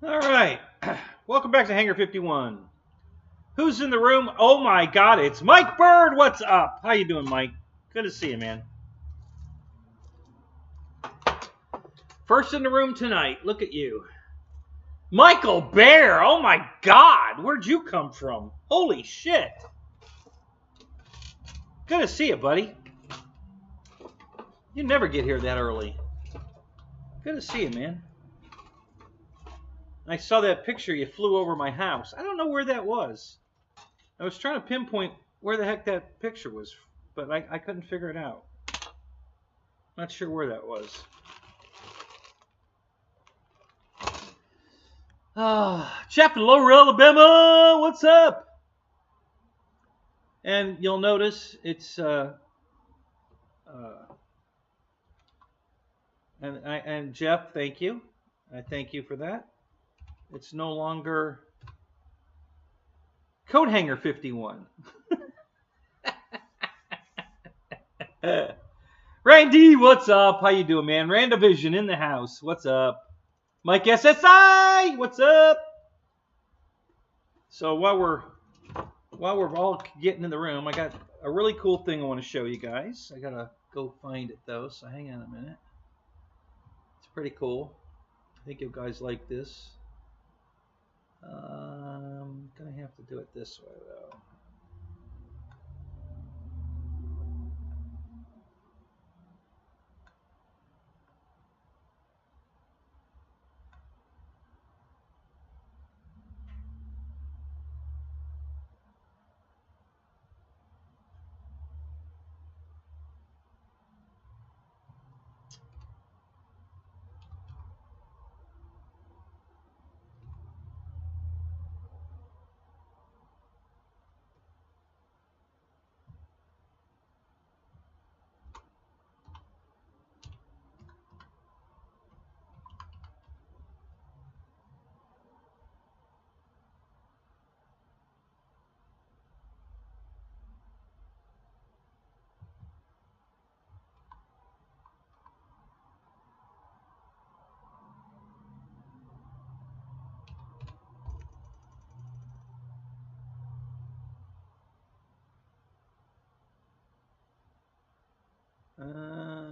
All right. Welcome back to Hanger 51. Who's in the room? Oh my God, it's Mike Bird. What's up? How you doing, Mike? Good to see you, man. First in the room tonight. Look at you. Michael Bear. Oh my God. Where'd you come from? Holy shit. Good to see you, buddy. You never get here that early. Good to see you, man. I saw that picture you flew over my house. I don't know where that was. I was trying to pinpoint where the heck that picture was, but I couldn't figure it out. Not sure where that was. Chapter Lower Alabama, what's up? And you'll notice it's and Jeff, thank you. I thank you for that. It's no longer Coat Hanger 51. Randy, what's up? How you doing, man? Randavision in the house. What's up? Mike SSI, what's up? So while we're all getting in the room, I got a really cool thing I want to show you guys. I gotta go find it though, so hang on a minute. It's pretty cool. I think you guys like this. I'm gonna have to do it this way though.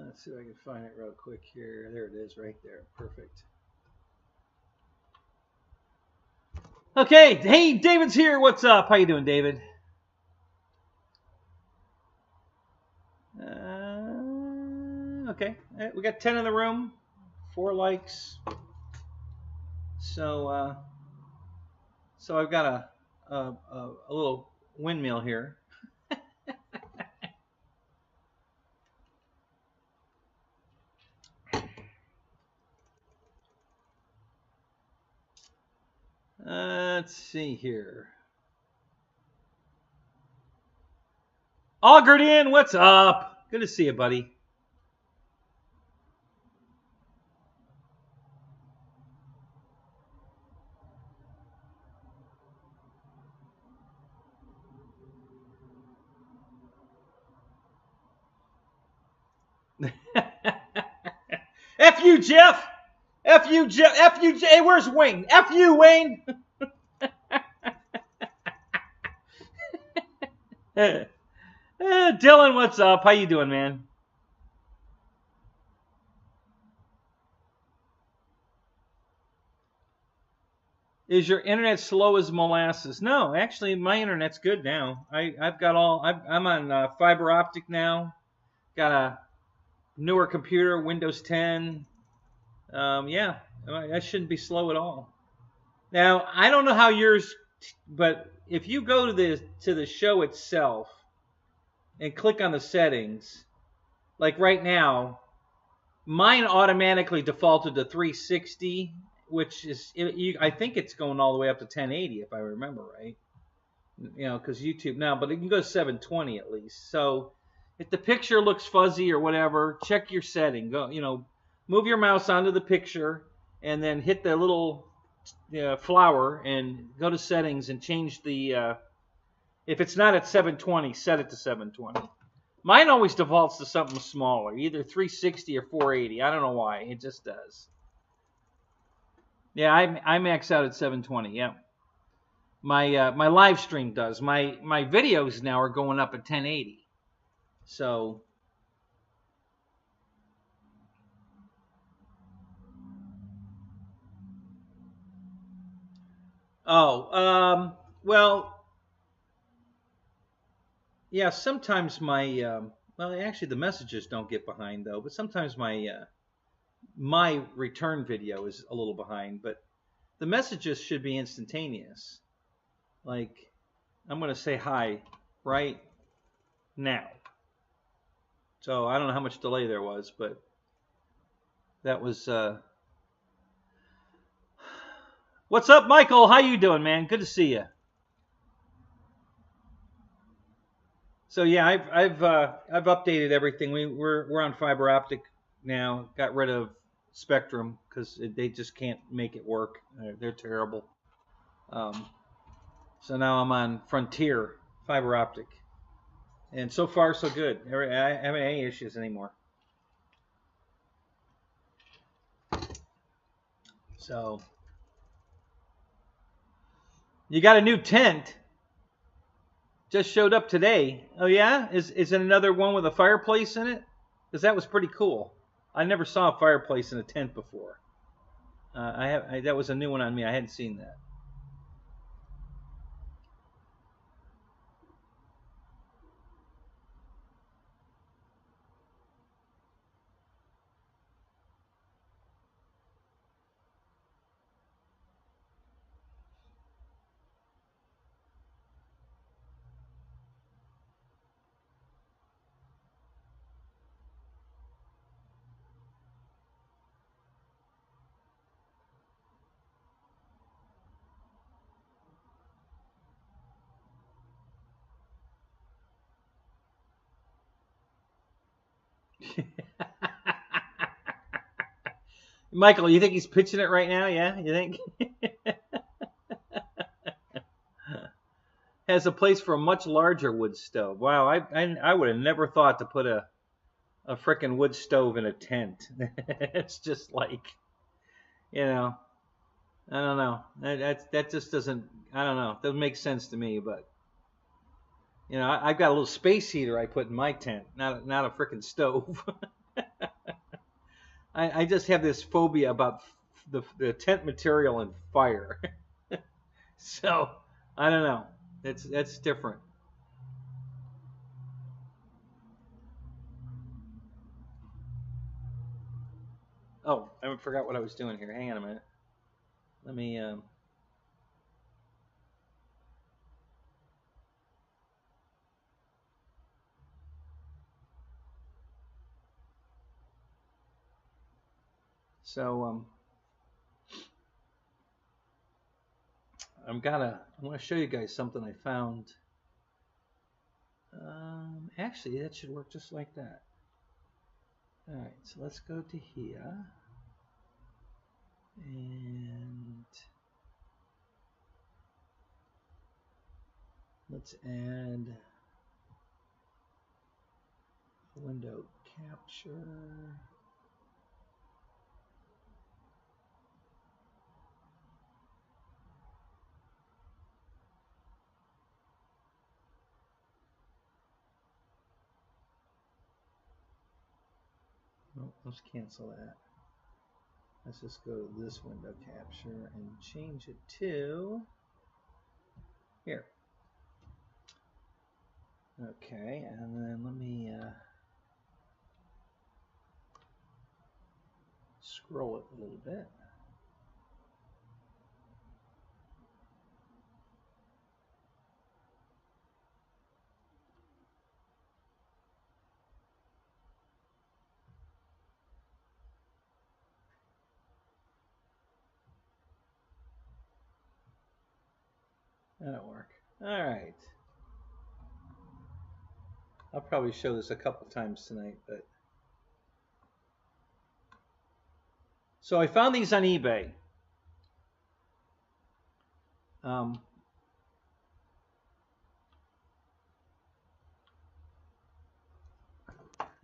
Let's see if I can find it real quick here. There it is right there. Perfect. Okay. Hey, David's here. What's up? How you doing, David? Okay. We got 10 in the room. 4 likes. So I've got a little windmill here. Let's see here. Augured in, what's up? Good to see you, buddy. F you, Jeff. F you, Jeff. F you, hey, where's Wayne? F you, Wayne. Dylan, what's up? How you doing, man? Is your internet slow as molasses? No, actually, my internet's good now. I've got all. I'm on fiber optic now. Got a newer computer, Windows 10. Yeah, that shouldn't be slow at all. Now, I don't know how yours, but if you go to the show itself and click on the settings, like right now, mine automatically defaulted to 360, which is, I think it's going all the way up to 1080 if I remember right. You know, because YouTube now, but it can go to 720 at least. So if the picture looks fuzzy or whatever, check your setting. Go, you know, move your mouse onto the picture and then hit the little flower and go to settings and change the. If it's not at 720, set it to 720. Mine always defaults to something smaller, either 360 or 480. I don't know why. It just does. Yeah, I max out at 720. Yeah, my live stream does. My videos now are going up at 1080. So oh well yeah. Sometimes my well actually the messages don't get behind though, but sometimes my return video is a little behind. But the messages should be instantaneous. Like I'm gonna say hi right now. So I don't know how much delay there was, but that was. What's up, Michael? How you doing, man? Good to see you. So yeah, I've updated everything. We're on fiber optic now. Got rid of Spectrum because they just can't make it work. They're terrible. Um, so now I'm on Frontier fiber optic, and so far so good. I haven't any issues anymore. So you got a new tent. Just showed up today. Oh yeah, is it another one with a fireplace in it? Because that was pretty cool. I never saw a fireplace in a tent before. That was a new one on me. I hadn't seen that. Michael, you think he's pitching it right now? Yeah, you think? Has a place for a much larger wood stove. Wow, I would have never thought to put a frickin' wood stove in a tent. It's just like, you know, I don't know. That just doesn't. I don't know. It doesn't make sense to me. But you know, I've got a little space heater I put in my tent, not a frickin' stove. I just have this phobia about the tent material and fire. So I don't know. That's different. Oh, I forgot what I was doing here. Hang on a minute. Let me. So I want to show you guys something I found. Actually, that should work just like that. All right, so let's go to here, and let's add window capture. Oh, let's cancel that. Let's just go to this window capture and change it to here. Okay, and then let me scroll it a little bit. That'll work. All right. I'll probably show this a couple times tonight, but so I found these on eBay.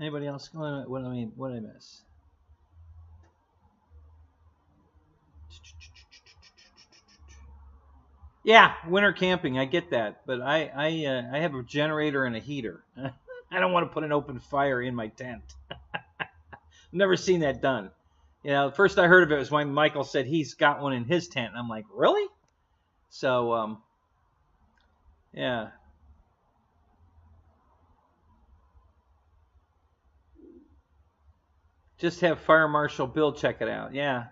Anybody else? What did I miss? Yeah, winter camping, I get that, but I have a generator and a heater. I don't want to put an open fire in my tent. Never seen that done. You know, first I heard of it was when Michael said he's got one in his tent, and I'm like, really? So, yeah. Just have Fire Marshal Bill check it out. Yeah.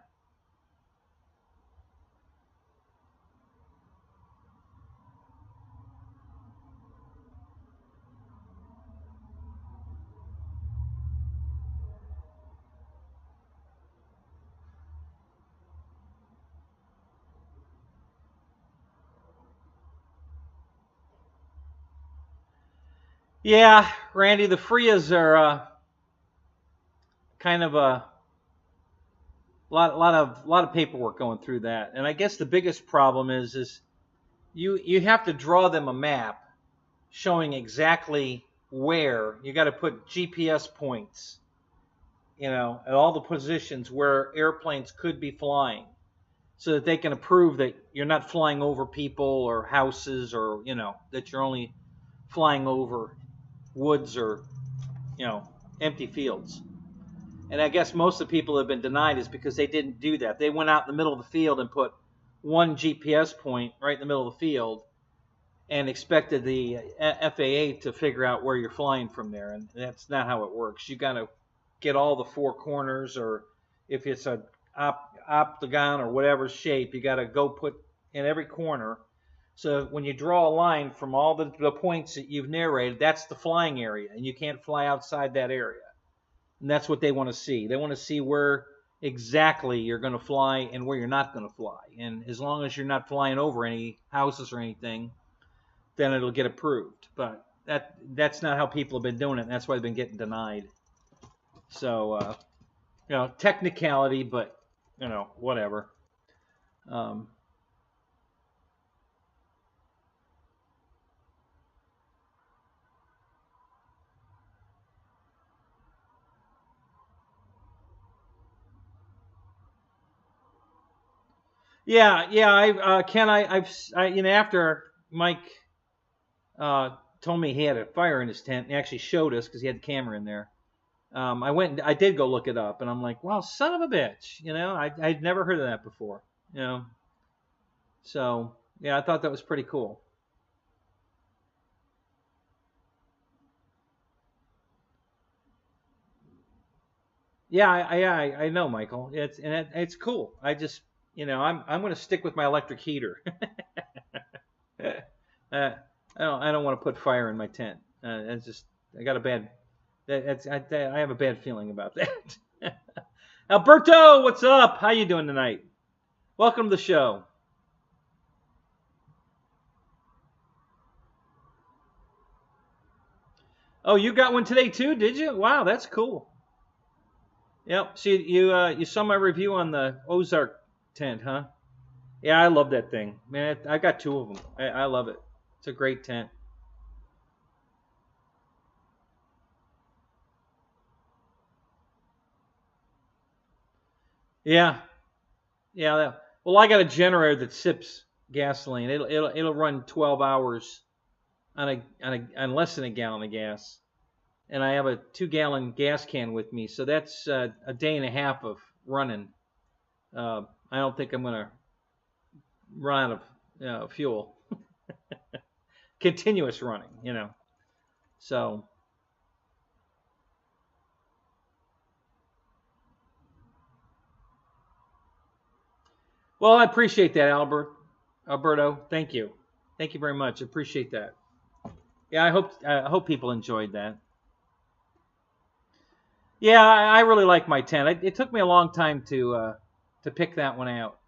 Yeah, Randy, the FRIAs are kind of a lot of paperwork going through that, and I guess the biggest problem is you have to draw them a map showing exactly where you got to put GPS points, you know, at all the positions where airplanes could be flying, so that they can approve that you're not flying over people or houses, or you know that you're only flying over woods or you know empty fields. And I guess most of the people that have been denied is because they didn't do that. They went out in the middle of the field and put one GPS point right in the middle of the field and expected the FAA to figure out where you're flying from there. And that's not how it works. You got to get all the four corners, or if it's a octagon or whatever shape, you got to go put in every corner. So when you draw a line from all the points that you've narrated, that's the flying area, and you can't fly outside that area. And that's what they want to see. They want to see where exactly you're going to fly and where you're not going to fly. And as long as you're not flying over any houses or anything, then it'll get approved. But that's not how people have been doing it, and that's why they've been getting denied. So, you know, technicality, but, you know, whatever. Yeah. Ken, you know, after Mike told me he had a fire in his tent, he actually showed us because he had the camera in there. I did go look it up, and I'm like, well, son of a bitch, you know, I'd never heard of that before, you know. So yeah, I thought that was pretty cool. Yeah, I know, Michael. It's cool. I just, you know, I'm going to stick with my electric heater. I don't want to put fire in my tent. It's just I got a bad. I have a bad feeling about that. Alberto, what's up? How you doing tonight? Welcome to the show. Oh, you got one today too, did you? Wow, that's cool. Yep. So you saw my review on the Ozark tent, huh? Yeah, I love that thing, man. I got two of them. I love it. It's a great tent. Yeah, yeah. Well, I got a generator that sips gasoline. It'll run 12 hours on less than a gallon of gas, and I have a 2-gallon gas can with me, so that's a day and a half of running. I don't think I'm gonna run out of fuel. Continuous running, you know. So, well, I appreciate that, Alberto. Thank you very much. I appreciate that. Yeah, I hope people enjoyed that. Yeah, I really like my tent. It took me a long time to pick that one out,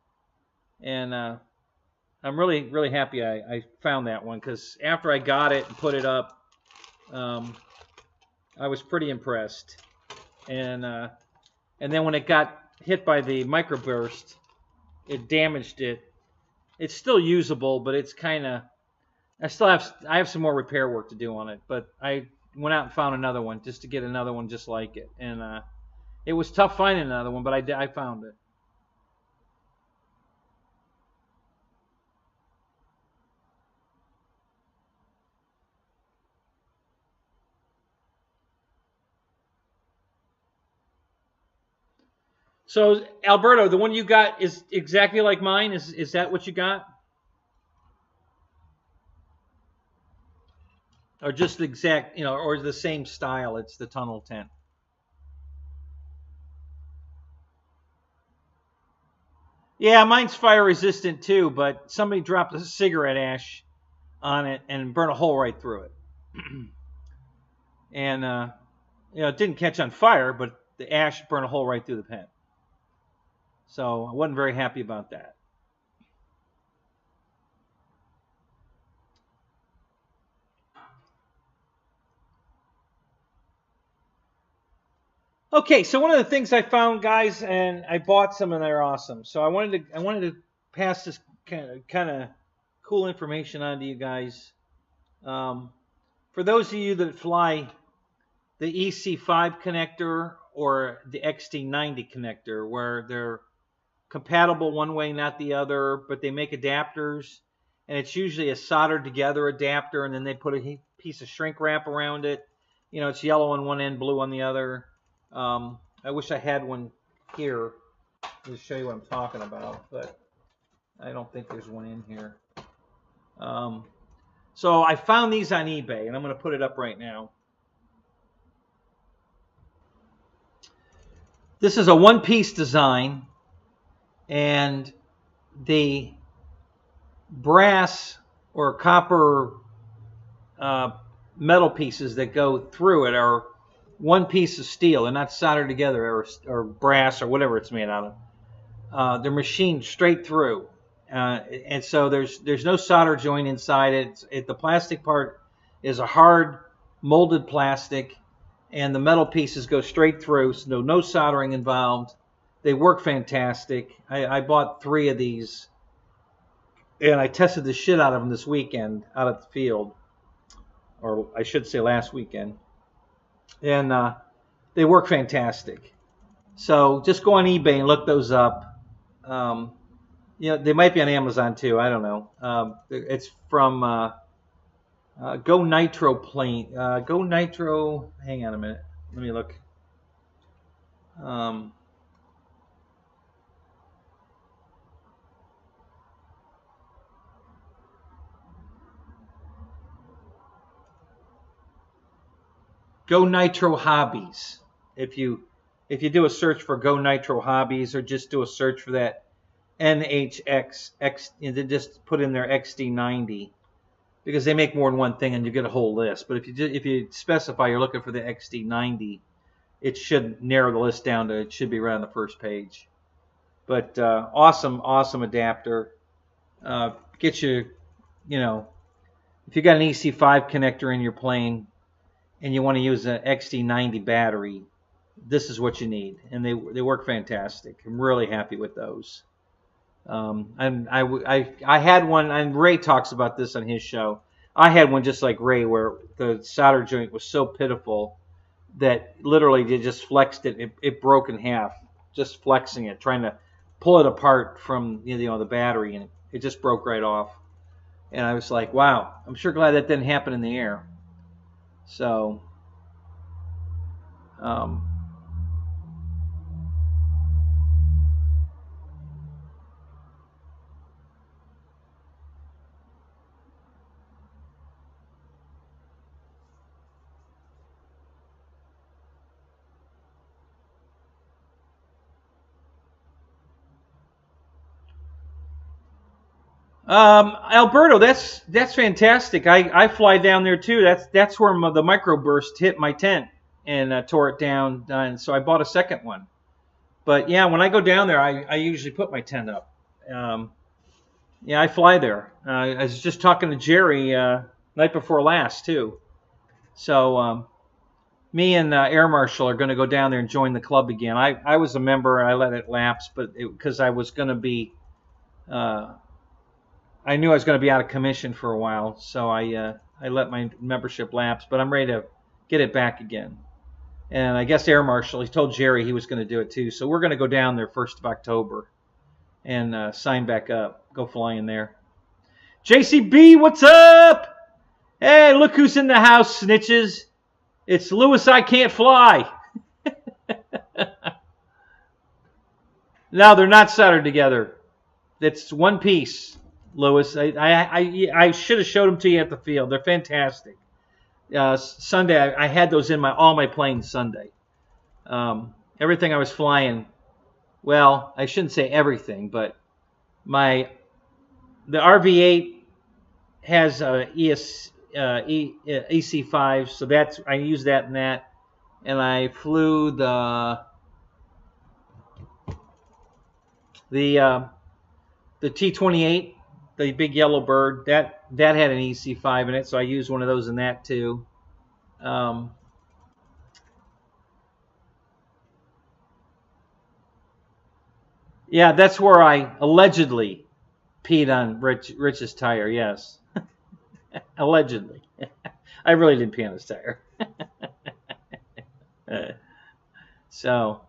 and I'm really happy I found that one, because after I got it and put it up, um, I was pretty impressed, and then when it got hit by the microburst, it damaged it. It's still usable, but it's kind of I have some more repair work to do on it, but I went out and found another one just to get another one just like it, and it was tough finding another one, but I found it. So, Alberto, the one you got is exactly like mine? Is that what you got? Or just the exact, or the same style? It's the tunnel tent. Yeah, mine's fire resistant too, but somebody dropped a cigarette ash on it and burned a hole right through it. And, it didn't catch on fire, but the ash burned a hole right through the pen. So I wasn't very happy about that. Okay, so one of the things I found, guys, and I bought some, and they're awesome. So I wanted to pass this kind of cool information on to you guys. For those of you that fly the EC5 connector or the XT90 connector, where they're compatible one way, not the other, but they make adapters, and it's usually a soldered together adapter, and then they put a piece of shrink wrap around it. It's yellow on one end, blue on the other. I wish I had one here to show you what I'm talking about, but I don't think there's one in here. So I found these on eBay, and I'm going to put it up right now. This is a one-piece design, and the brass or copper metal pieces that go through it are one piece of steel. They're not soldered together or brass or whatever it's made out of. They're machined straight through, and so there's no solder joint inside it. The plastic part is a hard molded plastic, and the metal pieces go straight through. So no soldering involved. They work fantastic. I bought 3 of these, and I tested the shit out of them this weekend out at the field, or I should say last weekend. And they work fantastic. So just go on eBay and look those up. They might be on Amazon too. I don't know. It's from Go Nitro Plane. Go Nitro. Hang on a minute. Let me look. Go Nitro Hobbies. If you do a search for Go Nitro Hobbies, or just do a search for that NHX, just put in there XD90, because they make more than one thing and you get a whole list. But if you specify you're looking for the XD90, it should narrow the list down to, it should be right on the first page. But awesome adapter. Get you, if you got an EC5 connector in your plane and you want to use an XD90 battery, this is what you need, and they work fantastic. I'm really happy with those. And I had one, and Ray talks about this on his show. I had one just like Ray, where the solder joint was so pitiful that literally they just flexed it. It broke in half, just flexing it, trying to pull it apart from the battery, and it just broke right off. And I was like, wow, I'm sure glad that didn't happen in the air. So, Alberto, that's fantastic. I fly down there too. That's where the microburst hit my tent and tore it down. And so I bought a second one. But yeah, when I go down there, I usually put my tent up. Yeah, I fly there. I was just talking to Jerry night before last too. So me and Air Marshal are going to go down there and join the club again. I was a member. I let it lapse, but because I was going to be. I knew I was going to be out of commission for a while, so I let my membership lapse, but I'm ready to get it back again. And I guess Air Marshal, he told Jerry he was going to do it too, so we're going to go down there 1st of October and sign back up, go flying there. JCB, what's up? Hey, look who's in the house, snitches. It's Lewis I Can't Fly. No, they're not soldered together. It's one piece, Lewis. I should have showed them to you at the field. They're fantastic. Sunday, I had those in all my planes Sunday. Everything I was flying, well, I shouldn't say everything, but the RV8 has EC5, so I use that in that, and I flew the T-28, the big yellow bird, that had an EC5 in it, so I used one of those in that too. Yeah, that's where I allegedly peed on Rich's tire. Yes, allegedly. I really didn't pee on his tire. So.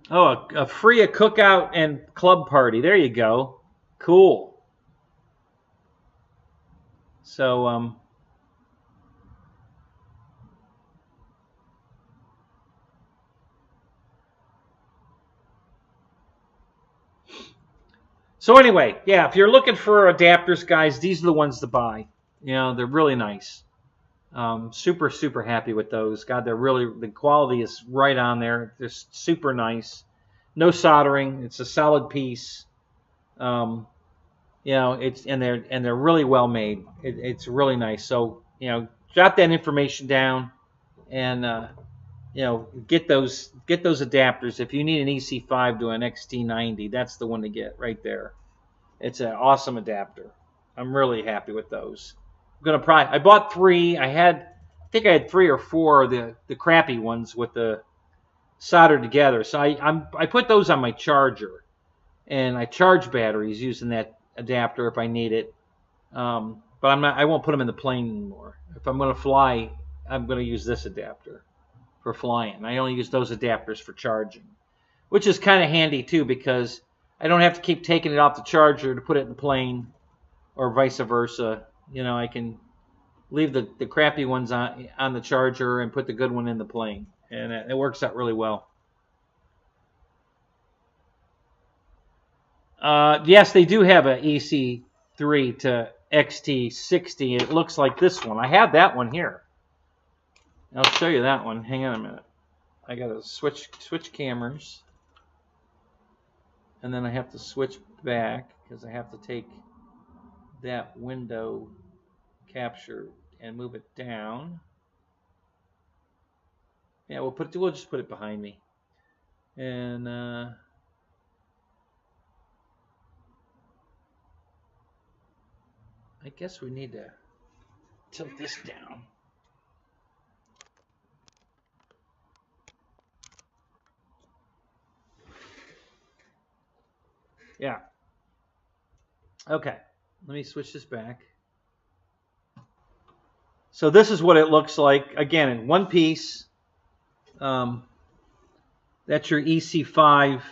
Oh, a cookout and club party. There you go. Cool. So, anyway, yeah, if you're looking for adapters, guys, these are the ones to buy. You know, they're really nice. Super, super happy with those. God, the quality is right on there. They're super nice. No soldering. It's a solid piece. You know, they're really well made. It's really nice. So, you know, jot that information down, and you know, get those adapters. If you need an EC5 to an XT90, that's the one to get right there. It's an awesome adapter. I'm really happy with those. I bought 3. I think I had 3 or 4 of the crappy ones with the soldered together. So I put those on my charger, and I charge batteries using that adapter if I need it. But I won't put them in the plane anymore. If I'm going to fly, I'm going to use this adapter for flying. I only use those adapters for charging, which is kind of handy too, because I don't have to keep taking it off the charger to put it in the plane, or vice versa. You know, I can leave the crappy ones on the charger and put the good one in the plane, and it works out really well. Yes, they do have an EC3 to XT60. It looks like this one. I have that one here. I'll show you that one. Hang on a minute. I got to switch cameras, and then I have to switch back because I have to take that window capture and move it down. Yeah, we'll just put it behind me, and I guess we need to tilt this down. Yeah. Okay. Let me switch this back. So this is what it looks like. Again, in one piece. That's your EC5.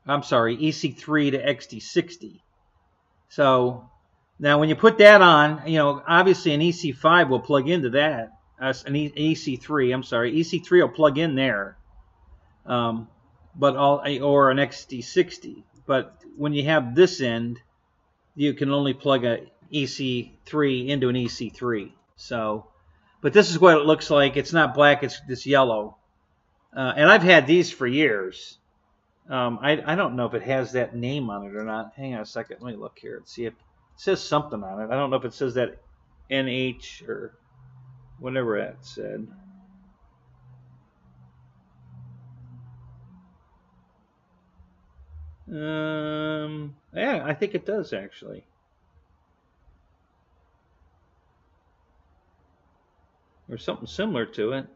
I'm sorry, EC3 to XT60. So now when you put that on, you know, obviously an EC5 will plug into that. An EC3. I'm sorry, EC3 will plug in there. Or an XT60. But when you have this end, you can only plug a EC3 into an EC3. So, but this is what it looks like. It's not black, it's this yellow. And I've had these for years. I don't know if it has that name on it or not. Hang on a second. Let me look here and see if it says something on it. I don't know if it says that NH or whatever that said. Yeah, I think it does actually. Or something similar to it.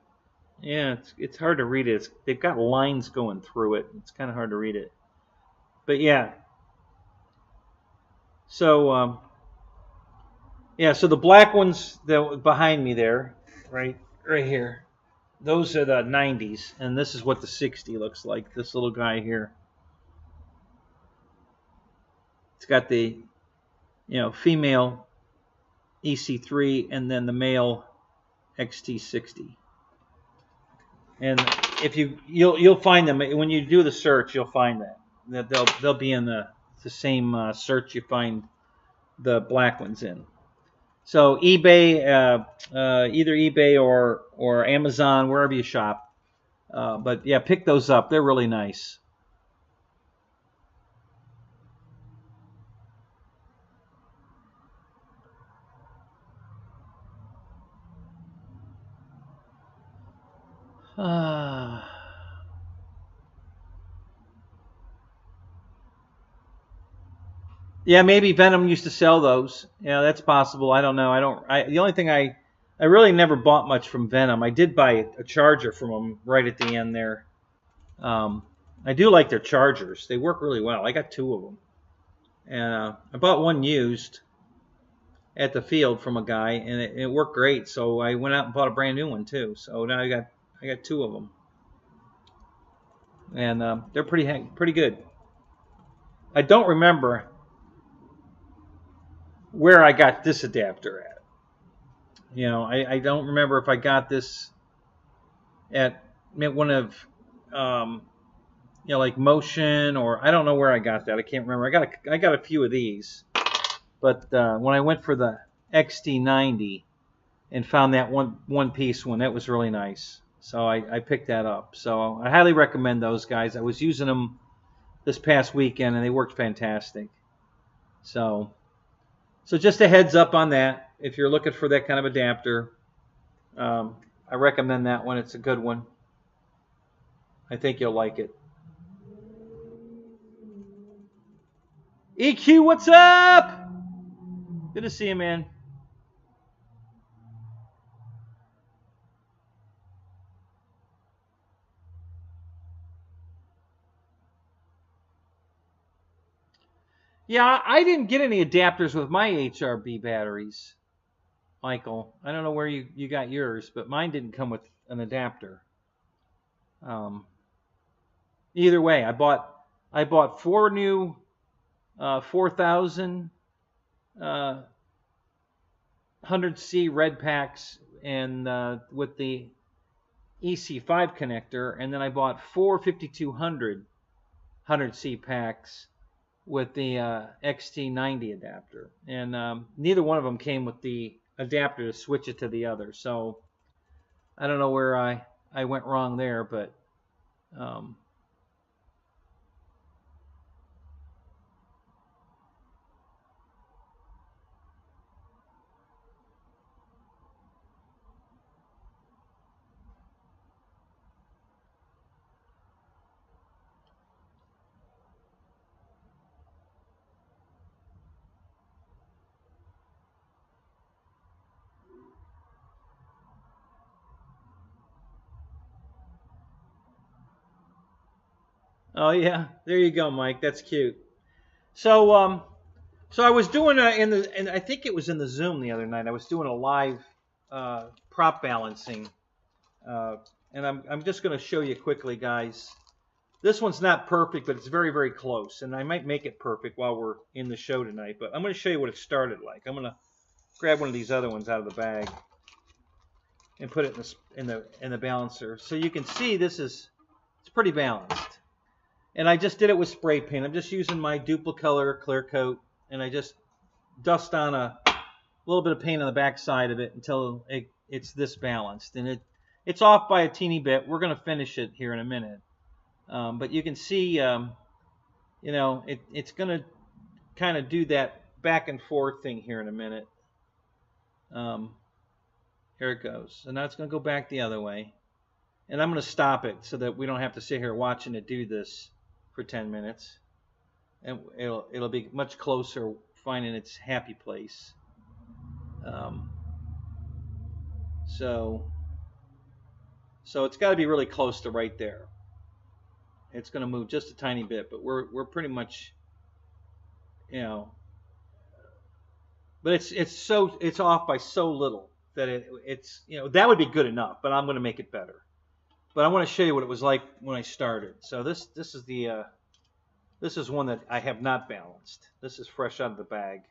Yeah, it's hard to read it. They've got lines going through it. It's kind of hard to read it. But yeah. So yeah, so the black ones that behind me there, right here, those are the 90s, and this is what the 60 looks like. This little guy here. It's got the, you know, female EC3, and then the male XT60. And if you'll find them when you do the search, you'll find that they'll be in the same search you find the black ones in. So eBay, either eBay or Amazon, wherever you shop. But yeah, pick those up. They're really nice. Yeah, maybe Venom used to sell those. Yeah, that's possible. I don't know. The only thing I really never bought much from Venom. I did buy a charger from them right at the end there. I do like their chargers. They work really well. I got 2 of them, and I bought one used at the field from a guy, and it worked great. So I went out and bought a brand new one too. So now I got 2 of them, and they're pretty good. I don't remember where I got this adapter at. You know, I don't remember if I got this at one of you know, like Motion, or I don't know where I got that. I can't remember. I got a few of these, but when I went for the XT90 and found that one piece one, that was really nice. So I picked that up. So I highly recommend those guys. I was using them this past weekend and they worked fantastic. So just a heads up on that. If you're looking for that kind of adapter, I recommend that one. It's a good one. I think you'll like it. EQ, what's up? Good to see you, man. Yeah, I didn't get any adapters with my HRB batteries, Michael. I don't know where you got yours, but mine didn't come with an adapter. Either way, I bought 4 new 4000 100C red packs and with the EC5 connector, and then I bought 4 5200 100C packs with the XT90 adapter, and neither one of them came with the adapter to switch it to the other. So I don't know where I went wrong there, but oh yeah, there you go, Mike. That's cute. So I was doing and I think it was in the Zoom the other night. I was doing a live prop balancing, and I'm just going to show you quickly, guys. This one's not perfect, but it's very, very close, and I might make it perfect while we're in the show tonight. But I'm going to show you what it started like. I'm going to grab one of these other ones out of the bag and put it in the balancer, so you can see it's pretty balanced. And I just did it with spray paint. I'm just using my Duplicolor clear coat, and I just dust on a little bit of paint on the back side of it until it's this balanced. And it's off by a teeny bit. We're going to finish it here in a minute. But you can see, you know, it's going to kind of do that back and forth thing here in a minute. Here it goes. And now it's going to go back the other way. And I'm going to stop it so that we don't have to sit here watching it do this for 10 minutes. And it'll be much closer finding its happy place. So it's got to be really close to right there. It's going to move just a tiny bit, but we're pretty much, you know. But it's off by so little that it's, you know, that would be good enough. But I'm going to make it better. But I want to show you what it was like when I started. So this is one that I have not balanced. This is fresh out of the bag.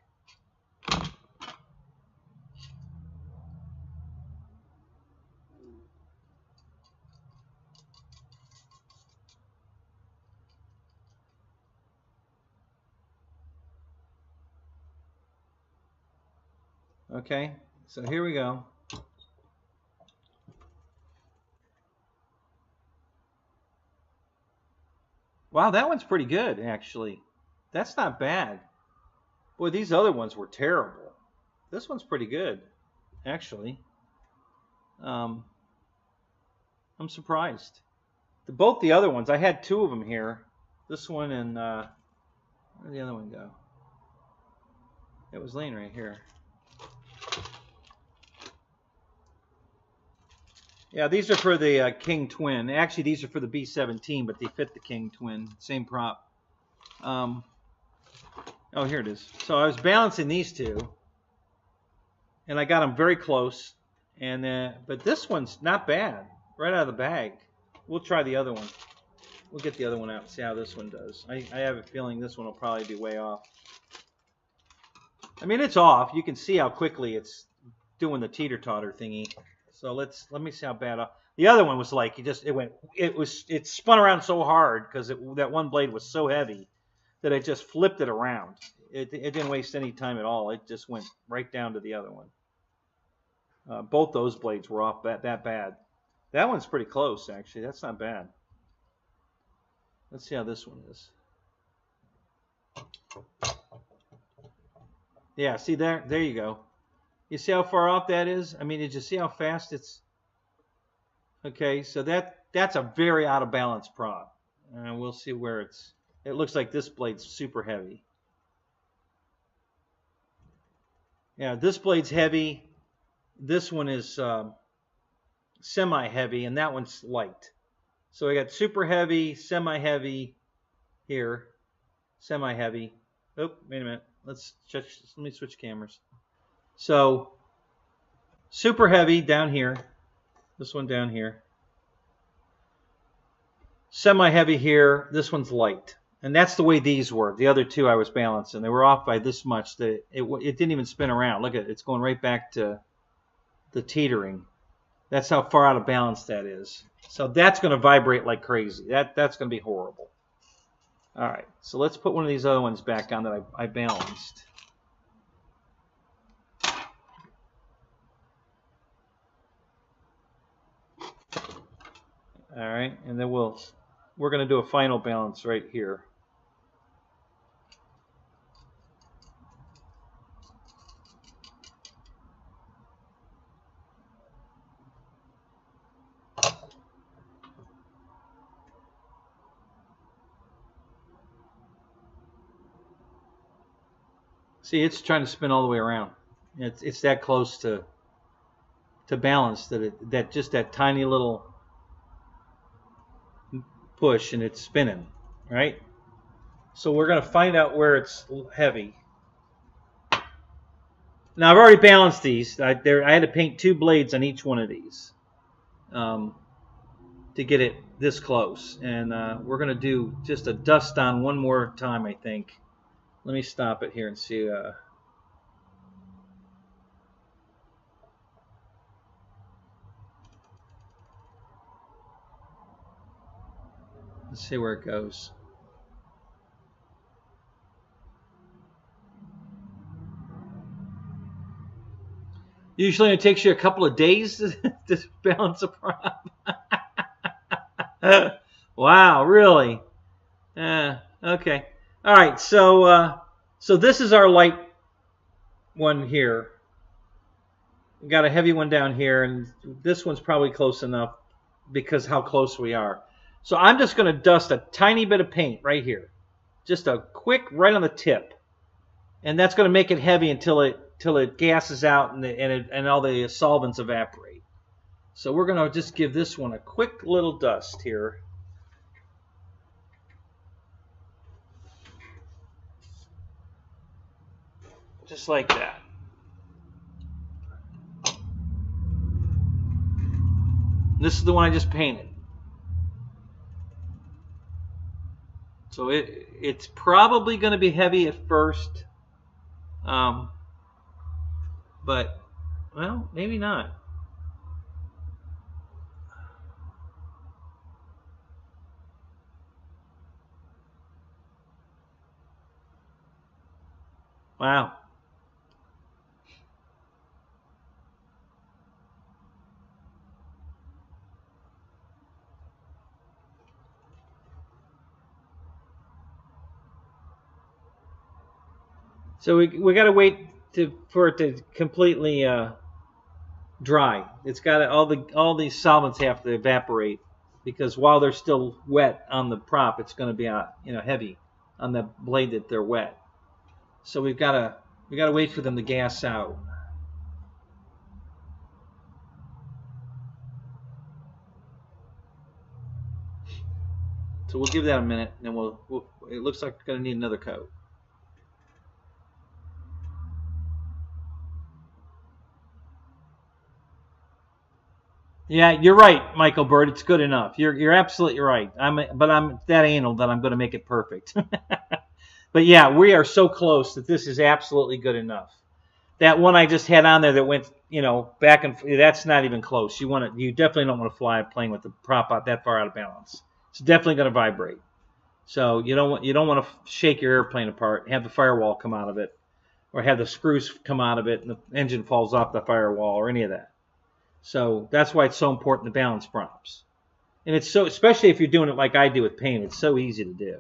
Okay, so here we go. Wow, that one's pretty good, actually. That's not bad. Boy, these other ones were terrible. This one's pretty good, actually. Um, I'm surprised. Both the other ones, I had two of them here. This one and where'd the other one go? It was laying right here. Yeah, these are for the King Twin. Actually, these are for the B-17, but they fit the King Twin. Same prop. Oh, here it is. So I was balancing these two, and I got them very close. And but this one's not bad, right out of the bag. We'll try the other one. We'll get the other one out and see how this one does. I have a feeling this one will probably be way off. I mean, it's off. You can see how quickly it's doing the teeter-totter thingy. So let me see how bad. The other one was like it spun around so hard because that one blade was so heavy that it just flipped it around. It didn't waste any time at all. It just went right down to the other one. Both those blades were off that bad. That one's pretty close, actually. That's not bad. Let's see how this one is. Yeah, see there you go. You see how far off that is? I mean, did you see how fast it's? Okay, so that's a very out of balance prop. And we'll see where it looks like this blade's super heavy. Yeah, this blade's heavy. This one is semi-heavy, and that one's light. So we got super heavy, semi-heavy here, semi-heavy. Oh, wait a minute. Let me switch cameras. So super heavy down here. This one down here. Semi-heavy here. This one's light. And that's the way these were. The other two I was balancing. They were off by this much that it didn't even spin around. Look at it. It's going right back to the teetering. That's how far out of balance that is. So that's going to vibrate like crazy. That's going to be horrible. All right. So let's put one of these other ones back on that I balanced. All right. And then we're going to do a final balance right here. See, it's trying to spin all the way around. It's that close to balance that just that tiny little push and it's spinning, right? So we're going to find out where it's heavy. Now I've already balanced these. I had to paint two blades on each one of these to get it this close, and we're going to do just a dust on one more time, I think. Let me stop it here and see. Let's see where it goes. Usually it takes you a couple of days to balance a prop. Wow, really? Okay. All right, so this is our light one here. We got a heavy one down here, and this one's probably close enough because how close we are. So I'm just going to dust a tiny bit of paint right here. Just a quick right on the tip. And that's going to make it heavy until it gasses out and all the solvents evaporate. So we're going to just give this one a quick little dust here. Just like that. This is the one I just painted. So it's probably going to be heavy at first. But, well, maybe not. Wow. So we got to wait for it to completely dry. It's got all these solvents have to evaporate because while they're still wet on the prop, it's going to be heavy on the blade that they're wet. So we got to wait for them to gas out. So we'll give that a minute, and then it looks like we're going to need another coat. Yeah, you're right, Michael Bird. It's good enough. You're absolutely right. But I'm that anal that I'm going to make it perfect. But yeah, we are so close that this is absolutely good enough. That one I just had on there that went, back and that's not even close. You definitely don't want to fly playing with the prop out that far out of balance. It's definitely going to vibrate. So you don't want to shake your airplane apart, have the firewall come out of it, or have the screws come out of it and the engine falls off the firewall or any of that. So that's why it's so important to balance props. And it's so, especially if you're doing it like I do with paint, it's so easy to do.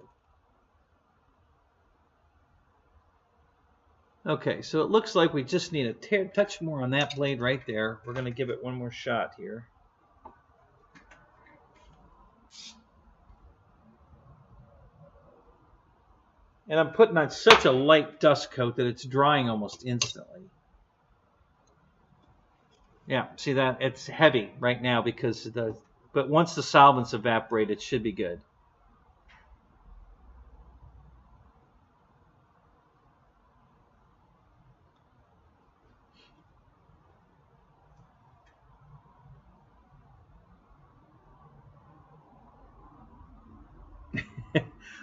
Okay, so it looks like we just need a touch more on that blade right there. We're going to give it one more shot here. And I'm putting on such a light dust coat that it's drying almost instantly. Yeah, see that? It's heavy right now because but once the solvents evaporate, it should be good.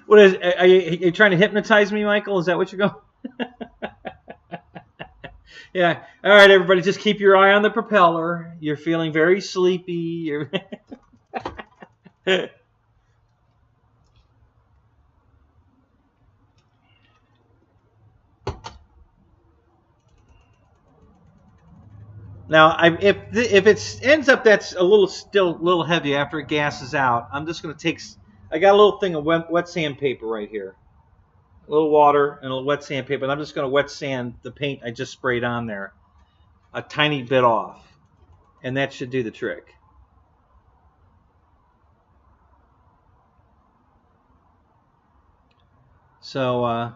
What is? Are you trying to hypnotize me, Michael? Is that what you're going? Yeah. All right, everybody, just keep your eye on the propeller. You're feeling very sleepy. Now, if it ends up that's still a little heavy after it gasses out, I'm just going to take. I got a little thing of wet sandpaper right here. A little water and a little wet sandpaper. And I'm just going to wet sand the paint I just sprayed on there a tiny bit off. And that should do the trick. So,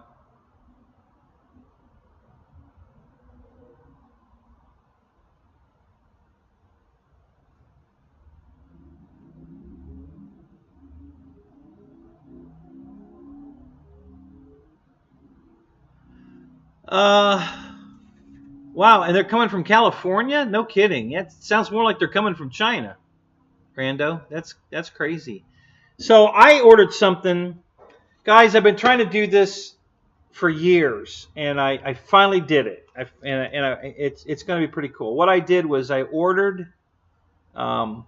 wow, and they're coming from California? No kidding. It sounds more like they're coming from China. Brando, that's crazy. So I ordered something. Guys, I've been trying to do this for years, and I finally did it. It's going to be pretty cool. What I did was I ordered a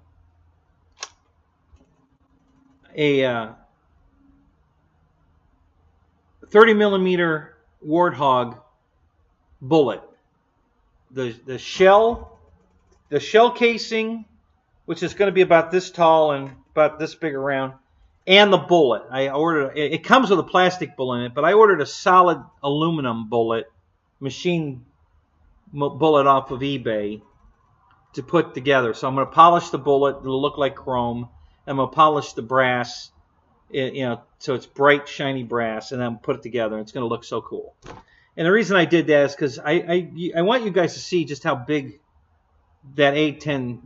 30 millimeter Warthog bullet. The shell casing, which is going to be about this tall and about this big around, and the bullet. I ordered it comes with a plastic bullet in it, but I ordered a solid aluminum bullet, machine bullet off of eBay to put together. So I'm going to polish the bullet. It'll look like chrome. I'm going to polish the brass, so it's bright, shiny brass, and then put it together. It's going to look so cool. And the reason I did that is because I want you guys to see just how big that A-10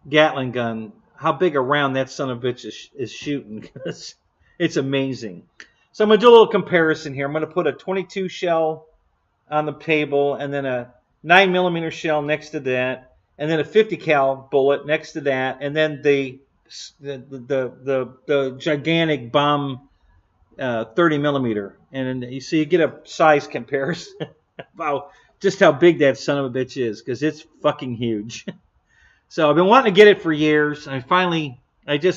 Gatling gun, how big a round that son of a bitch is shooting, because it's amazing. So I'm going to do a little comparison here. I'm going to put a 22 shell on the table, and then a 9 millimeter shell next to that, and then a 50 cal bullet next to that, and then the gigantic bomb 30 millimeter. And you see, you get a size comparison about just how big that son of a bitch is, because it's fucking huge. So I've been wanting to get it for years. I did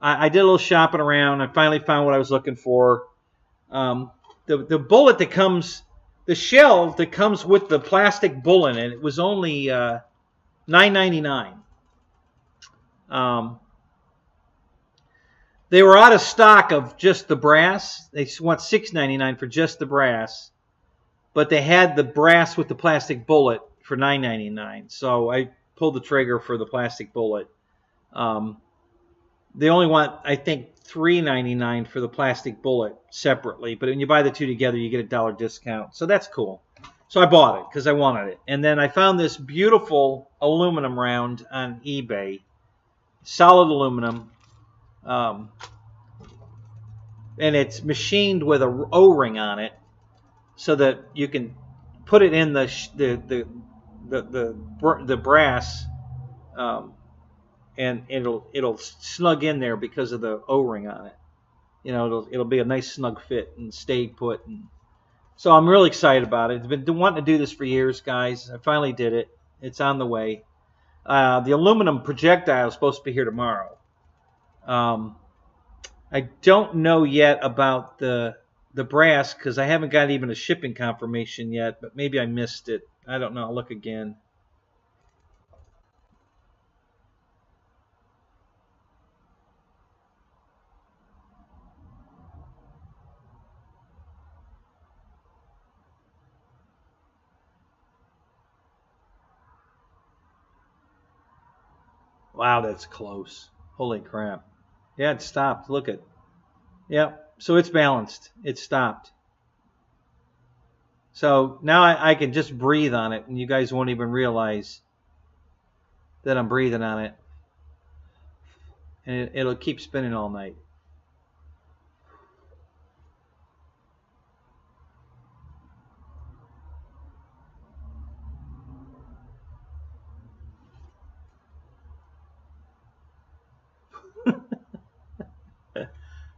a little shopping around. I finally found what I was looking for. The bullet that comes, the shell that comes with the plastic bullet in it was only $9.99. They were out of stock of just the brass. They want $6.99 for just the brass. but they had the brass with the plastic bullet for $9.99. So I pulled the trigger for the plastic bullet. They only want, I think, $3.99 for the plastic bullet separately. But when you buy the two together, you get a $1 discount. So that's cool. So I bought it because I wanted it. And then I found this beautiful aluminum round on eBay. Solid aluminum. And it's machined with a O-ring on it, so that you can put it in the brass, and it'll snug in there because of the O-ring on it. You know, it'll be a nice snug fit and stay put. And so I'm really excited about it. I've been wanting to do this for years, guys. I finally did it. It's on the way. The aluminum projectile is supposed to be here tomorrow. I don't know yet about the brass because I haven't got even a shipping confirmation yet, but maybe I missed it. I don't know. I'll look again. Wow, that's close. Holy crap. Yeah, it stopped. Look at. Yep. So it's balanced. It stopped. So now I can just breathe on it, and you guys won't even realize that I'm breathing on it. And it'll keep spinning all night.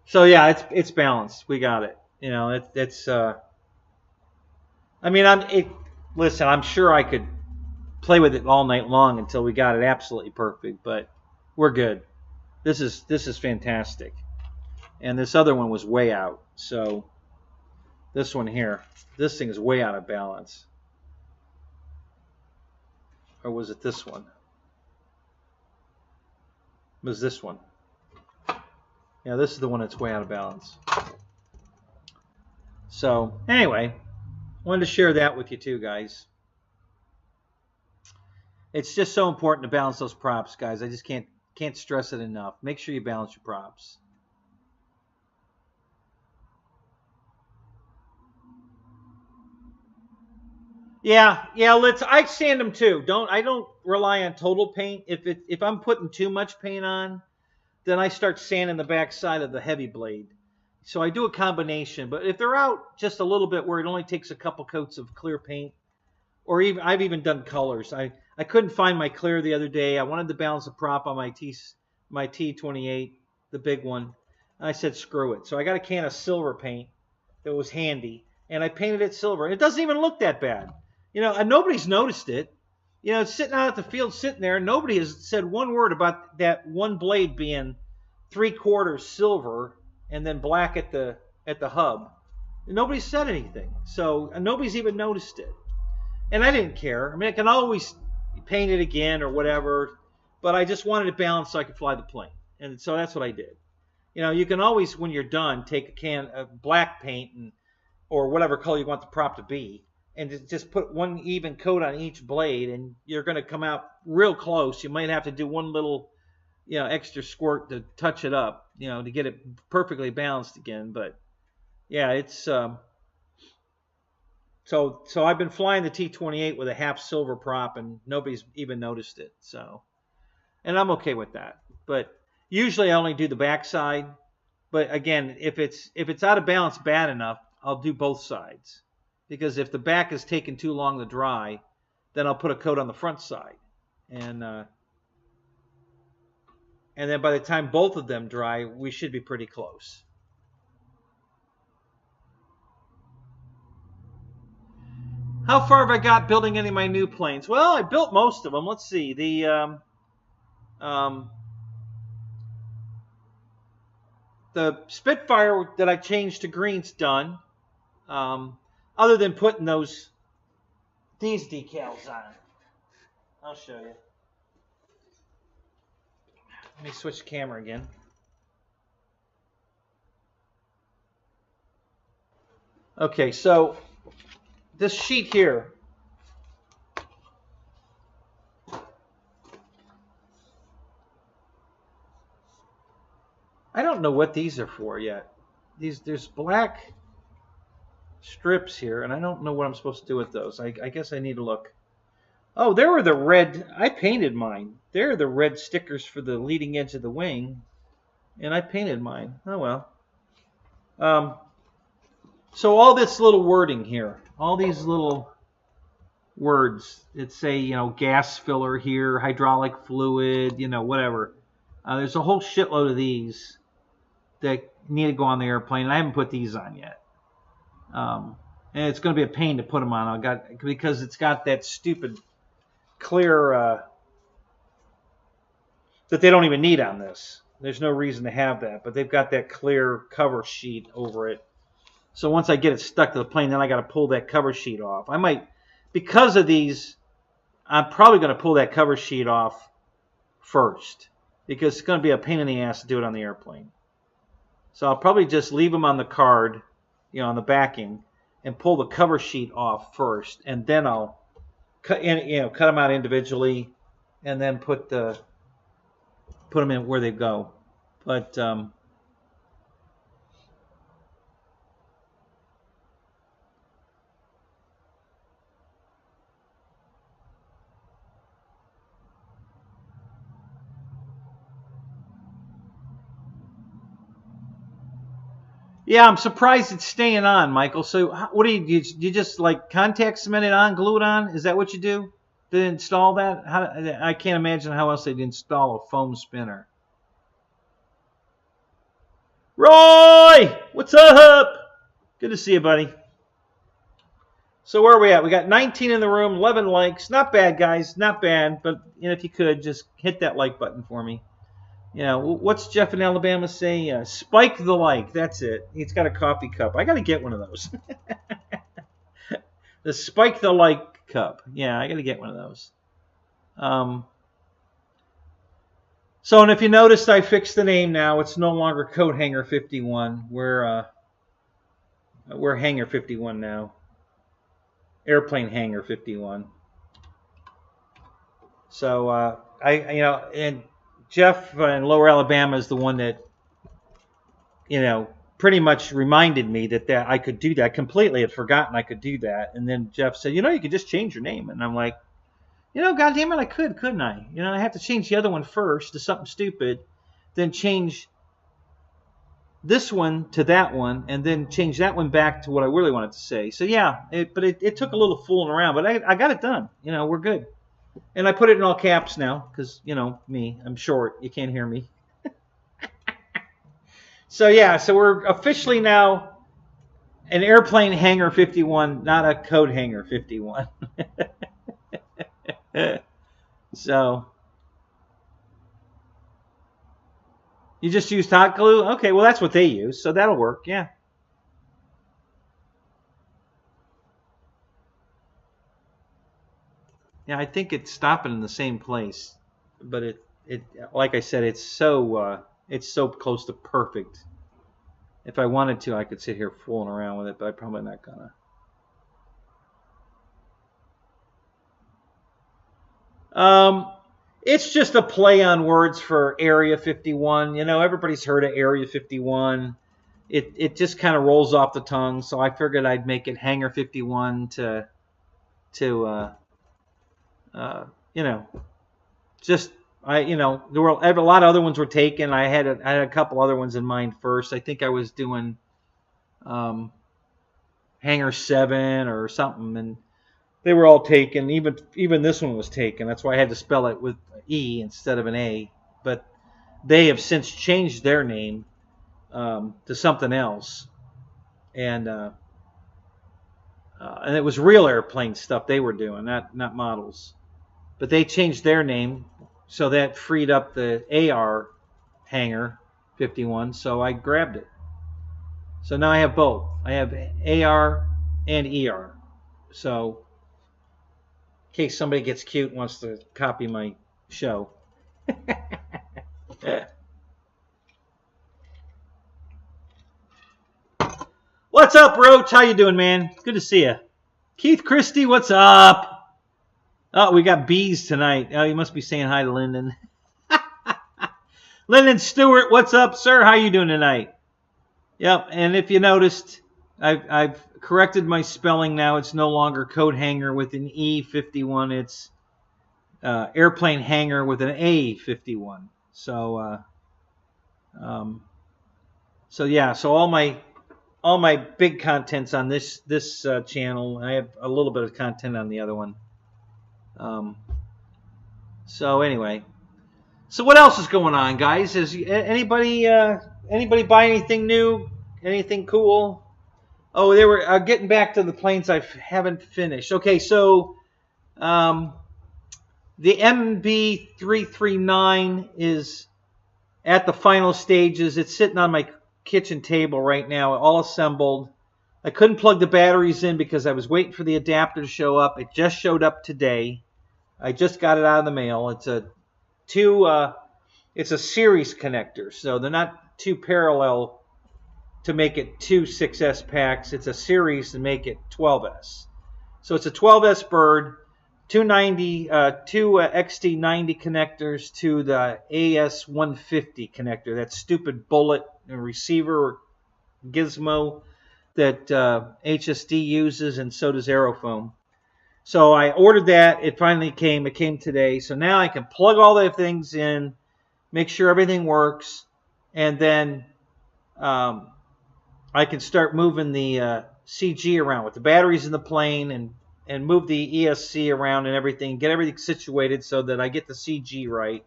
So yeah, it's balanced. We got it. You know, it's. I mean, listen, I'm sure I could play with it all night long until we got it absolutely perfect, but we're good. This is fantastic. And this other one was way out. So this one here, this thing is way out of balance. Or was it this one? It was this one. Yeah, this is the one that's way out of balance. So anyway, wanted to share that with you too, guys. It's just so important to balance those props, guys. I just can't stress it enough. Make sure you balance your props. Yeah. I sand them too. I don't rely on total paint. If I'm putting too much paint on, then I start sanding the back side of the heavy blade. So I do a combination. But if they're out just a little bit where it only takes a couple coats of clear paint, or even I've even done colors. I couldn't find my clear the other day. I wanted to balance a prop on my T28, the big one. And I said screw it. So I got a can of silver paint that was handy, and I painted it silver. And it doesn't even look that bad. You know, and nobody's noticed it. You know, it's sitting out at the field, sitting there, and nobody has said one word about that one blade being 3/4 silver and then black at the hub. Nobody said anything, so nobody's even noticed it. And I didn't care. I mean, I can always paint it again or whatever, but I just wanted it balanced so I could fly the plane, and so that's what I did. You know, you can always, when you're done, take a can of black paint or whatever color you want the prop to be, and just put one even coat on each blade, and you're going to come out real close. You might have to do one little, you know, extra squirt to touch it up, you know, to get it perfectly balanced again. But yeah, it's so I've been flying the T28 with a half silver prop, and nobody's even noticed it. So, and I'm okay with that. But usually I only do the back side. But again, if it's out of balance bad enough, I'll do both sides. Because if the back is taking too long to dry, then I'll put a coat on the front side. And then by the time both of them dry, we should be pretty close. How far have I got building any of my new planes? Well, I built most of them. Let's see. The Spitfire that I changed to green's done. Other than putting these decals on. I'll show you. Let me switch the camera again. Okay, so this sheet here. I don't know what these are for yet. There's black strips here, and I don't know what I'm supposed to do with those. I guess I need to look. Oh, there were the red. I painted mine. There are the red stickers for the leading edge of the wing, and I painted mine. Oh well. So all this little wording here, all these little words that say, you know, gas filler here, hydraulic fluid, you know, whatever. There's a whole shitload of these that need to go on the airplane, and I haven't put these on yet. And it's going to be a pain to put them on. Because it's got that stupid clear that they don't even need on this. There's no reason to have that, but they've got that clear cover sheet over it. So once I get it stuck to the plane, then I got to pull that cover sheet off. I might, because of these, I'm probably going to pull that cover sheet off first, because it's going to be a pain in the ass to do it on the airplane. So I'll probably just leave them on the card, you know, on the backing, and pull the cover sheet off first, and then I'll cut them out individually, and then put them in where they go. But yeah, I'm surprised it's staying on, Michael. So what do you just like contact cement it on, glue it on? Is that what you do to install that? I can't imagine how else they'd install a foam spinner. Roy, what's up? Good to see you, buddy. So where are we at? We got 19 in the room, 11 likes. Not bad, guys. Not bad. But you know, if you could, just hit that like button for me. You know, what's Jeff in Alabama say? Spike the like. That's it. He's got a coffee cup. I got to get one of those. The Spike the like cup. Yeah, I got to get one of those. So, and if you noticed, I fixed the name now. It's no longer Coat Hanger 51. We're Hanger 51 now. Airplane Hanger 51. So, and Jeff in Lower Alabama is the one that, you know, pretty much reminded me that I could do that. Completely had forgotten I could do that. And then Jeff said, you know, you could just change your name. And I'm like, you know, goddamn it, I could, couldn't I? You know, I have to change the other one first to something stupid, then change this one to that one, and then change that one back to what I really wanted to say. So yeah, it took a little fooling around, but I got it done. You know, we're good. And I put it in all caps now because, you know, me, I'm short. You can't hear me. So, yeah, so we're officially now an Airplane Hanger 51, not a Coat Hanger 51. So, you just used hot glue? Okay, well, that's what they use, so that'll work, yeah. Yeah, I think it's stopping in the same place, but it like I said, it's so close to perfect. If I wanted to, I could sit here fooling around with it, but I'm probably not gonna. It's just a play on words for Area 51. You know, everybody's heard of Area 51. It just kind of rolls off the tongue, so I figured I'd make it Hanger 51 to you know, just there were a lot of other ones were taken. I had a couple other ones in mind first. I think I was doing Hanger 7 or something, and they were all taken. Even this one was taken. That's why I had to spell it with E instead of an A. But they have since changed their name to something else, and it was real airplane stuff they were doing, not models. But they changed their name, so that freed up the AR Hanger 51, so I grabbed it. So now I have both. I have AR and ER. So in case somebody gets cute and wants to copy my show. What's up, Roach? How you doing, man? Good to see you. Keith Christie, what's up? Oh, we got bees tonight. Oh, you must be saying hi to Lyndon. Lyndon Stewart, what's up, sir? How you doing tonight? Yep, and if you noticed, I've corrected my spelling now. It's no longer coat hanger with an E51. It's airplane hanger with an A51. So, so all my big content's on this channel. I have a little bit of content on the other one. So anyway, so what else is going on, guys? Is anybody buy anything new? Anything cool? Oh, they were getting back to the planes I haven't finished. Okay, so the MB339 is at the final stages. It's sitting on my kitchen table right now, all assembled. I couldn't plug the batteries in because I was waiting for the adapter to show up. It just showed up today. I just got it out of the mail. It's a series connector, so they're not two parallel to make it two 6S packs. It's a series to make it 12S. So it's a 12S bird, two XT90 connectors to the AS150 connector, that stupid bullet and receiver gizmo that HSD uses, and so does Aerofoam. So I ordered that. It finally came. It came today. So now I can plug all the things in, make sure everything works, and then I can start moving the CG around with the batteries in the plane and move the ESC around and everything, get everything situated so that I get the CG right,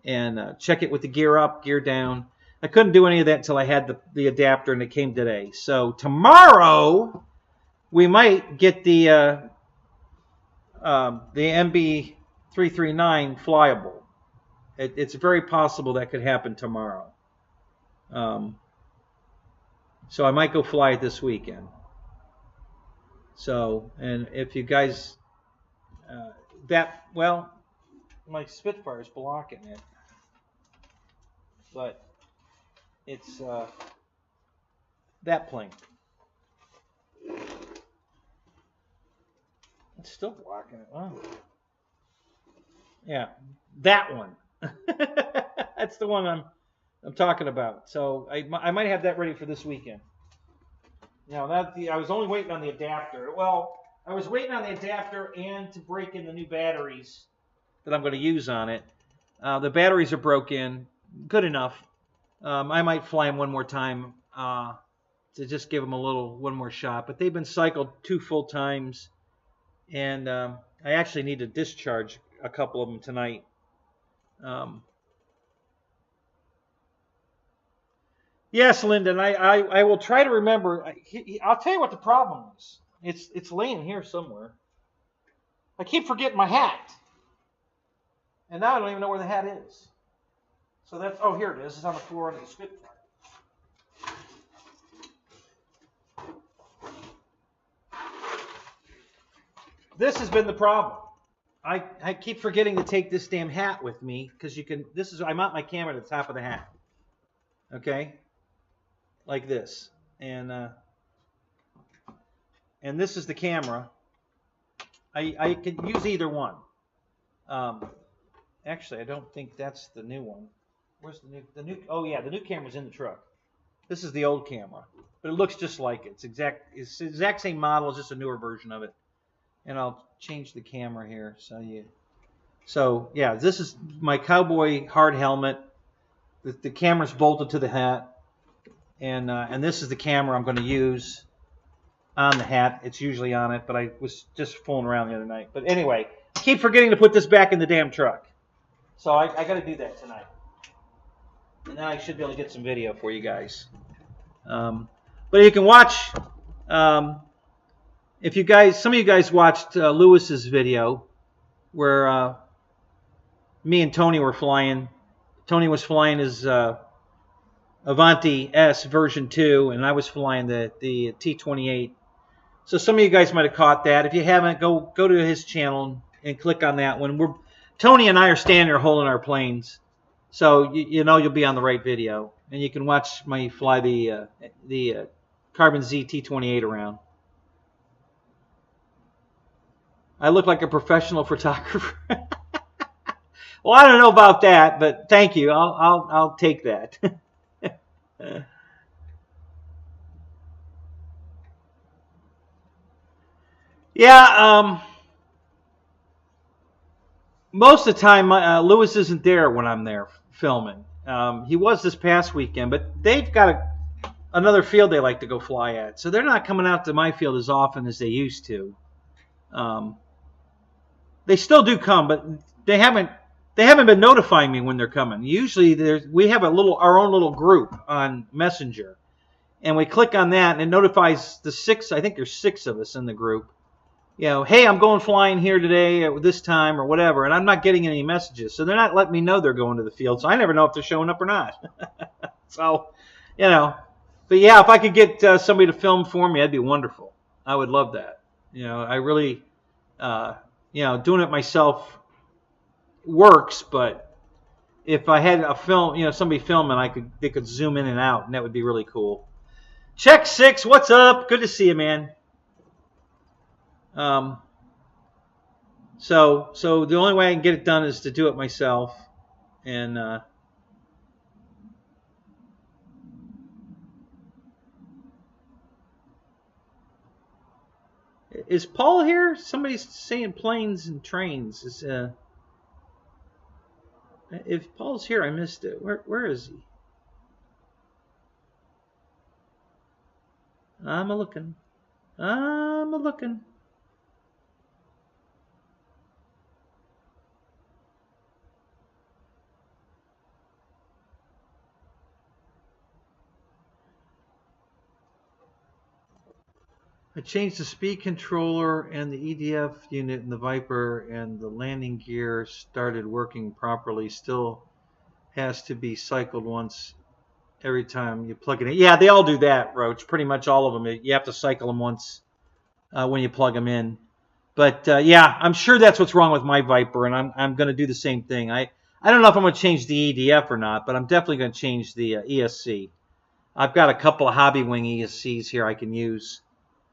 and check it with the gear up, gear down. I couldn't do any of that until I had the adapter, and it came today. So tomorrow we might get the MB339 flyable. It's very possible that could happen tomorrow. So I might go fly it this weekend. So, and if you guys, my Spitfire is blocking it, but it's that plane. It's still blocking it. Wow. Yeah, that one. That's the one I'm talking about. So I might have that ready for this weekend. Now I was only waiting on the adapter. Well, I was waiting on the adapter and to break in the new batteries that I'm going to use on it. The batteries are broke in, good enough. I might fly them one more time to just give them one more shot. But they've been cycled 2 full times, and I actually need to discharge a couple of them tonight. Yes, Lyndon, I will try to remember. I'll tell you what the problem is. It's laying here somewhere. I keep forgetting my hat. And now I don't even know where the hat is. So that's, oh, here it is. It's on the floor under the Spitfire. This has been the problem. I keep forgetting to take this damn hat with me because I mount my camera at the top of the hat. Okay? Like this, and this is the camera. I could use either one. Actually, I don't think that's the new one. Where's the new? Oh yeah, the new camera's in the truck. This is the old camera, but it looks just like it. It's the exact same model, it's just a newer version of it. And I'll change the camera here so yeah, this is my cowboy hard helmet. The camera's bolted to the hat. And this is the camera I'm going to use on the hat. It's usually on it, but I was just fooling around the other night. But anyway, I keep forgetting to put this back in the damn truck. So I got to do that tonight. And then I should be able to get some video for you guys. But you can watch, if you guys, some of you guys watched Lewis's video where me and Tony were flying. Tony was flying his Avanti S version 2, and I was flying the T-28. So some of you guys might have caught that. If you haven't, go to his channel and click on that one. Tony and I are standing there holding our planes, so you know you'll be on the right video, and you can watch me fly the Carbon Z T-28 around. I look like a professional photographer. Well, I don't know about that, but thank you. I'll take that. Yeah. Most of the time, Lewis isn't there when I'm there filming. He was this past weekend, but they've got another field they like to go fly at, so they're not coming out to my field as often as they used to. Um, they still do come, but they haven't been notifying me when they're coming. Usually, we have our own little group on Messenger, and we click on that, and it notifies the six. I think there's 6 of us in the group. You know, hey, I'm going flying here today at this time or whatever, and I'm not getting any messages. So they're not letting me know they're going to the field. So I never know if they're showing up or not. So, you know, but yeah, if I could get somebody to film for me, that'd be wonderful. I would love that. You know, I really, doing it myself works, but if I had a film, somebody filming, they could zoom in and out, and that would be really cool. Check 6, what's up? Good to see you, man. So the only way I can get it done is to do it myself, and is Paul here? Somebody's saying planes and trains. If Paul's here, I missed it. Where is he? I'm a looking. I changed the speed controller and the EDF unit in the Viper, and the landing gear started working properly. Still has to be cycled once every time you plug it in. Yeah, they all do that, Roach. Pretty much all of them. You have to cycle them once when you plug them in. But yeah, I'm sure that's what's wrong with my Viper, and I'm going to do the same thing. I don't know if I'm going to change the EDF or not, but I'm definitely going to change the ESC. I've got a couple of Hobby Wing ESCs here I can use.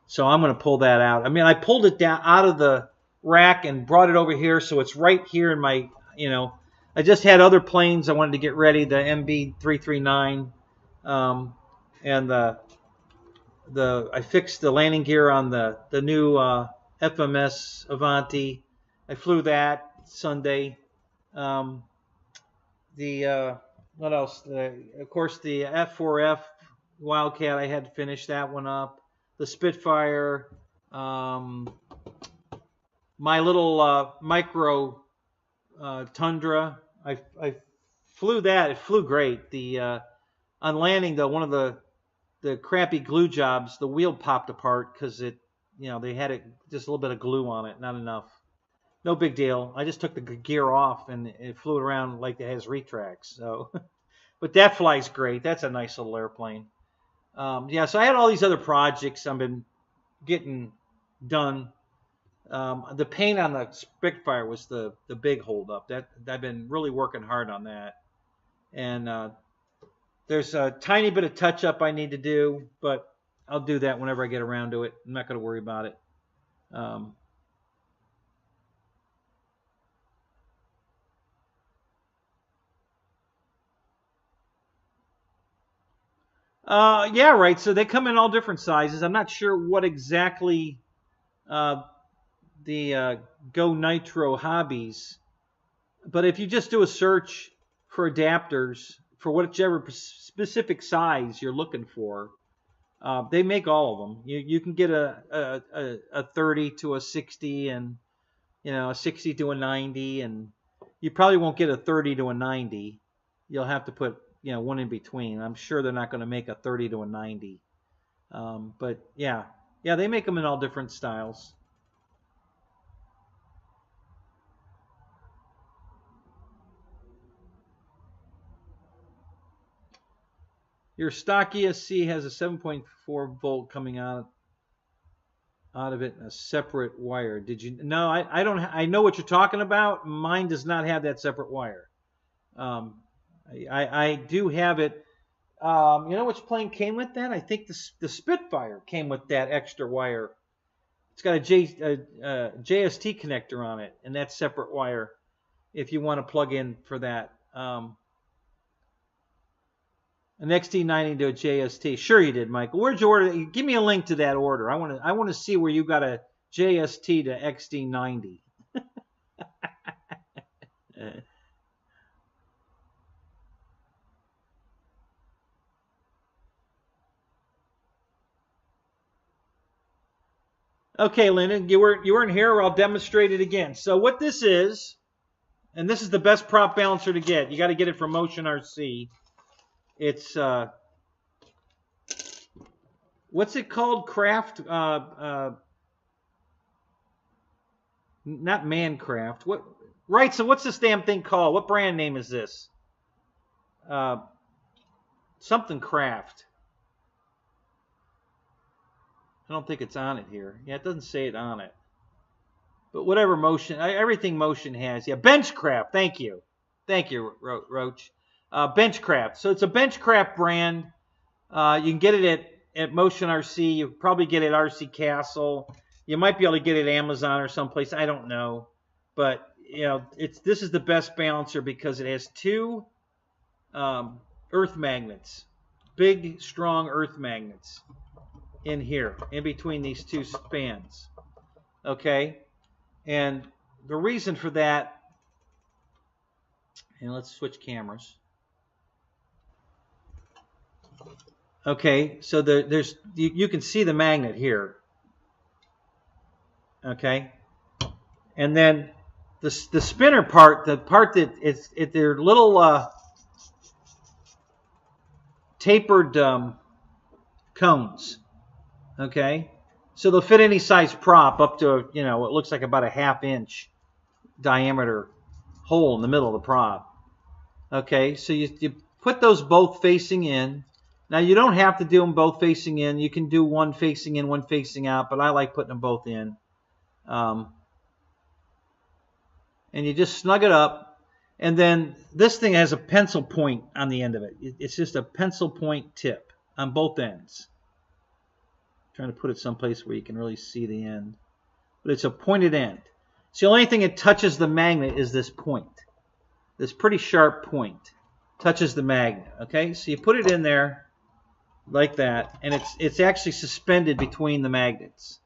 So I'm going to pull that out. I mean, I pulled it down out of the rack and brought it over here, so it's right here in my, I just had other planes I wanted to get ready, the MB339, and I fixed the landing gear on the new FMS Avanti. I flew that Sunday. What else? Of course, the F4F Wildcat, I had to finish that one up. The Spitfire, my little micro Tundra, I flew that. It flew great. On landing, though, one of the crappy glue jobs, the wheel popped apart because they had just a little bit of glue on it, not enough. No big deal. I just took the gear off and it flew around like it has retracts. So, but that flies great. That's a nice little airplane. Yeah, so I had all these other projects I've been getting done. The paint on the Spitfire was the big holdup. That I've been really working hard on that. And there's a tiny bit of touch-up I need to do, but I'll do that whenever I get around to it. I'm not going to worry about it. Yeah, right. So they come in all different sizes. I'm not sure what exactly the Go Nitro Hobbies, but if you just do a search for adapters for whichever specific size you're looking for, they make all of them. You can get a 30 to a 60 and a 60 to a 90, and you probably won't get a 30 to a 90. You'll have to put one in between. I'm sure they're not going to make a 30 to a 90. But yeah, they make them in all different styles. Your stock ESC has a 7.4 volt coming out of it in a separate wire. Did you? No, I don't. I know what you're talking about. Mine does not have that separate wire. I do have it. You know which plane came with that? I think the Spitfire came with that extra wire. It's got a JST connector on it, and that's separate wire if you want to plug in for that. An XT90 to a JST. Sure you did, Michael. Where'd you order? Give me a link to that order. I want to see where you got a JST to XT90. Okay, Lyndon, you weren't here. I'll demonstrate it again. So what this is, and this is the best prop balancer to get. You got to get it from Motion RC. It's what's it called? Craft, not Mancraft. What? Right. So what's this damn thing called? What brand name is this? Something Craft. I don't think it's on it here. Yeah, it doesn't say it on it. But whatever Motion, everything Motion has. Yeah, Benchcraft. Thank you. Thank you, Roach. Benchcraft. So it's a Benchcraft brand. You can get it at Motion RC. You probably get it at RC Castle. You might be able to get it at Amazon or someplace. I don't know. But, you know, this is the best balancer because it has two earth magnets. Big, strong earth magnets in here, in between these two spans. Okay? And the reason for that, and let's switch cameras. Okay, so there's you can see the magnet here. Okay? And then the spinner part, the part that they're little tapered cones. Okay, so they'll fit any size prop up to, you know, it looks like about a 1/2 inch diameter hole in the middle of the prop. Okay, so you put those both facing in. Now you don't have to do them both facing in. You can do one facing in, one facing out, but I like putting them both in. And you just snug it up. And then this thing has a pencil point on the end of it. It's just a pencil point tip on both ends. Trying to put it someplace where you can really see the end. But it's a pointed end. So the only thing that touches the magnet is this point. This pretty sharp point touches the magnet. Okay, so you put it in there like that, and it's actually suspended between the magnets.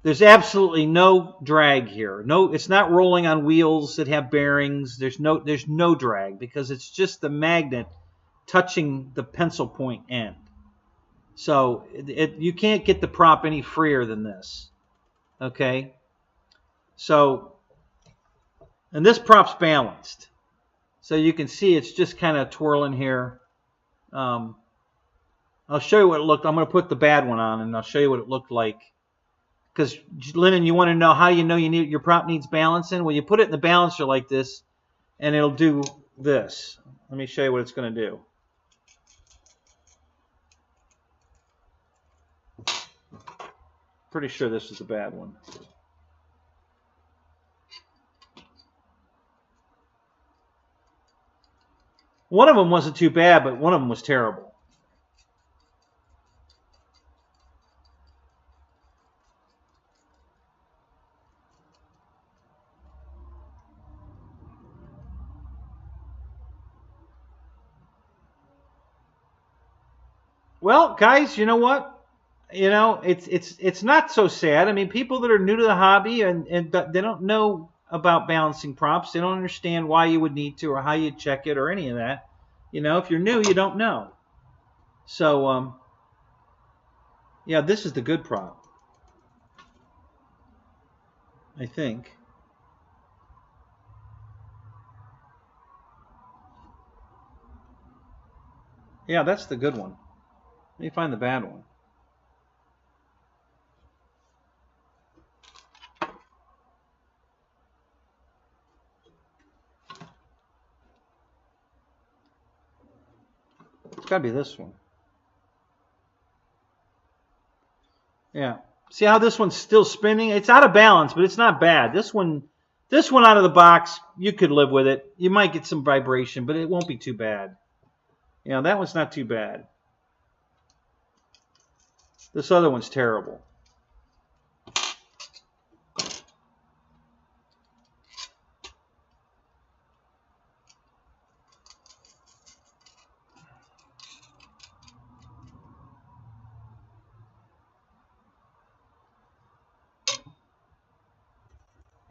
There's absolutely no drag here. No, it's not rolling on wheels that have bearings. There's no drag because it's just the magnet touching the pencil point end. So you can't get the prop any freer than this. Okay? So, and this prop's balanced. So you can see it's just kind of twirling here. I'll show you what it looked. I'm going to put the bad one on and I'll show you what it looked like. Because, Lennon, you want to know how you know your prop needs balancing? Well, you put it in the balancer like this and it'll do this. Let me show you what it's going to do. Pretty sure this is a bad one. One of them wasn't too bad, but one of them was terrible. Well, guys, you know what? You know, it's not so sad. I mean, people that are new to the hobby and they don't know about balancing props, they don't understand why you would need to or how you check it or any of that. You know, if you're new, you don't know. So, yeah, this is the good prop, I think. Yeah, that's the good one. Let me find the bad one. It's got to be this one. Yeah. See how this one's still spinning? It's out of balance, but it's not bad. This one out of the box, you could live with it. You might get some vibration, but it won't be too bad. You know, that one's not too bad. This other one's terrible.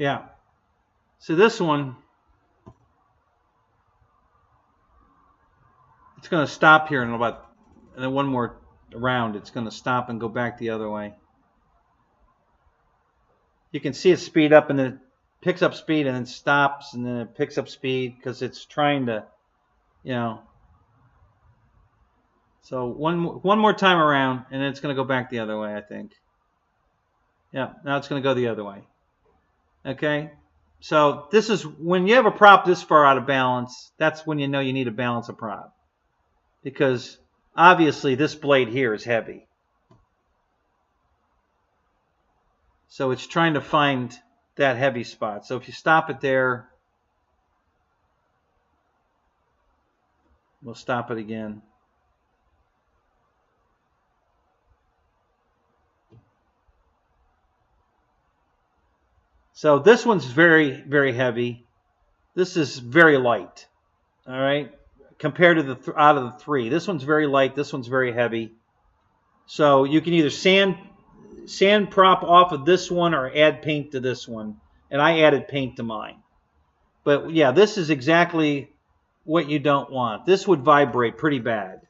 Yeah. So this one, it's going to stop here in about, and then one more round, it's going to stop and go back the other way. You can see it speed up and then it picks up speed and then stops and then it picks up speed because it's trying to, you know. So one more time around and then it's going to go back the other way, I think. Yeah, now it's going to go the other way. Okay, so this is when you have a prop this far out of balance, that's when you know you need to balance a prop. Because obviously this blade here is heavy. So it's trying to find that heavy spot. So if you stop it there, we'll stop it again. So this one's very, very heavy. This is very light. All right, compared to the out of the three, this one's very light. This one's very heavy. So you can either sand prop off of this one or add paint to this one. And I added paint to mine. But yeah, this is exactly what you don't want. This would vibrate pretty bad.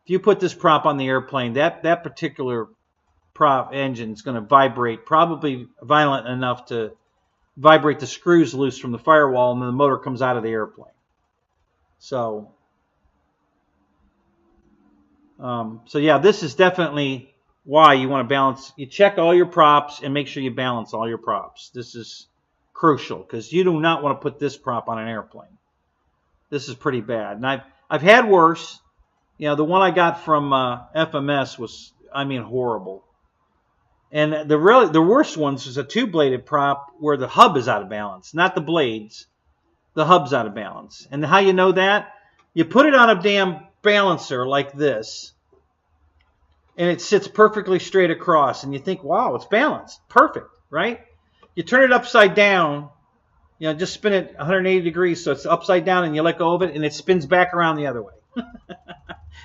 If you put this prop on the airplane, that particular prop engine is going to vibrate, probably violent enough to vibrate the screws loose from the firewall, and then the motor comes out of the airplane. So yeah, this is definitely why you want to balance. You check all your props and make sure you balance all your props. This is crucial because you do not want to put this prop on an airplane. This is pretty bad. And I've had worse. You know, the one I got from FMS was, I mean, horrible. And the worst ones is a two-bladed prop where the hub is out of balance, not the blades. The hub's out of balance. And how you know that? You put it on a damn balancer like this, and it sits perfectly straight across, and you think, wow, it's balanced. Perfect, right? You turn it upside down, you know, just spin it 180 degrees so it's upside down, and you let go of it, and it spins back around the other way.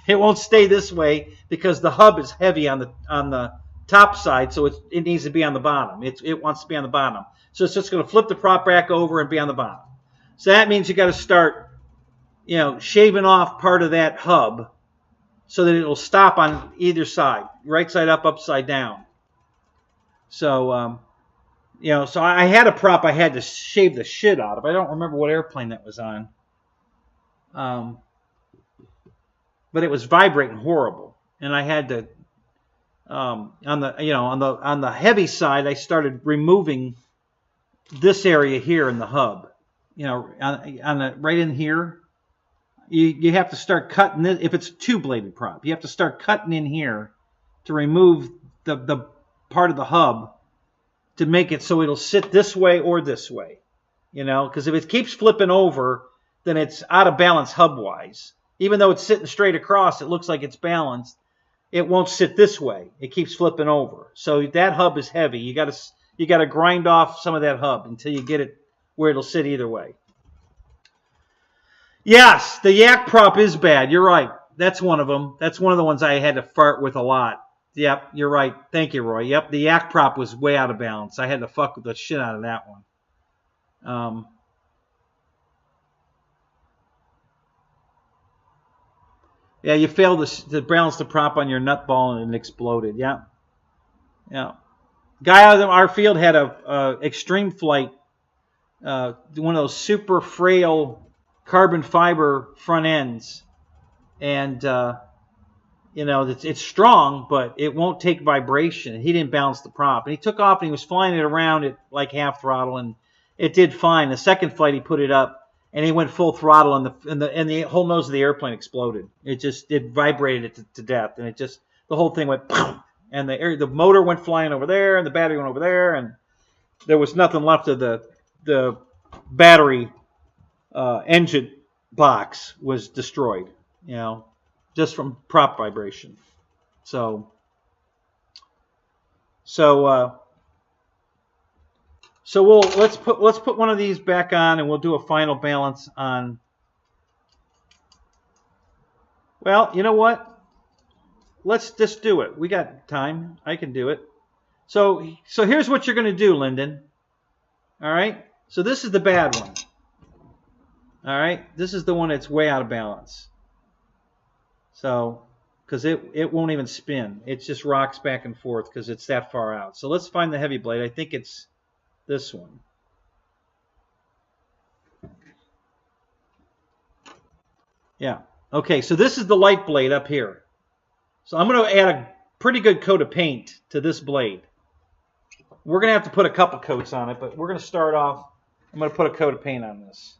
It won't stay this way because the hub is heavy on the top side, so it needs to be on the bottom. It wants to be on the bottom. So it's just going to flip the prop back over and be on the bottom. So that means you got to start, you know, shaving off part of that hub so that it will stop on either side, right side up, upside down. So, you know, so I had a prop I had to shave the shit out of. I don't remember what airplane that was on. But it was vibrating horrible. And I had to, on the heavy side, I started removing this area here in the hub. You know, right in here, you have to start cutting it. If it's a two-bladed prop, you have to start cutting in here to remove the part of the hub to make it so it'll sit this way or this way. You know, because if it keeps flipping over, then it's out of balance hub-wise. Even though it's sitting straight across, it looks like it's balanced. It won't sit this way. It keeps flipping over. So that hub is heavy. You got to grind off some of that hub until you get it where it'll sit either way. Yes, the yak prop is bad. You're right. That's one of them. That's one of the ones I had to fart with a lot. Yep, you're right. Thank you, Roy. Yep, the yak prop was way out of balance. I had to fuck with the shit out of that one. Yeah, you failed to balance the prop on your nut ball and it exploded. Yeah. Yeah. Guy out of our field had a extreme flight, one of those super frail carbon fiber front ends. And, you know, it's strong, but it won't take vibration. He didn't balance the prop. And he took off and he was flying it around at like half throttle, and it did fine. The second flight he put it up, and he went full throttle, and the whole nose of the airplane exploded. It vibrated it to death, and the whole thing went, and the motor went flying over there, and the battery went over there, and there was nothing left of the battery engine box was destroyed, you know, just from prop vibration. So let's put one of these back on, and we'll do a final balance on. Well, you know what? Let's just do it. We got time. I can do it. So here's what you're going to do, Lyndon. All right. So this is the bad one. All right. This is the one that's way out of balance. So, because it won't even spin. It just rocks back and forth because it's that far out. So let's find the heavy blade. I think it's this one. Yeah. Okay, so this is the light blade up here. So I'm going to add a pretty good coat of paint to this blade. We're going to have to put a couple coats on it, but we're going to start off. I'm going to put a coat of paint on this.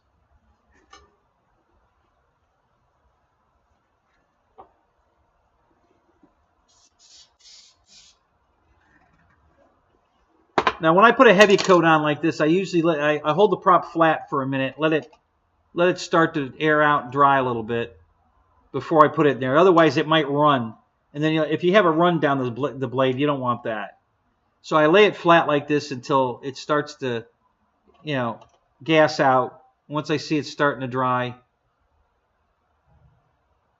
Now, when I put a heavy coat on like this, I usually I hold the prop flat for a minute, let it start to air out and dry a little bit before I put it in there. Otherwise, it might run. And then if you have a run down the blade, you don't want that. So I lay it flat like this until it starts to, gas out. Once I see it starting to dry,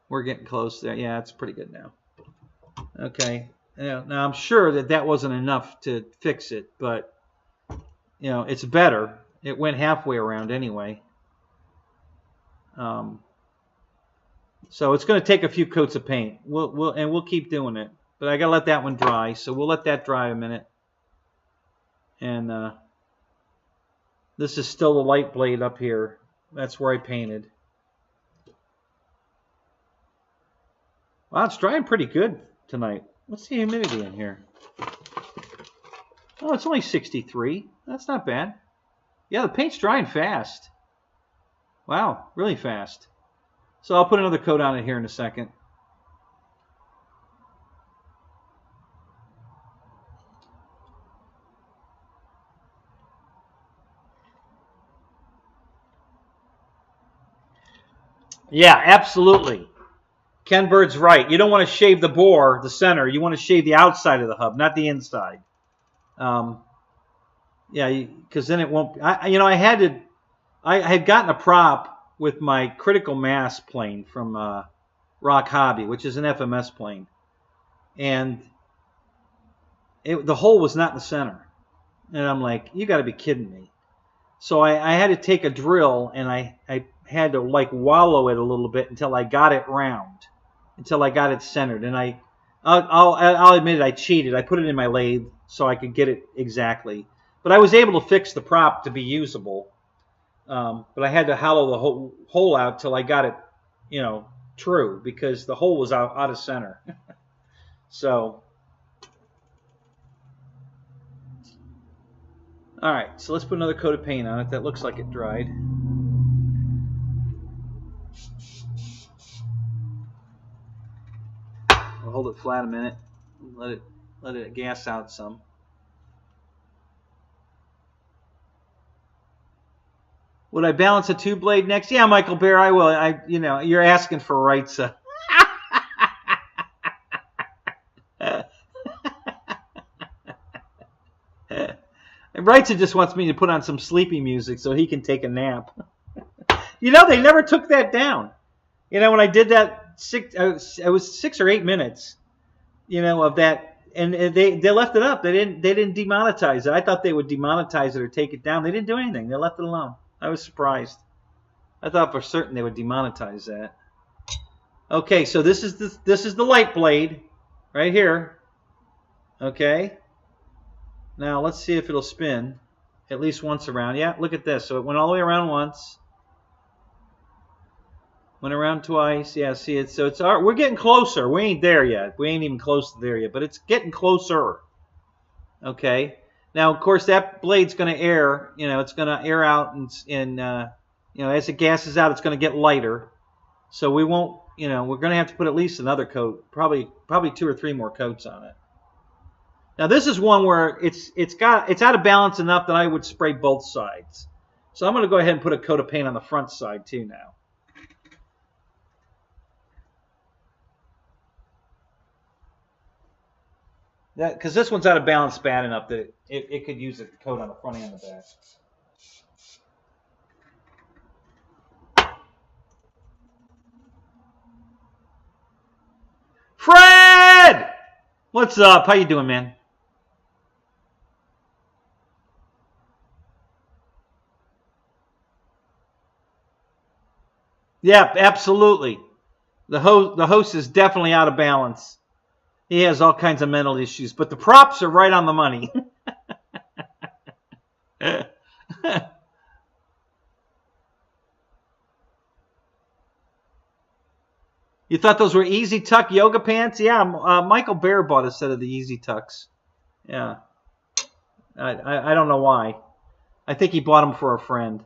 we're getting close there. Yeah, it's pretty good now. Okay. Now I'm sure that wasn't enough to fix it, but it's better. It went halfway around anyway. So it's going to take a few coats of paint. We'll keep doing it, but I got to let that one dry. So we'll let that dry a minute. And this is still the light blade up here. That's where I painted. Wow, it's drying pretty good tonight. What's the humidity in here? Oh, it's only 63. That's not bad. Yeah, the paint's drying fast. Wow, really fast. So I'll put another coat on it here in a second. Yeah, absolutely. Ken Bird's right. You don't want to shave the bore, the center. You want to shave the outside of the hub, not the inside. Yeah, because then it won't. I had gotten a prop with my critical mass plane from Rock Hobby, which is an FMS plane, and the hole was not in the center. And I'm like, you got to be kidding me. So I had to take a drill and I had to wallow it a little bit until I got it round, until I got it centered. And I'll admit it, I cheated. I put it in my lathe so I could get it exactly. But I was able to fix the prop to be usable. But I had to hollow the hole out till I got it, true, because the hole was out of center. So, all right, so let's put another coat of paint on it. That looks like it dried. We'll hold it flat a minute. Let it gas out some. Would I balance a two blade next? Yeah, Michael Bear, I will. You're asking for rights. Wrightsa just wants me to put on some sleepy music so he can take a nap. They never took that down. When I did that, it was 6 or 8 minutes, of that, and they left it up. They didn't demonetize it. I thought they would demonetize it or take it down. They didn't do anything. They left it alone. I was surprised. I thought for certain they would demonetize that. Okay, so this is the light blade right here. Okay. Now let's see if it'll spin at least once around. Yeah, look at this. So it went all the way around once. Went around twice. Yeah, see it. So we're getting closer. We ain't there yet. We ain't even close to there yet, but it's getting closer. Okay. Now, of course, that blade's going to air. It's going to air out, and as it gasses out, it's going to get lighter. So we won't. We're going to have to put at least another coat, probably 2 or 3 more coats on it. Now, this is one where it's out of balance enough that I would spray both sides. So I'm going to go ahead and put a coat of paint on the front side too now. Because this one's out of balance bad enough that it could use a coat on the front and the back. Fred! What's up? How you doing, man? Yep, absolutely. The host is definitely out of balance. He has all kinds of mental issues, but the props are right on the money. You thought those were Easy Tuck yoga pants? Yeah, Michael Bear bought a set of the Easy Tucks. Yeah. I don't know why. I think he bought them for a friend.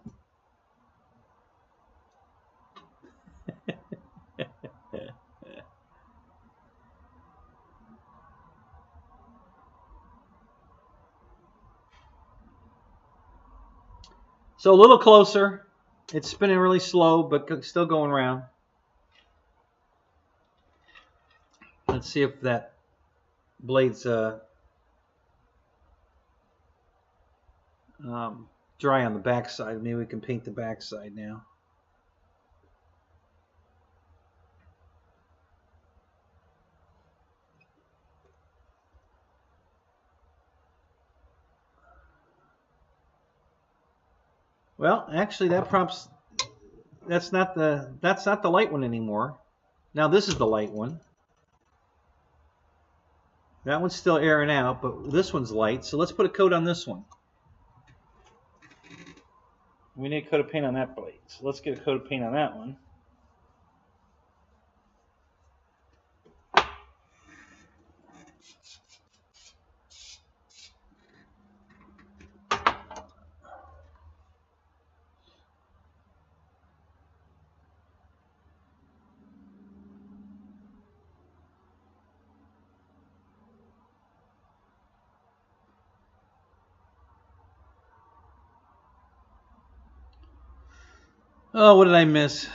So a little closer. It's spinning really slow, but still going around. Let's see if that blade's dry on the backside. Maybe we can paint the backside now. Well, actually, that's not the light one anymore. Now this is the light one. That one's still airing out, but this one's light. So let's put a coat on this one. We need a coat of paint on that blade. So let's get a coat of paint on that one. Oh, what did I miss?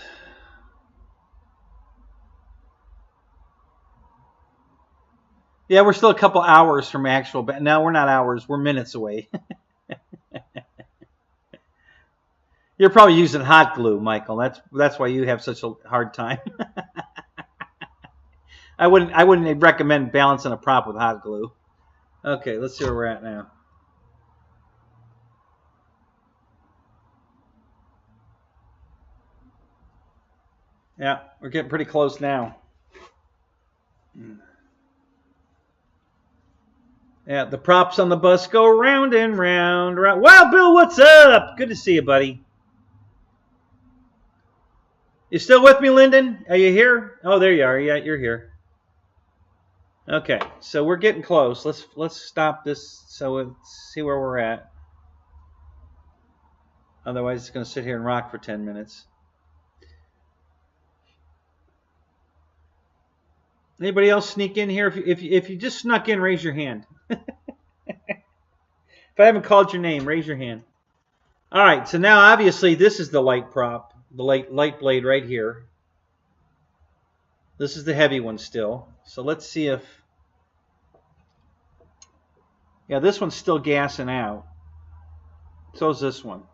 Yeah, we're still a couple hours from actual. No, we're not hours. We're minutes away. You're probably using hot glue, Michael. That's why you have such a hard time. I wouldn't recommend balancing a prop with hot glue. Okay, let's see where we're at now. Yeah, we're getting pretty close now. Yeah, the props on the bus go round and round, round. Wow, Bill, what's up? Good to see you, buddy. You still with me, Lyndon? Are you here? Oh, there you are. Yeah, you're here. Okay, so we're getting close. Let's stop this so we'll see where we're at. Otherwise, it's going to sit here and rock for 10 minutes. Anybody else sneak in here? If you just snuck in, raise your hand. If I haven't called your name, raise your hand. All right, so now obviously this is the light prop, the light blade right here. This is the heavy one still. So let's see if... Yeah, this one's still gassing out. So is this one.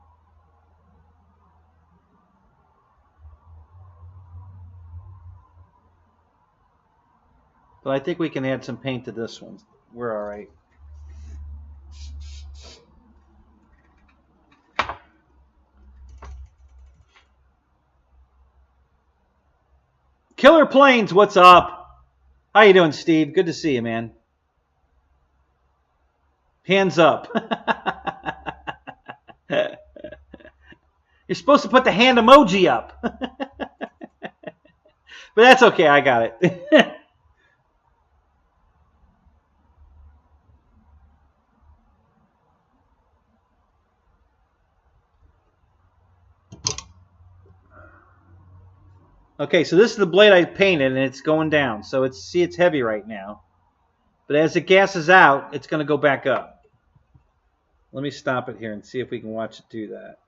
But I think we can add some paint to this one. We're all right. Killer Planes, what's up? How you doing, Steve? Good to see you, man. Hands up. You're supposed to put the hand emoji up. But that's okay, I got it. Okay, so this is the blade I painted, and it's going down. So it's heavy right now. But as it gasses out, it's going to go back up. Let me stop it here and see if we can watch it do that.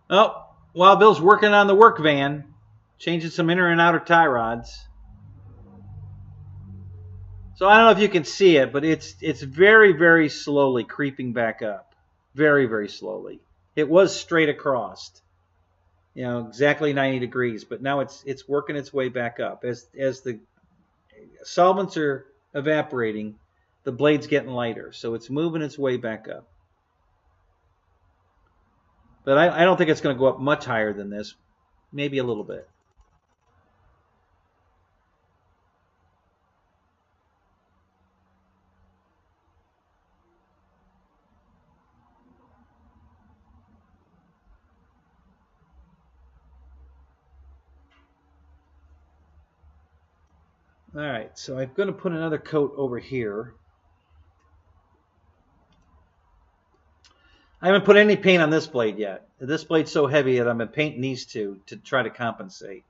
Oh, Wild Bill's working on the work van, changing some inner and outer tie rods. So I don't know if you can see it, but it's very, very slowly creeping back up. Very, very slowly. It was straight across, you know, exactly 90 degrees, but now it's working its way back up. As the solvents are evaporating, the blade's getting lighter, so it's moving its way back up. But I don't think it's going to go up much higher than this, maybe a little bit. All right, so I'm going to put another coat over here. I haven't put any paint on this blade yet. This blade's so heavy that I've been painting these two to try to compensate.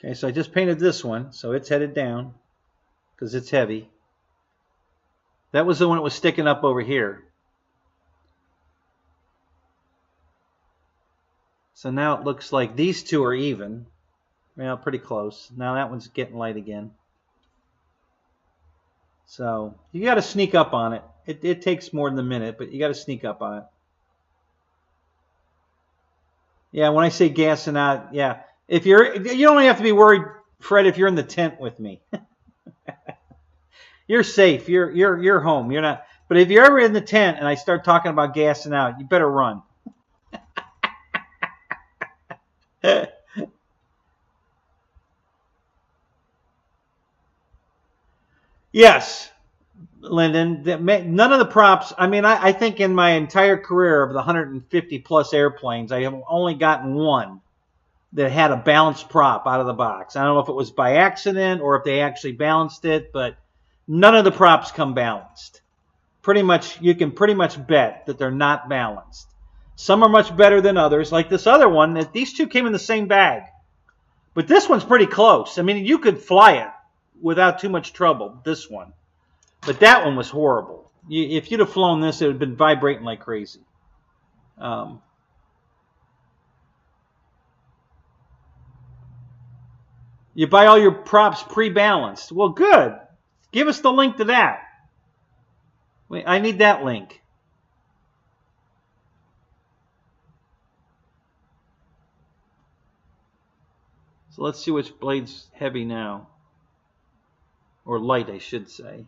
Okay, so I just painted this one, so it's headed down because it's heavy. That was the one that was sticking up over here. So now it looks like these two are even. Well, pretty close. Now that one's getting light again. So you got to sneak up on it. It takes more than a minute, but you got to sneak up on it. Yeah, when I say gassing out, yeah. If you don't have to be worried, Fred, if you're in the tent with me. You're safe. You're home. You're not. But if you're ever in the tent and I start talking about gassing out, you better run. Yes, Lyndon. None of the props. I mean, I think in my entire career of the 150 plus airplanes, I have only gotten one that had a balanced prop out of the box. I don't know if it was by accident or if they actually balanced it, but none of the props come balanced. Pretty much, you can pretty much bet that they're not balanced. Some are much better than others, like this other one. These two came in the same bag. But this one's pretty close. I mean, you could fly it without too much trouble, this one. But that one was horrible. If you'd have flown this, it would have been vibrating like crazy. You buy all your props pre-balanced. Well, good. Give us the link to that. Wait, I need that link. So let's see which blade's heavy now. Or light, I should say.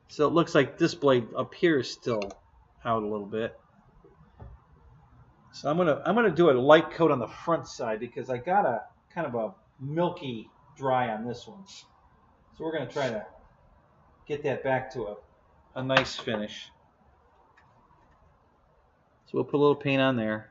So it looks like this blade up here is still out a little bit. So I'm gonna do a light coat on the front side because I got a kind of a milky dry on this one. So we're gonna try to get that back to a nice finish. So we'll put a little paint on there.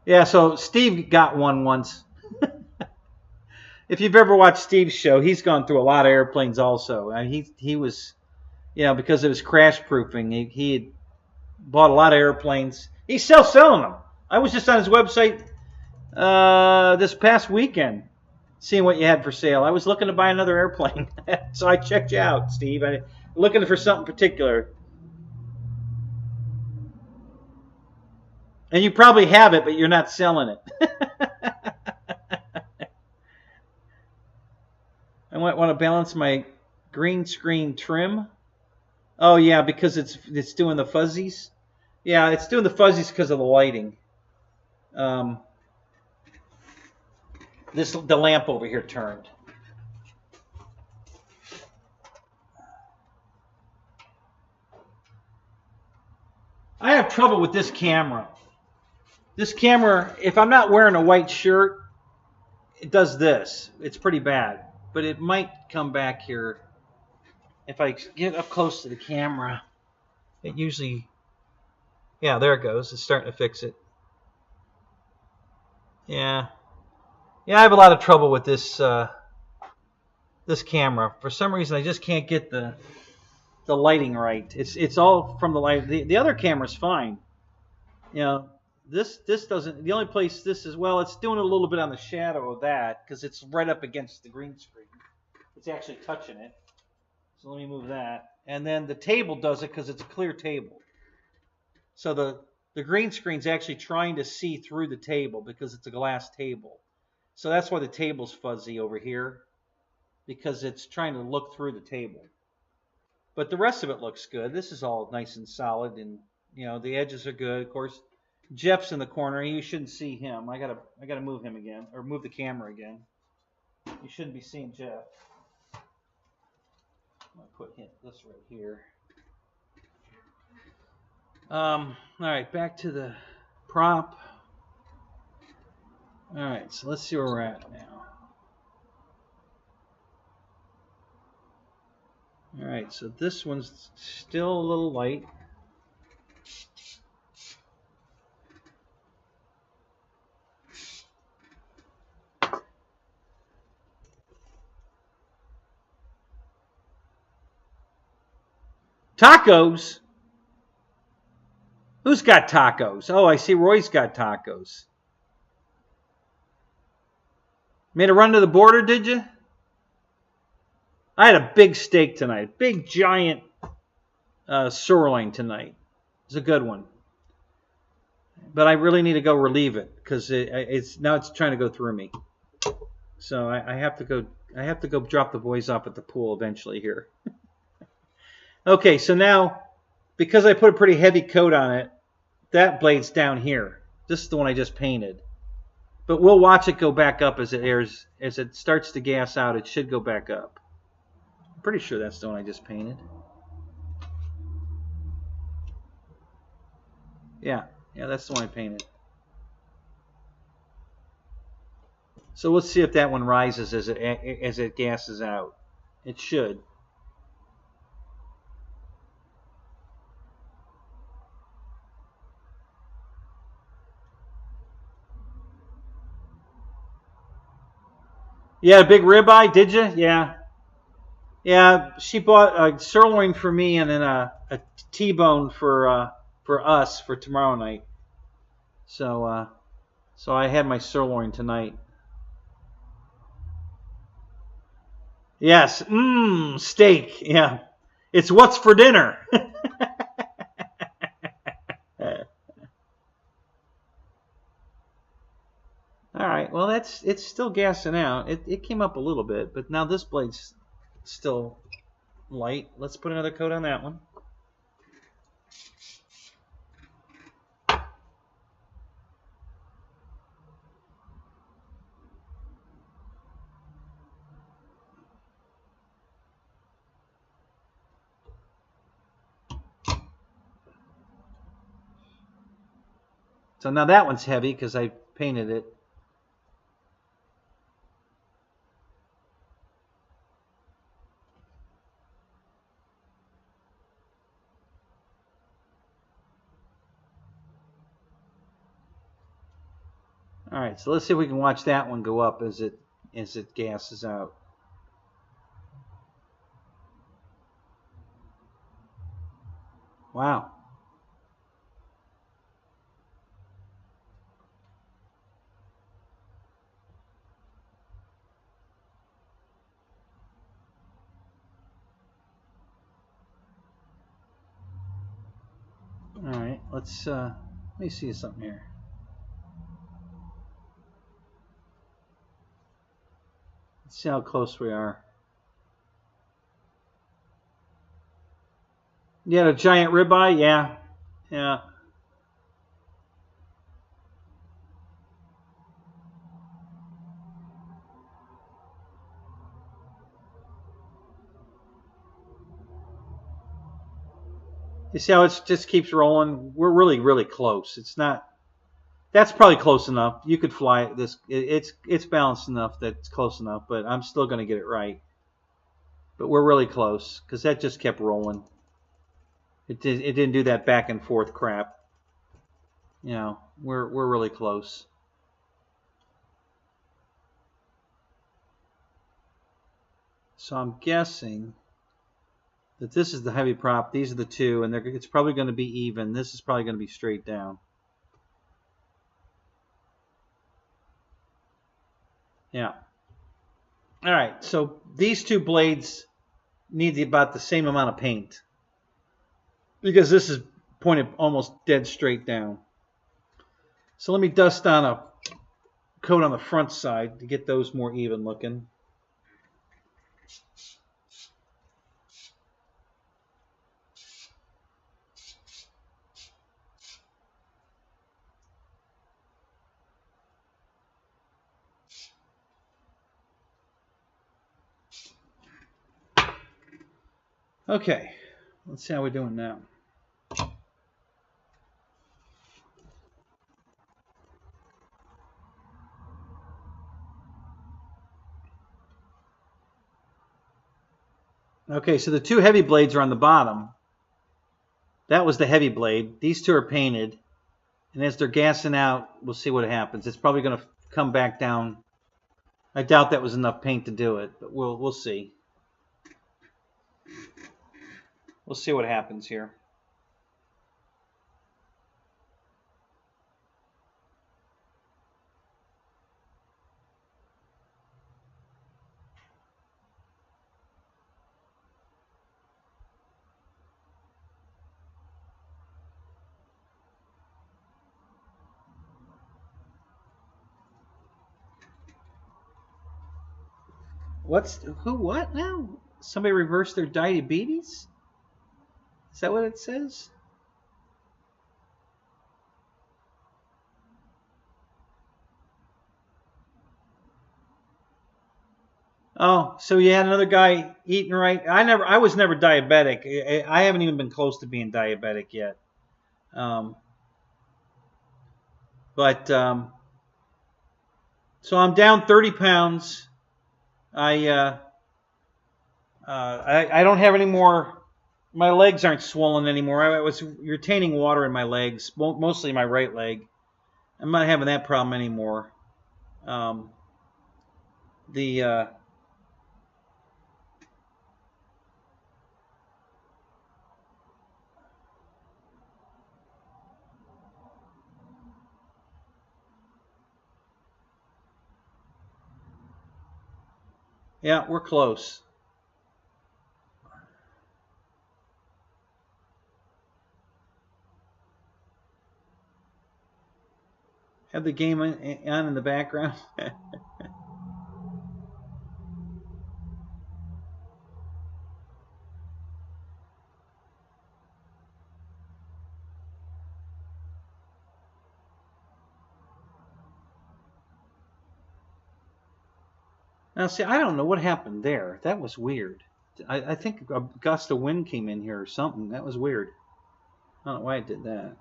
Yeah, so Steve got one once. If you've ever watched Steve's show, he's gone through a lot of airplanes also. He was, you know, because of his crash proofing, he had bought a lot of airplanes. He's still selling them. I was just on his website this past weekend seeing what you had for sale. I was looking to buy another airplane. So I checked you out, Steve. I'm looking for something particular. And you probably have it, but you're not selling it. I want to balance my green screen trim. Oh yeah, because it's doing the fuzzies. Yeah, it's doing the fuzzies because of the lighting. The lamp over here turned. I have trouble with this camera. This camera, if I'm not wearing a white shirt, it does this. It's pretty bad. But it might come back here. If I get up close to the camera, it usually... Yeah, there it goes. It's starting to fix it. Yeah. Yeah, I have a lot of trouble with this this camera. For some reason, I just can't get the lighting right. It's all from the light. The other camera's fine. You know, this doesn't. The only place this is, well, it's doing a little bit on the shadow of that because it's right up against the green screen. It's actually touching it. So let me move that. And then the table does it because it's a clear table. So the green screen's actually trying to see through the table because it's a glass table. So that's why the table's fuzzy over here, because it's trying to look through the table. But the rest of it looks good. This is all nice and solid, and you know the edges are good. Of course, Jeff's in the corner. You shouldn't see him. I gotta move him again, or move the camera again. You shouldn't be seeing Jeff. I'm gonna put this right here. All right, back to the prop. All right, so let's see where we're at now. All right, so this one's still a little light. Tacos? Who's got tacos? Oh, I see Roy's got tacos. Made a run to the border, did you? I had a big steak tonight. Big, giant sirloin tonight. It's a good one. But I really need to go relieve it because it's trying to go through me. So I have to go drop the boys off at the pool eventually here. Okay, so now because I put a pretty heavy coat on it, that blade's down here. This is the one I just painted. But we'll watch it go back up as it starts to gas out. It should go back up. I'm pretty sure that's the one I just painted. Yeah, that's the one I painted. So let's see if that one rises as it gasses out. It should. Yeah, a big ribeye, did you? Yeah. Yeah, she bought a sirloin for me and then a T-bone for us for tomorrow night. So I had my sirloin tonight. Yes, steak. Yeah, it's what's for dinner. All right, well it's still gassing out. It came up a little bit, but now this blade's still light. Let's put another coat on that one. So now that one's heavy because I painted it. All right, so let's see if we can watch that one go up as it gasses out. Wow. All right, let me see something here. Let's see how close we are. You had a giant ribeye? Yeah. Yeah. You see how it just keeps rolling? We're really, really close. It's not. That's probably close enough. You could fly it. It's balanced enough that it's close enough, but I'm still going to get it right. But we're really close because that just kept rolling. It didn't do that back and forth crap. You know, we're really close. So I'm guessing that this is the heavy prop. These are the two, and it's probably going to be even. This is probably going to be straight down. Yeah. All right, so these two blades need about the same amount of paint because this is pointed almost dead straight down. So let me dust on a coat on the front side to get those more even looking. Okay, let's see how we're doing now. Okay, so the two heavy blades are on the bottom. That was the heavy blade. These two are painted. And as they're gassing out, we'll see what happens. It's probably going to come back down. I doubt that was enough paint to do it, but we'll see. We'll see what happens here. What now? Somebody reversed their diabetes? Is that what it says? Oh, so you had another guy eating right. I was never diabetic. I haven't even been close to being diabetic yet. So I'm down 30 pounds. I don't have any more. My legs aren't swollen anymore. I was retaining water in my legs, mostly my right leg. I'm not having that problem anymore. Yeah, we're close. Have the game on in the background. Now, see, I don't know what happened there. That was weird. I think a gust of wind came in here or something. That was weird. I don't know why it did that.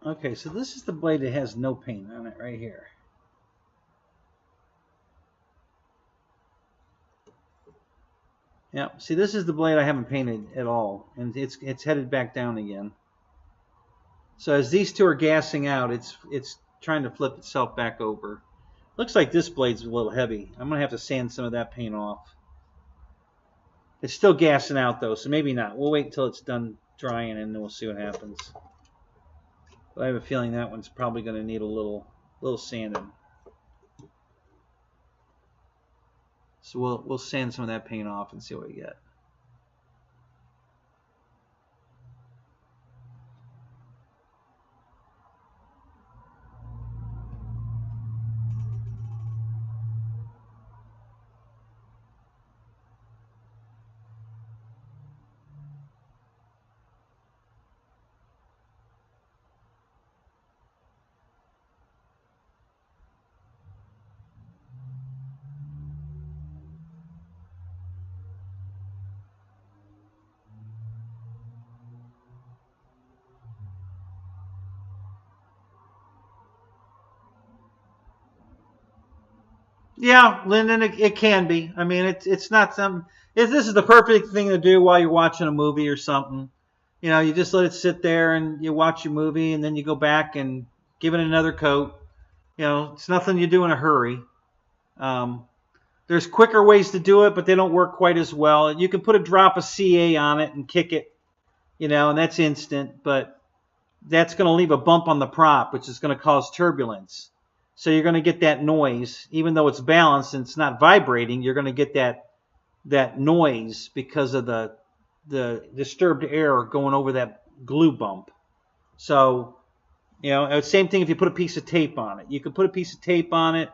Okay, so this is the blade that has no paint on it right here. Yeah, see, this is the blade I haven't painted at all, and it's headed back down again. So as these two are gassing out, it's trying to flip itself back over. Looks like this blade's a little heavy. I'm gonna have to sand some of that paint off. It's still gassing out though, so maybe not. We'll wait until it's done drying and then we'll see what happens. But I have a feeling that one's probably going to need a little sanding. So we'll sand some of that paint off and see what we get. Yeah, Lyndon, it can be. I mean, it's not some. This is the perfect thing to do while you're watching a movie or something. You know, you just let it sit there and you watch your movie, and then you go back and give it another coat. You know, it's nothing you do in a hurry. Um, there's quicker ways to do it, but they don't work quite as well. You can put a drop of CA on it and kick it, you know, and that's instant, but that's going to leave a bump on the prop, which is going to cause turbulence. So you're going to get that noise, even though it's balanced and it's not vibrating. You're going to get that noise because of the disturbed air going over that glue bump. So, you know, same thing if you put a piece of tape on it. You can put a piece of tape on it,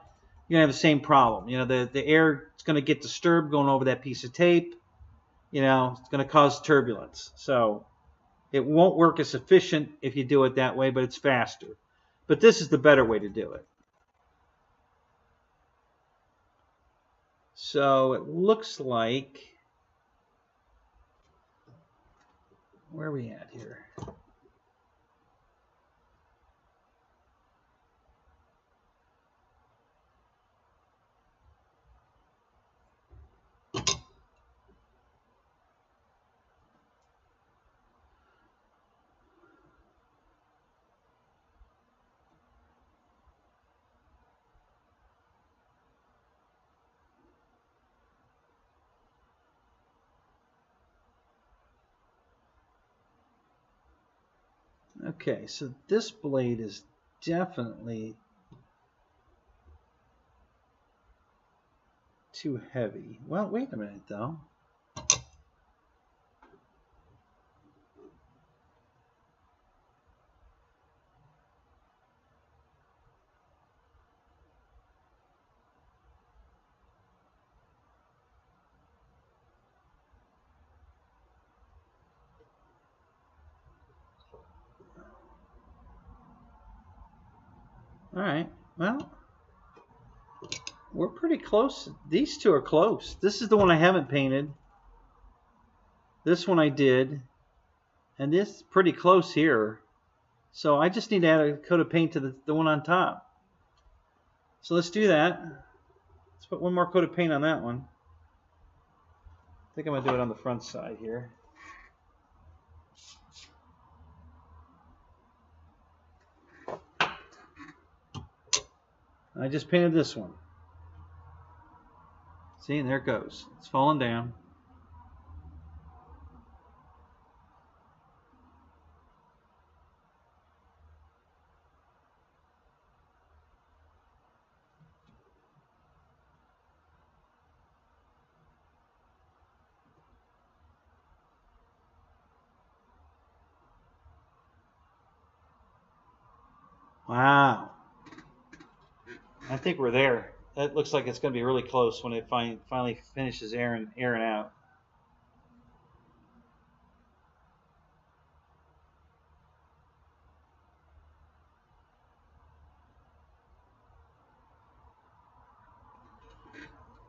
you're going to have the same problem. You know, the air is going to get disturbed going over that piece of tape. You know, it's going to cause turbulence. So it won't work as efficient if you do it that way, but it's faster. But this is the better way to do it. So it looks like, where are we at here? Okay, so this blade is definitely too heavy. Well, wait a minute though. All right, well, we're pretty close. These two are close. This is the one I haven't painted. This one I did. And this is pretty close here. So I just need to add a coat of paint to the one on top. So let's do that. Let's put one more coat of paint on that one. I think I'm going to do it on the front side here. I just painted this one. See, and there it goes. It's falling down. Wow. I think we're there. That looks like it's going to be really close when it finally finishes airing out.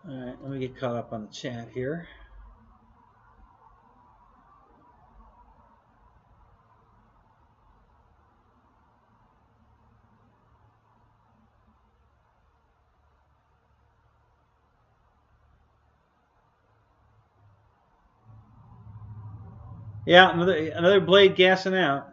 All right, let me get caught up on the chat here. Yeah, another blade gassing out.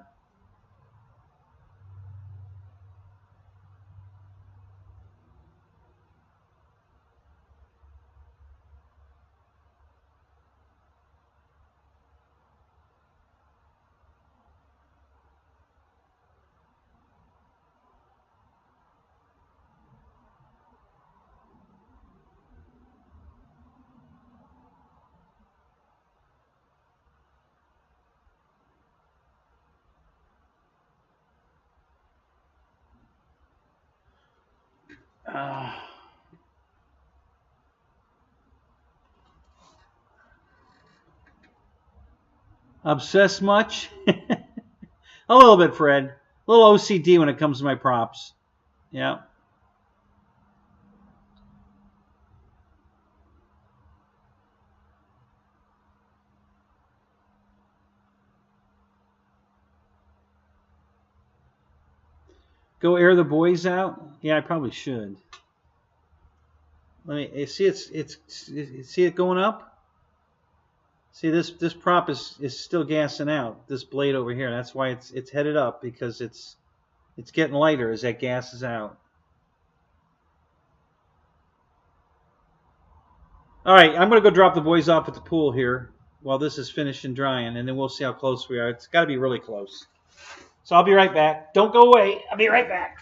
Obsessed much? A little bit, Fred. A little OCD when it comes to my props. Yeah. Go air the boys out? Yeah, I probably should. Let me see. See it going up. See this prop is still gassing out. This blade over here. That's why it's headed up, because it's getting lighter as that gas is out. All right, I'm gonna go drop the boys off at the pool here while this is finished and drying, and then we'll see how close we are. It's got to be really close. So I'll be right back. Don't go away. I'll be right back.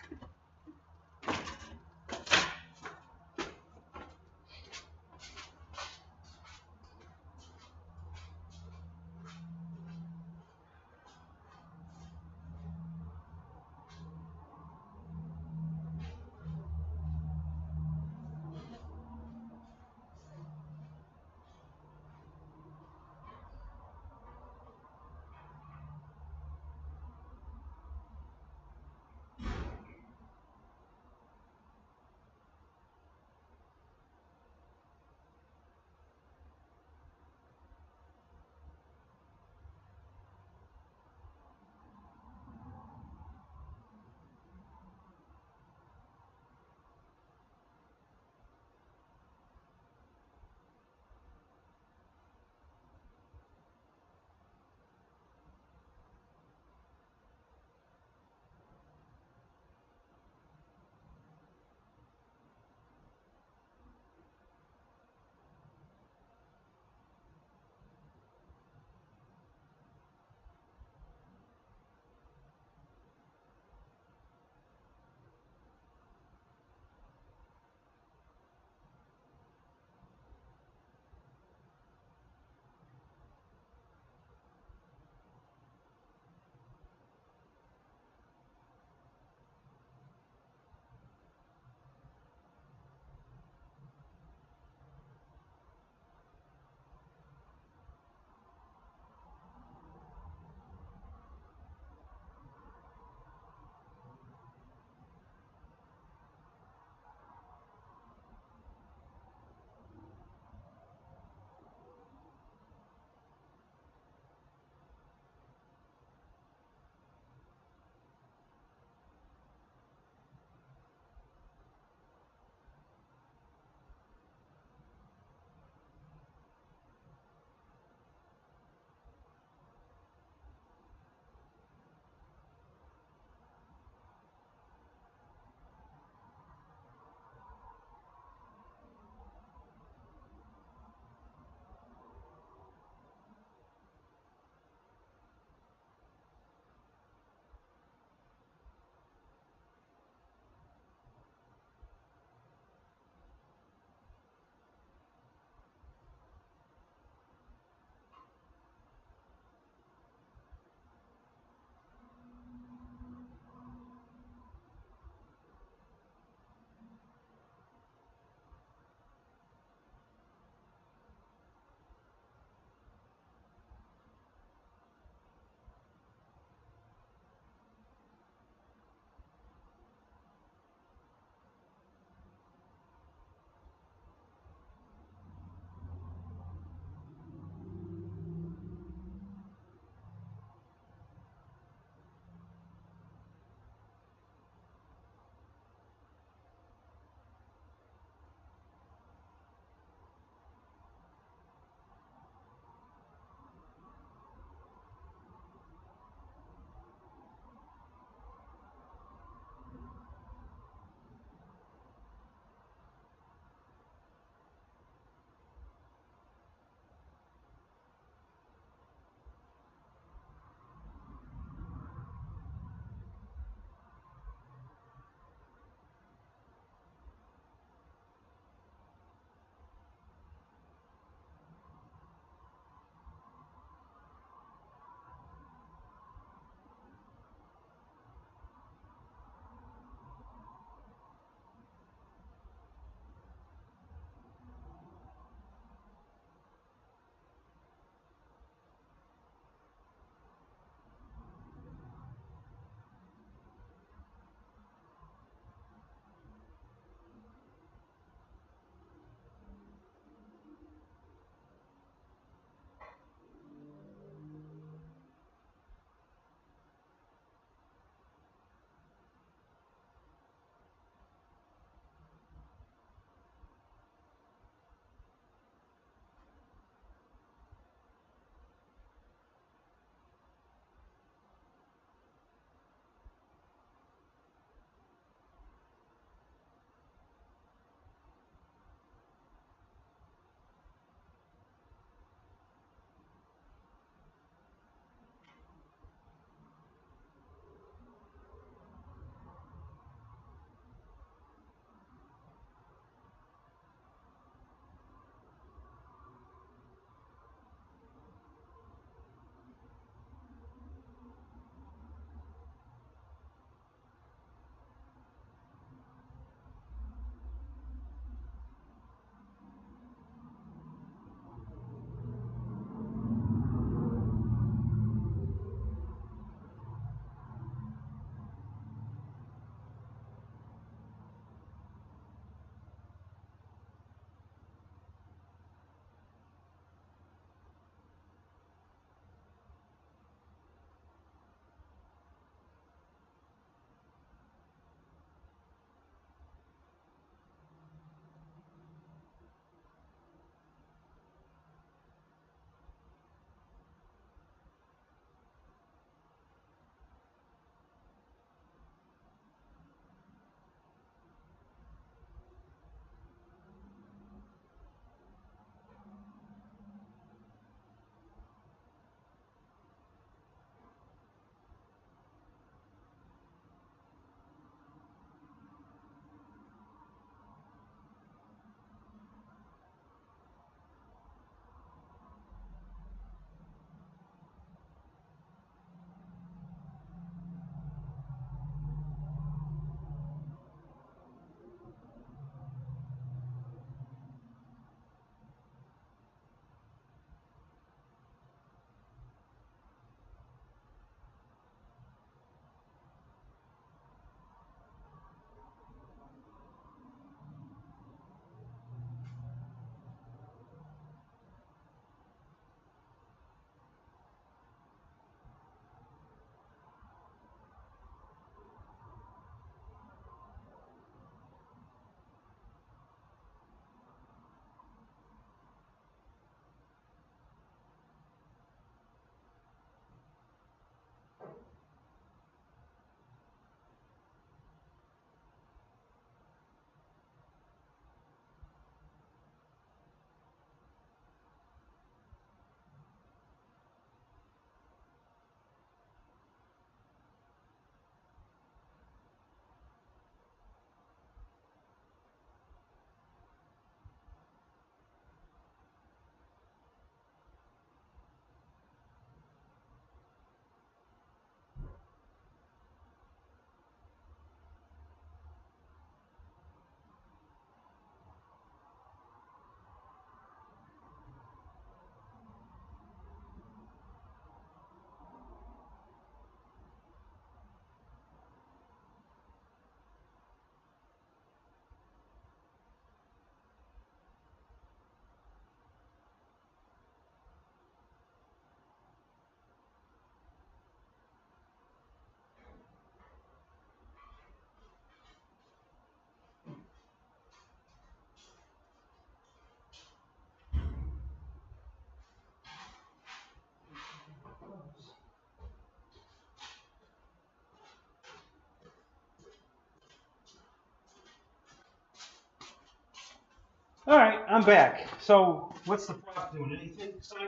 All right, I'm back. So, what's the prop doing? Anything exciting?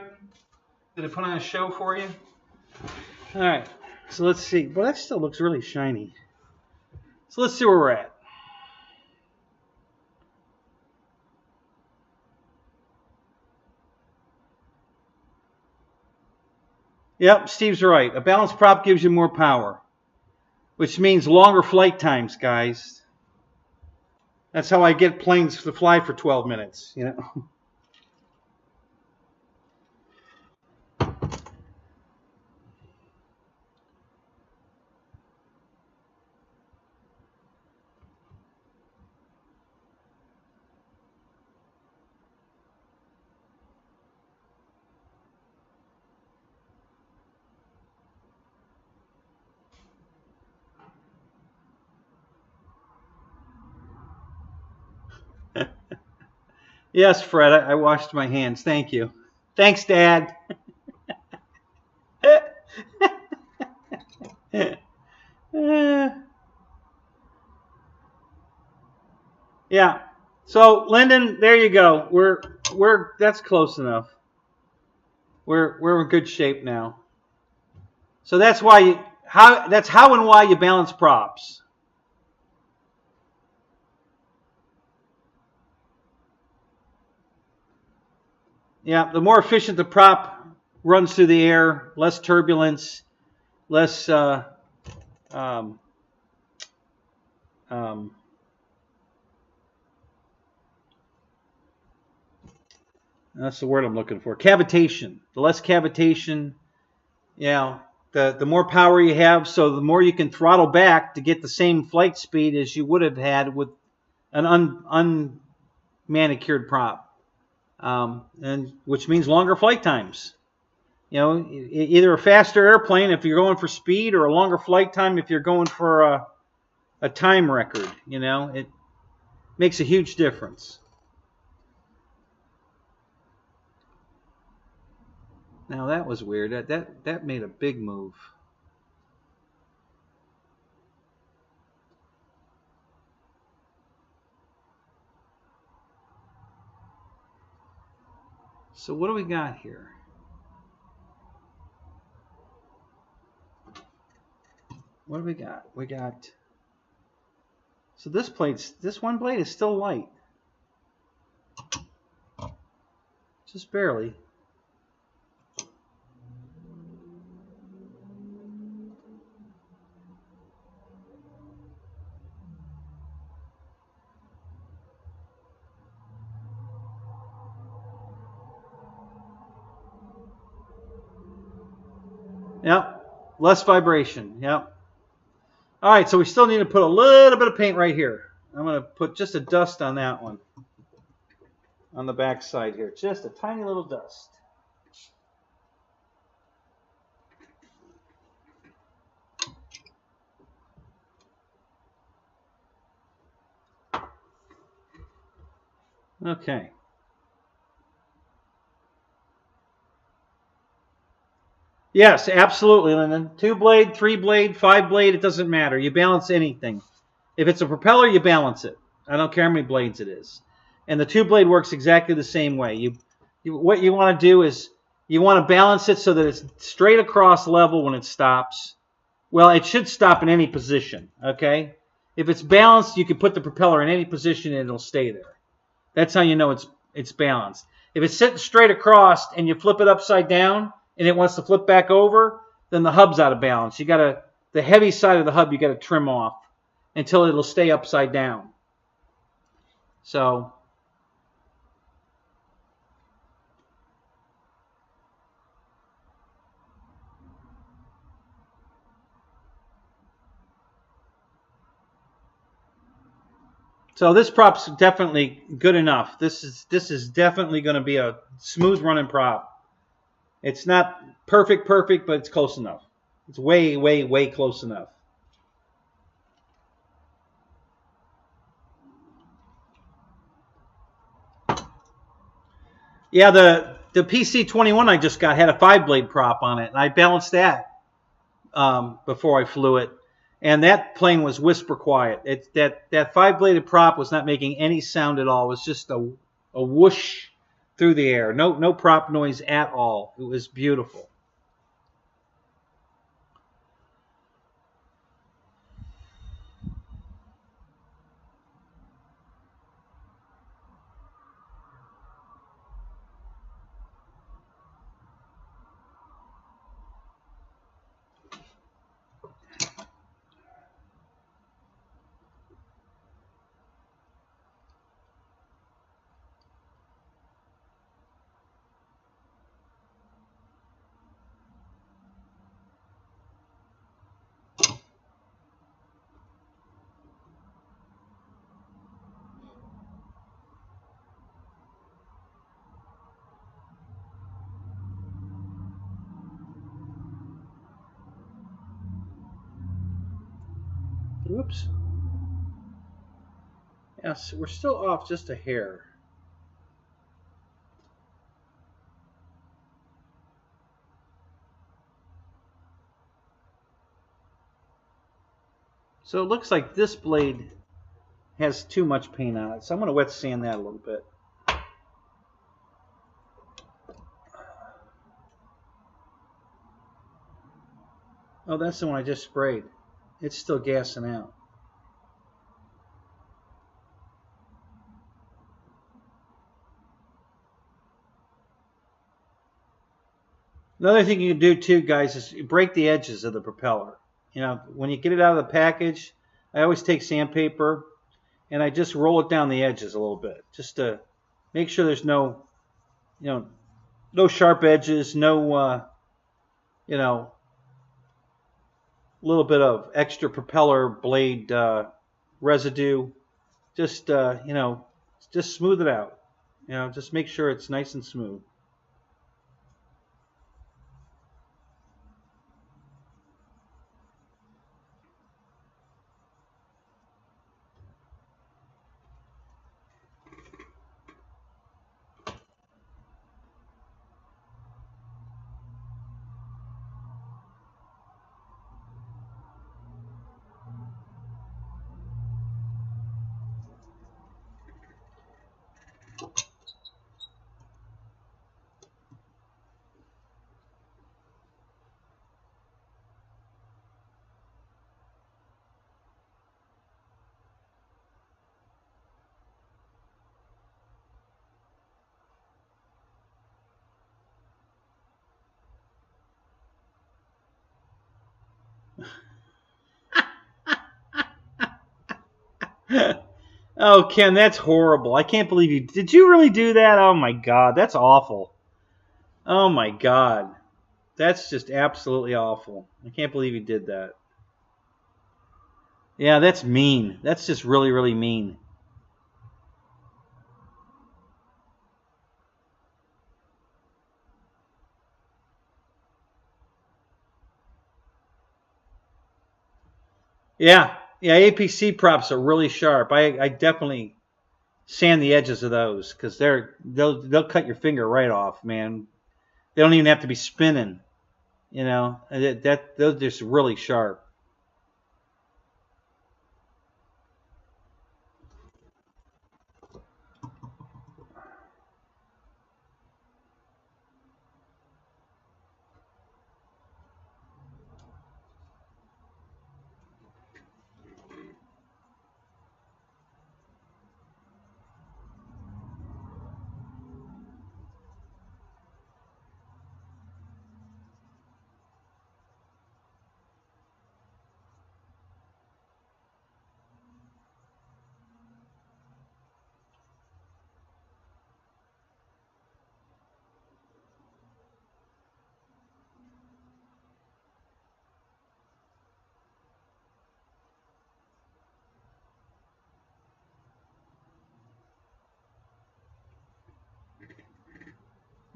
Did it put on a show for you? All right, so let's see. Well, that still looks really shiny. So let's see where we're at. Yep, Steve's right. A balanced prop gives you more power, which means longer flight times, guys. That's how I get planes to fly for 12 minutes, you know. Yes, Fred, I washed my hands. Thank you. Thanks, Dad. Yeah. So, Lyndon, there you go. That's close enough. We're in good shape now. So that's why that's how and why you balance props. Yeah, the more efficient the prop runs through the air, less turbulence, less that's the word I'm looking for. Cavitation. The less cavitation, the more power you have, so the more you can throttle back to get the same flight speed as you would have had with an unmanicured prop. And which means longer flight times. You know, either a faster airplane if you're going for speed, or a longer flight time if you're going for a time record. You know, it makes a huge difference. Now that was weird. That made a big move. So what do we got here? What do we got? We got. So this one blade is still light, just barely. Yep, less vibration. Yep. All right, so we still need to put a little bit of paint right here. I'm going to put just a dust on that one, on the back side here. Just a tiny little dust. Okay. Yes, absolutely, Lyndon. 2-blade, 3-blade, 5-blade, it doesn't matter. You balance anything. If it's a propeller, you balance it. I don't care how many blades it is. And the 2-blade works exactly the same way. What you want to do is you want to balance it so that it's straight across level when it stops. Well, it should stop in any position, okay? If it's balanced, you can put the propeller in any position and it'll stay there. That's how you know it's balanced. If it's sitting straight across and you flip it upside down and it wants to flip back over, then the hub's out of balance. The heavy side of the hub you got to trim off until it'll stay upside down. So this prop's definitely good enough. This is definitely going to be a smooth running prop. It's not perfect, but it's close enough. It's way, way, way close enough. Yeah, the PC-21 I just got had a 5-blade prop on it, and I balanced that before I flew it. And that plane was whisper quiet. That 5-bladed prop was not making any sound at all. It was just a a whoosh through the air. No prop noise at all. It was beautiful. Oops. Yes, we're still off just a hair. So it looks like this blade has too much paint on it. So I'm going to wet sand that a little bit. Oh, that's the one I just sprayed. It's still gassing out. Another thing you can do too, guys, is break the edges of the propeller. You know, when you get it out of the package, I always take sandpaper and I just roll it down the edges a little bit, just to make sure there's no, no sharp edges, no, little bit of extra propeller blade residue. Just, just smooth it out. Just make sure it's nice and smooth. Oh, Ken, that's horrible. I can't believe you. Did you really do that? Oh, my God. That's awful. Oh, my God. That's just absolutely awful. I can't believe you did that. Yeah, that's mean. That's just really, really mean. Yeah. Yeah, APC props are really sharp. I definitely sand the edges of those because they'll cut your finger right off, man. They don't even have to be spinning, those are just really sharp.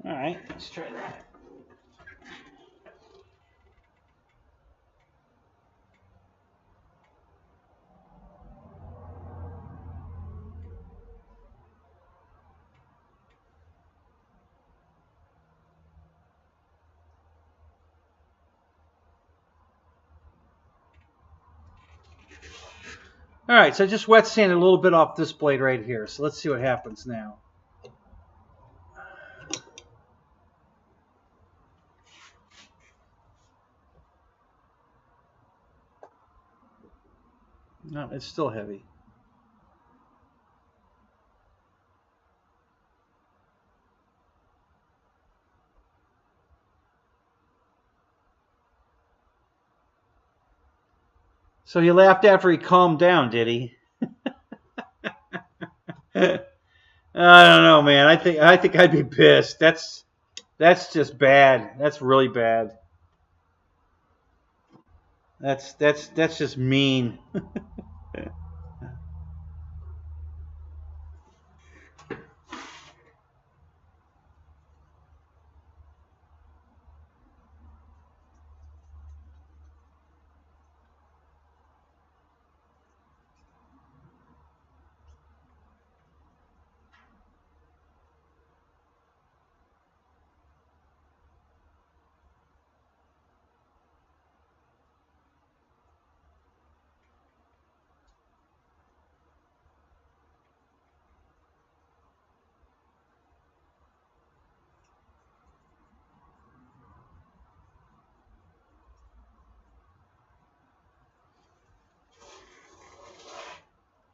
All right, let's try that. All right, so I just wet sanded a little bit off this blade right here. So let's see what happens now. No, it's still heavy. So he laughed after he calmed down, did he? I don't know, man. I think I'd be pissed. That's just bad. That's really bad. That's just mean.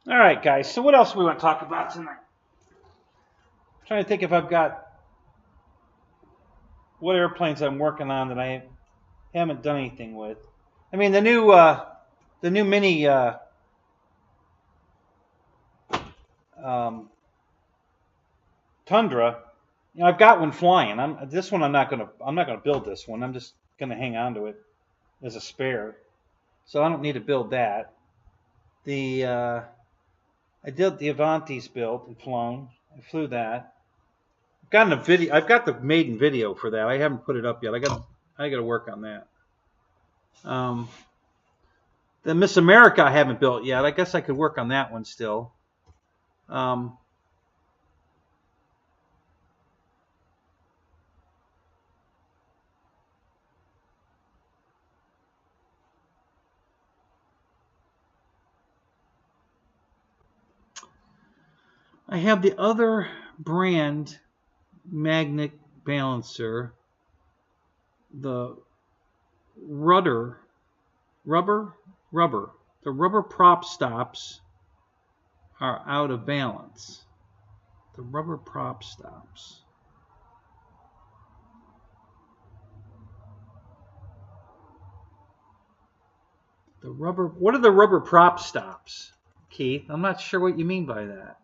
All right, guys. So what else do we want to talk about tonight? I'm trying to think if I've got what airplanes I'm working on that I haven't done anything with. I mean, the new mini Tundra. You know, I've got one flying. I'm not gonna build this one. I'm just gonna hang on to it as a spare. So I don't need to build that. I did the Avanti's built and flown. I flew that. I've got the maiden video for that. I haven't put it up yet. I got to work on that. The Miss America I haven't built yet. I guess I could work on that one still. I have the other brand magnet balancer, the rubber. The rubber prop stops are out of balance. The rubber prop stops. What are the rubber prop stops, Keith? I'm not sure what you mean by that.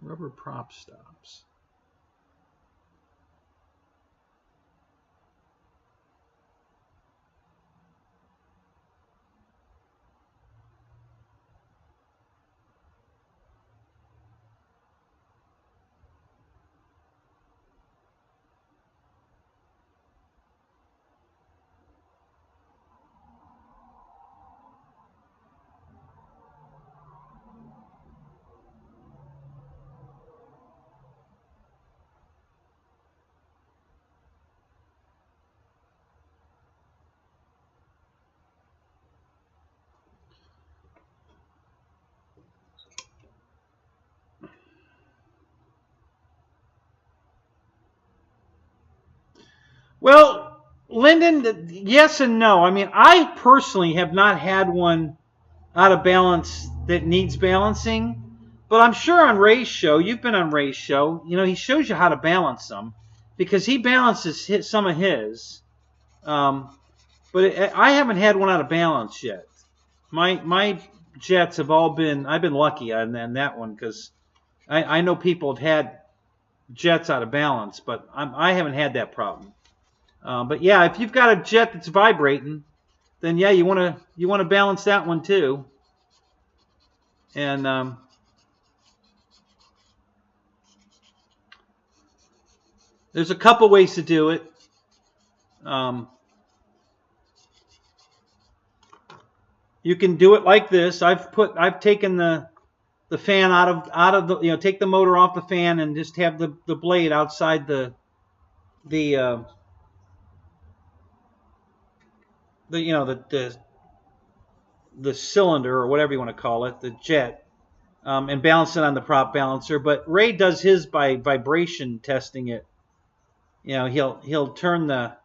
Rubber prop stops. Well, Lyndon, yes and no. I mean, I personally have not had one out of balance that needs balancing, but I'm sure on Ray's show, you've been on Ray's show, you know, he shows you how to balance them because he balances some of his. But I haven't had one out of balance yet. My jets have all been, I've been lucky on that one because I know people have had jets out of balance, but I haven't had that problem. But yeah, if you've got a jet that's vibrating, then yeah, you want to balance that one too. And there's a couple ways to do it. You can do it like this. I've taken the fan out of the, you know, take the motor off the fan and just have the blade outside the cylinder or whatever you want to call it, the jet, and balance it on the prop balancer. But Ray does his by vibration testing it. You know, he'll turn the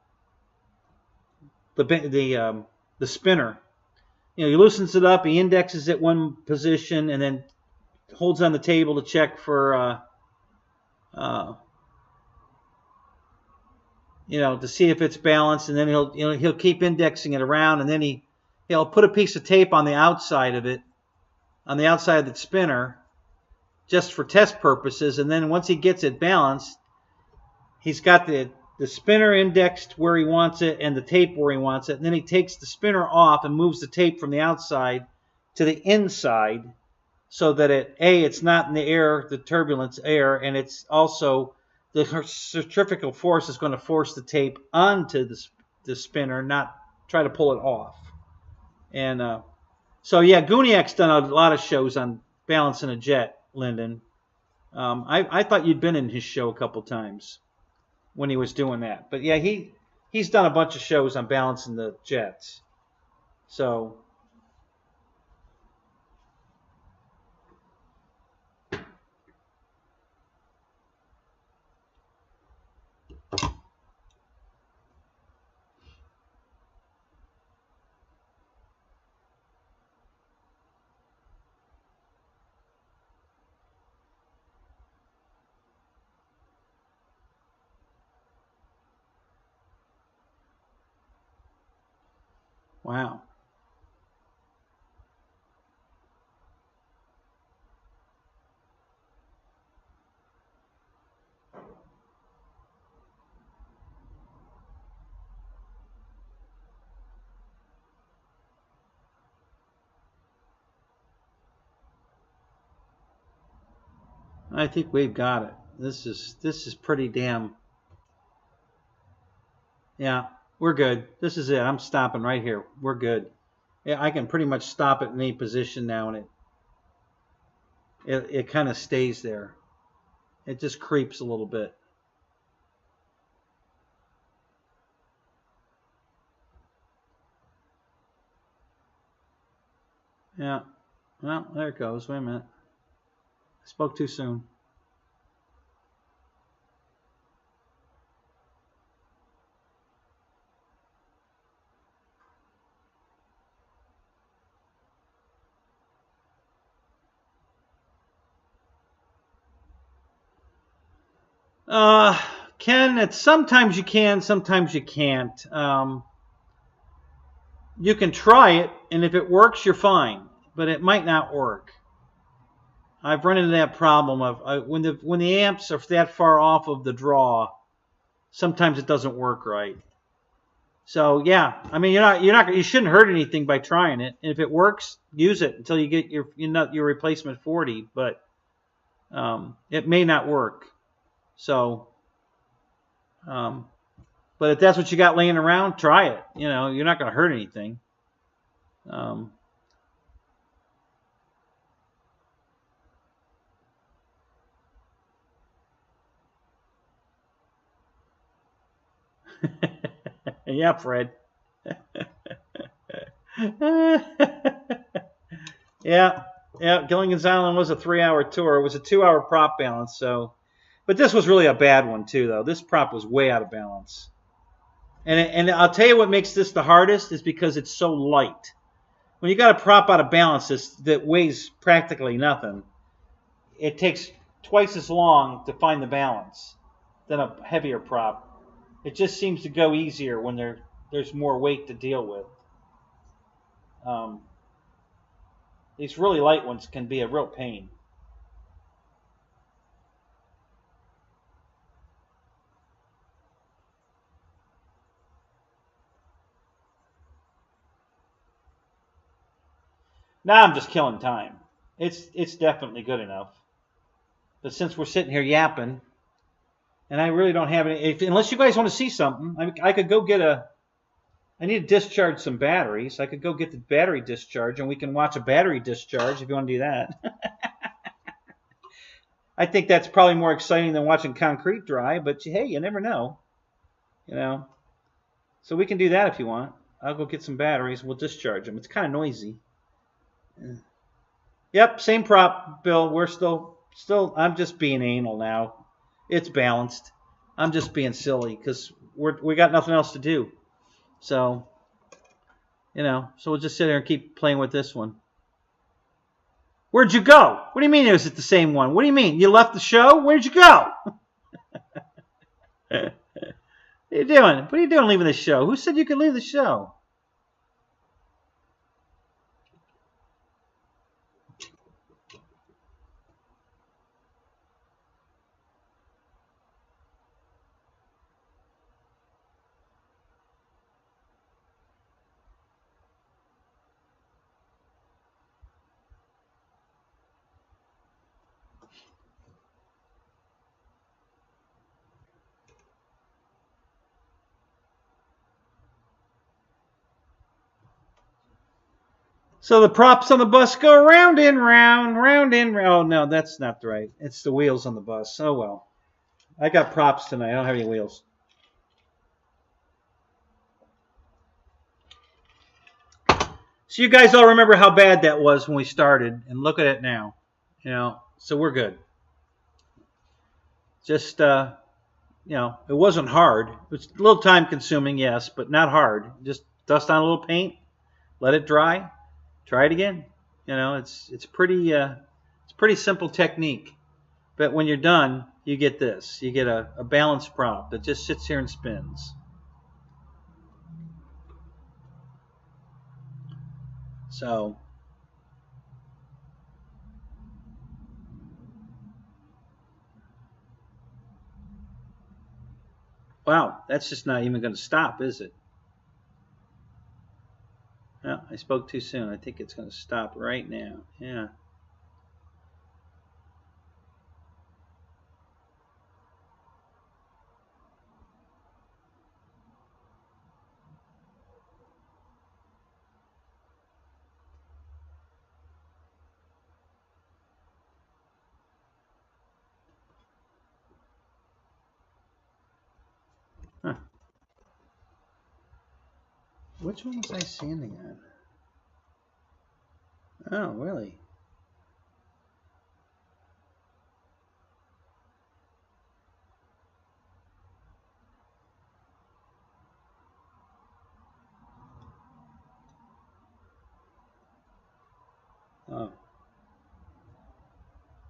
the spinner. You know, he loosens it up, he indexes it one position, and then holds on the table to check for, you know, to see if it's balanced, and then he'll keep indexing it around, and then he'll put a piece of tape on the outside of it, on the outside of the spinner, just for test purposes, and then once he gets it balanced, he's got the spinner indexed where he wants it and the tape where he wants it, and then he takes the spinner off and moves the tape from the outside to the inside so that it's not in the air, the turbulence air, and it's also the centrifugal force is going to force the tape onto the spinner, not try to pull it off. And so yeah, Gooniac's done a lot of shows on balancing a jet, Lyndon. I thought you'd been in his show a couple times when he was doing that. But yeah, he's done a bunch of shows on balancing the jets. So wow. I think we've got it. This is pretty damn. Yeah, we're good. This is it. I'm stopping right here. We're good. Yeah, I can pretty much stop it in any position now, and it kind of stays there. It just creeps a little bit. Yeah. Well, there it goes. Wait a minute. I spoke too soon. Ken, sometimes you can, sometimes you can't. You can try it, and if it works, you're fine. But it might not work. I've run into that problem of when the amps are that far off of the draw, sometimes it doesn't work right. So yeah, I mean you shouldn't hurt anything by trying it. And if it works, use it until you get your replacement 40. But it may not work. So, but if that's what you got laying around, try it. You know, you're not going to hurt anything. Yeah, Fred. Yeah, Gilligan's Island was a 3-hour tour. It was a 2-hour prop balance, so. But this was really a bad one too, though. This prop was way out of balance. And I'll tell you what makes this the hardest is because it's so light. When you got a prop out of balance that weighs practically nothing, it takes twice as long to find the balance than a heavier prop. It just seems to go easier when there's more weight to deal with. These really light ones can be a real pain. Now I'm just killing time. It's definitely good enough. But since we're sitting here yapping, and I really don't have any, unless you guys want to see something, I could go get I need to discharge some batteries. I could go get the battery discharge, and we can watch a battery discharge if you want to do that. I think that's probably more exciting than watching concrete dry, but hey, you never know. You know. So we can do that if you want. I'll go get some batteries. We'll discharge them. It's kind of noisy. Yep, same prop, Bill. We're still. I'm just being anal now. It's balanced. I'm just being silly because we got nothing else to do. So You know, so we'll just sit there and keep playing with this one. Where'd you go? What do you mean it was at the same one? What do you mean? You left the show? Where'd you go? What are you doing? What are you doing leaving the show? Who said you could leave the show? So the props on the bus go round and round, round and round. Oh, no, that's not right. It's the wheels on the bus. Oh, well. I got props tonight. I don't have any wheels. So you guys all remember how bad that was when we started, and look at it now. You know, so we're good. Just, you know, it wasn't hard. It was a little time consuming, yes, but not hard. Just dust on a little paint, let it dry. Try it again. You know, it's pretty simple technique. But when you're done, you get this. You get a balanced prop that just sits here and spins. So wow, that's just not even going to stop, is it? No, I spoke too soon. I think it's going to stop right now. Yeah. Huh. Which one was I sanding on? Oh, really? Oh.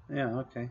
Yeah, okay.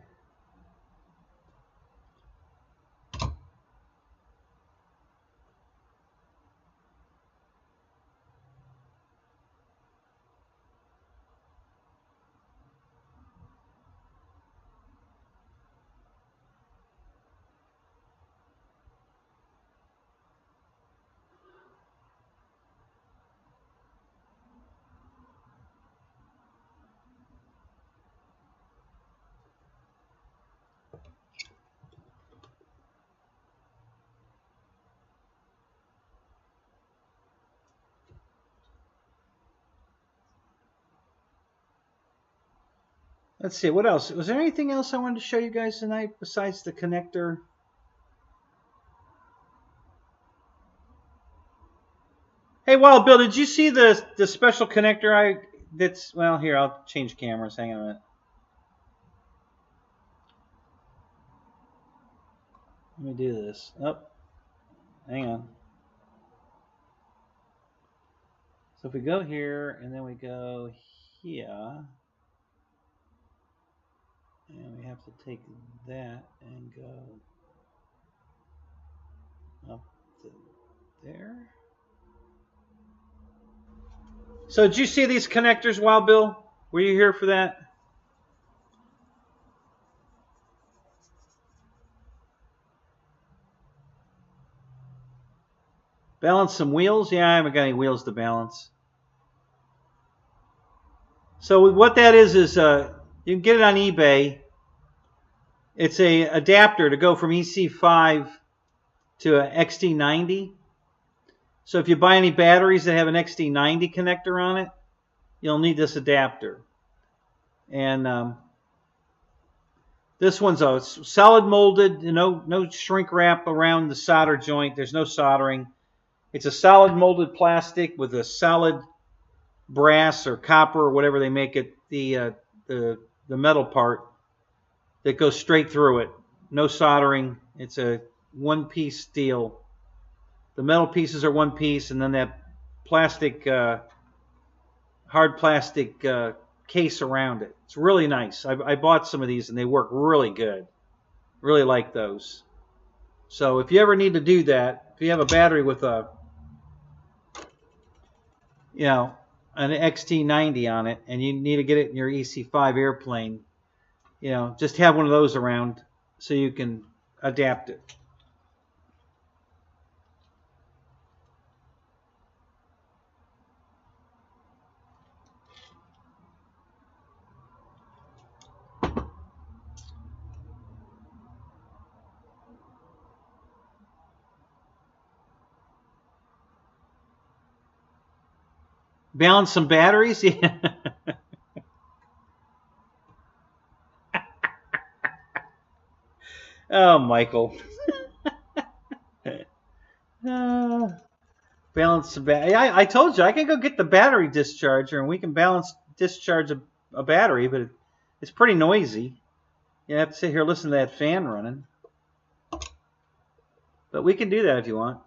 Let's see, what else? Was there anything else I wanted to show you guys tonight besides the connector? Hey, Wild Bill, did you see the special connector that's, well, here, I'll change cameras. Hang on a minute. Let me do this. Oh, hang on. So if we go here, and then we go here, and we have to take that and go up to there. So did you see these connectors, Wild Bill? Were you here for that? Balance some wheels? Yeah, I haven't got any wheels to balance. So what that is you can get it on eBay. It's a adapter to go from EC5 to a XT90. So if you buy any batteries that have an XT90 connector on it, you'll need this adapter. And this one's a solid molded, no shrink wrap around the solder joint. There's no soldering. It's a solid molded plastic with a solid brass or copper or whatever they make it, the metal part that goes straight through it. No soldering. It's a one-piece steel. The metal pieces are one piece, and then that plastic, hard plastic case around it. It's really nice. I bought some of these and they work really good. Really like those. So if you ever need to do that, if you have a battery with a, you know, an XT90 on it and you need to get it in your EC5 airplane, you know, just have one of those around so you can adapt it. Balance some batteries? Yeah. Oh, Michael. Balance some battery. I told you I can go get the battery discharger and we can discharge a battery, but it's pretty noisy. You have to sit here and listen to that fan running. But we can do that if you want.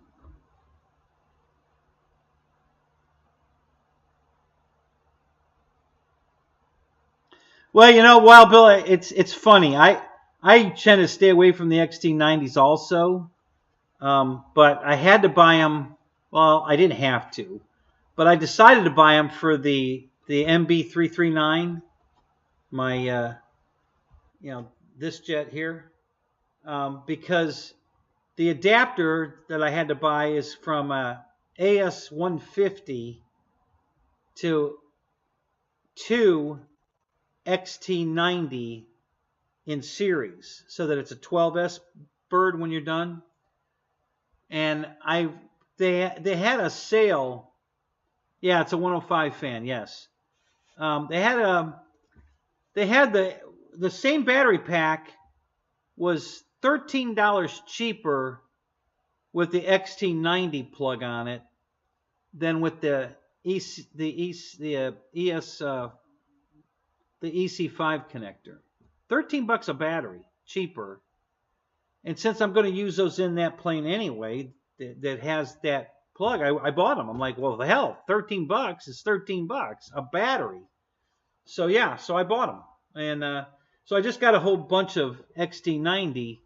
Well, you know, Wild Bill, it's funny. I tend to stay away from the XT90s also, but I had to buy them. Well, I didn't have to, but I decided to buy them for the MB339, my you know, this jet here, because the adapter that I had to buy is from AS150 to XT90 in series, so that it's a 12S bird when you're done. And they had a sale. Yeah, it's a 105 fan. Yes, they had the same battery pack was $13 cheaper with the XT90 plug on it than with the EC5 connector. 13 bucks a battery, cheaper. And since I'm going to use those in that plane anyway, that has that plug, I bought them. I'm like, well, the hell, 13 bucks is 13 bucks a battery. So yeah, so I bought them, and so I just got a whole bunch of XT90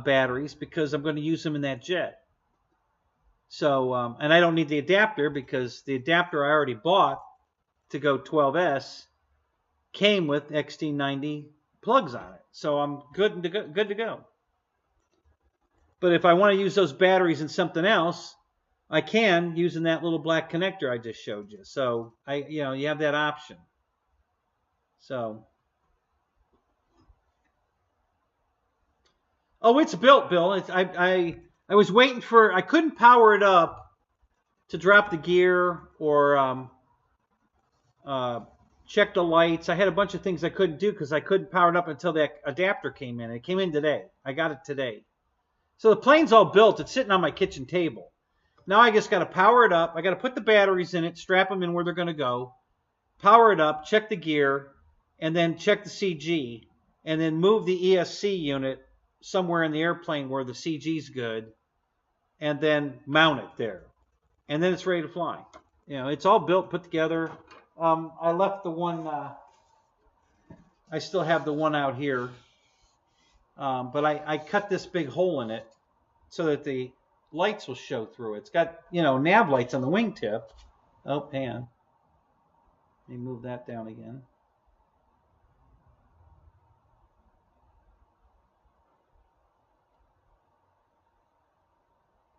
batteries because I'm going to use them in that jet. So and I don't need the adapter because the adapter I already bought to go 12S came with XT90 plugs on it, so I'm good to go. But if I want to use those batteries in something else, I can using that little black connector I just showed you. So you have that option. So, oh, it's built, Bill. I was waiting for. I couldn't power it up to drop the gear or check the lights. I had a bunch of things I couldn't do because I couldn't power it up until that adapter came in. It came in today. I got it today. So the plane's all built. It's sitting on my kitchen table. Now I just got to power it up. I got to put the batteries in it, strap them in where they're going to go, power it up, check the gear, and then check the CG, and then move the ESC unit somewhere in the airplane where the CG's good, and then mount it there. And then it's ready to fly. You know, it's all built, put together. I left the one, I still have the one out here, but I cut this big hole in it so that the lights will show through. It's got, nav lights on the wingtip. Oh, pan. Let me move that down again.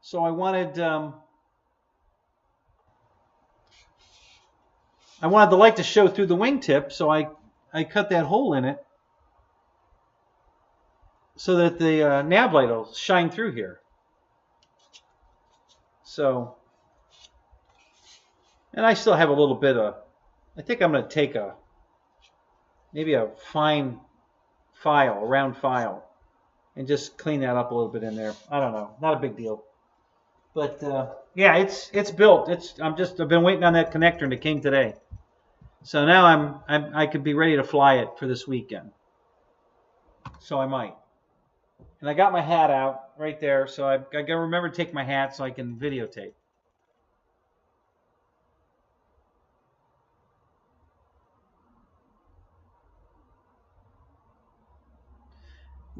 So I wanted the light to show through the wingtip, so I cut that hole in it so that the nav light will shine through here. So, and I still have a little bit of, I think I'm going to take maybe a fine file, a round file, and just clean that up a little bit in there. I don't know, not a big deal. But yeah, it's built. I've been waiting on that connector, and it came today. So now I could be ready to fly it for this weekend. So I might. And I got my hat out right there, so I got to remember to take my hat so I can videotape.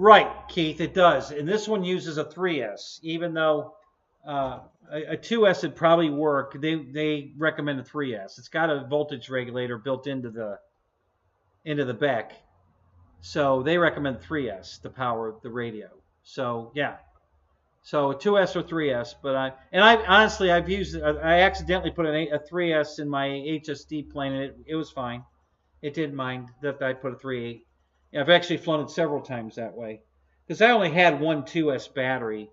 Right, Keith, it does. And this one uses a 3S, even though a 2S would probably work. They recommend a 3S. It's got a voltage regulator built into the back, so they recommend 3S to power the radio. So yeah, so a 2S or 3S. But I honestly I've used I accidentally put a 3S in my HSD plane, and it was fine. It didn't mind that I put a 3.8. I've actually flown it several times that way because I only had one 2S battery.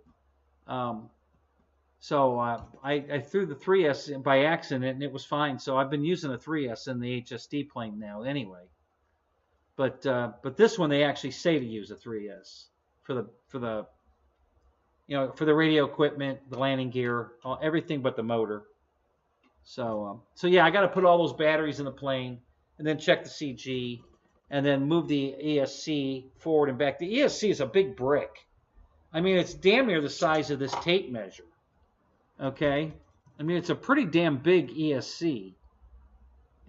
So I threw the 3S in by accident, and it was fine. So I've been using a 3S in the HSD plane now anyway. But this one they actually say to use a 3S for the for the radio equipment, the landing gear, everything but the motor. So yeah, I got to put all those batteries in the plane, and then check the CG, and then move the ESC forward and back. The ESC is a big brick. I mean, it's damn near the size of this tape measure. Okay, I mean it's a pretty damn big ESC,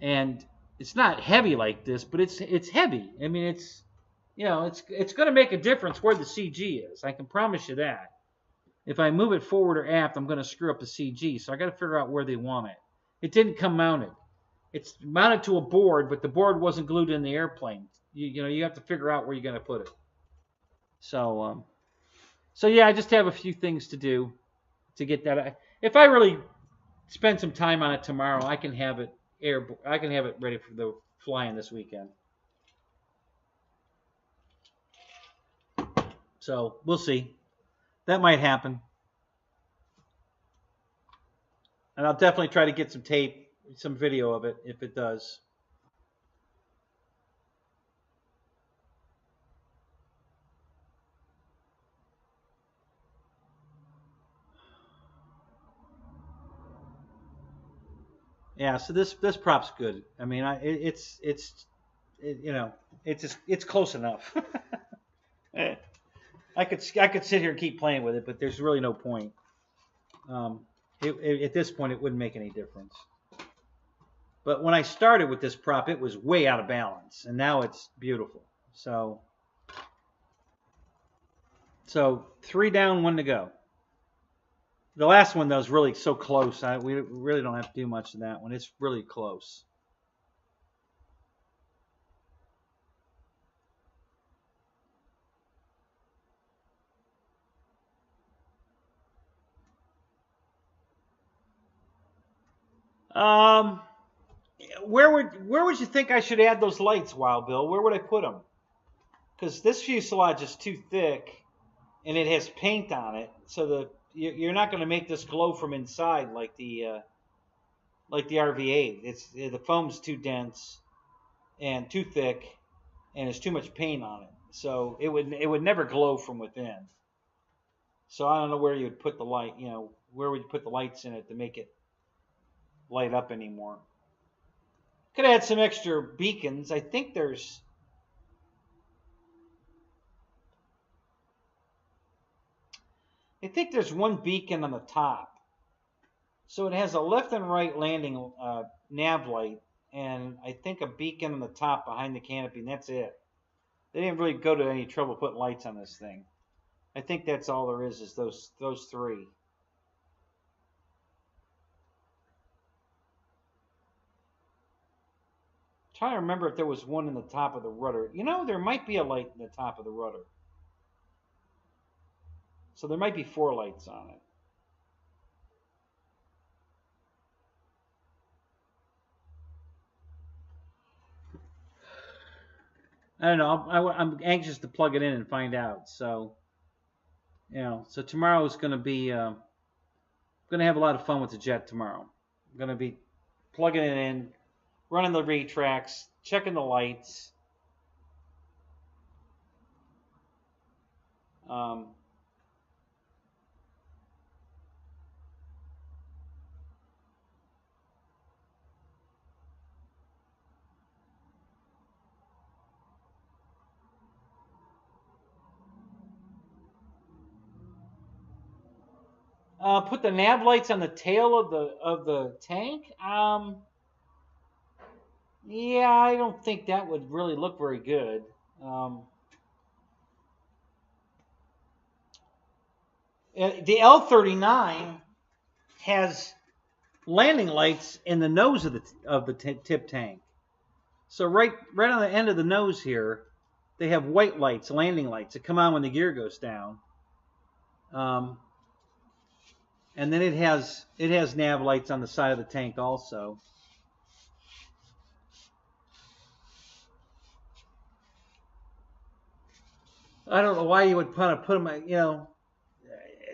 and it's not heavy like this, but it's heavy. I mean it's going to make a difference where the CG is. I can promise you that. If I move it forward or aft, I'm going to screw up the CG. So I got to figure out where they want it. It didn't come mounted. It's mounted to a board, but the board wasn't glued in the airplane. You have to figure out where you're going to put it. So yeah, I just have a few things to do to get that. If I really spend some time on it tomorrow, I can have it ready for the flying this weekend. So we'll see. That might happen. And I'll definitely try to get some tape, some video of it if it does. Yeah, so this prop's good. I mean, it's close enough. I could sit here and keep playing with it, but there's really no point. At this point, it wouldn't make any difference. But when I started with this prop, it was way out of balance, and now it's beautiful. So 3 down, 1 to go. The last one, though, is really so close. We really don't have to do much of that one. It's really close. Where would you think I should add those lights, Wild Bill? Where would I put them? Because this fuselage is too thick, and it has paint on it, so you're not going to make this glow from inside like the RV8. The foam's too dense and too thick, and there's too much paint on it, so it would never glow from within. So I don't know where you would put the light. Where would you put the lights in it to make it light up anymore? Could add some extra beacons. I think there's one beacon on the top. So it has a left and right landing nav light, and I think a beacon on the top behind the canopy, and that's it. They didn't really go to any trouble putting lights on this thing. I think that's all there is those 3. Trying to remember if there was one in the top of the rudder. There might be a light in the top of the rudder. So there might be 4 lights on it. I don't know. I'm anxious to plug it in and find out. So, so tomorrow is going to be, going to have a lot of fun with the jet tomorrow. I'm going to be plugging it in, running the retracts, checking the lights. Put the nav lights on the tail of the tank. Yeah, I don't think that would really look very good. The L-39 has landing lights in the nose of the tip tank. So right on the end of the nose here, they have white lights, landing lights that come on when the gear goes down. And then it has nav lights on the side of the tank also. I don't know why you would put them. You know,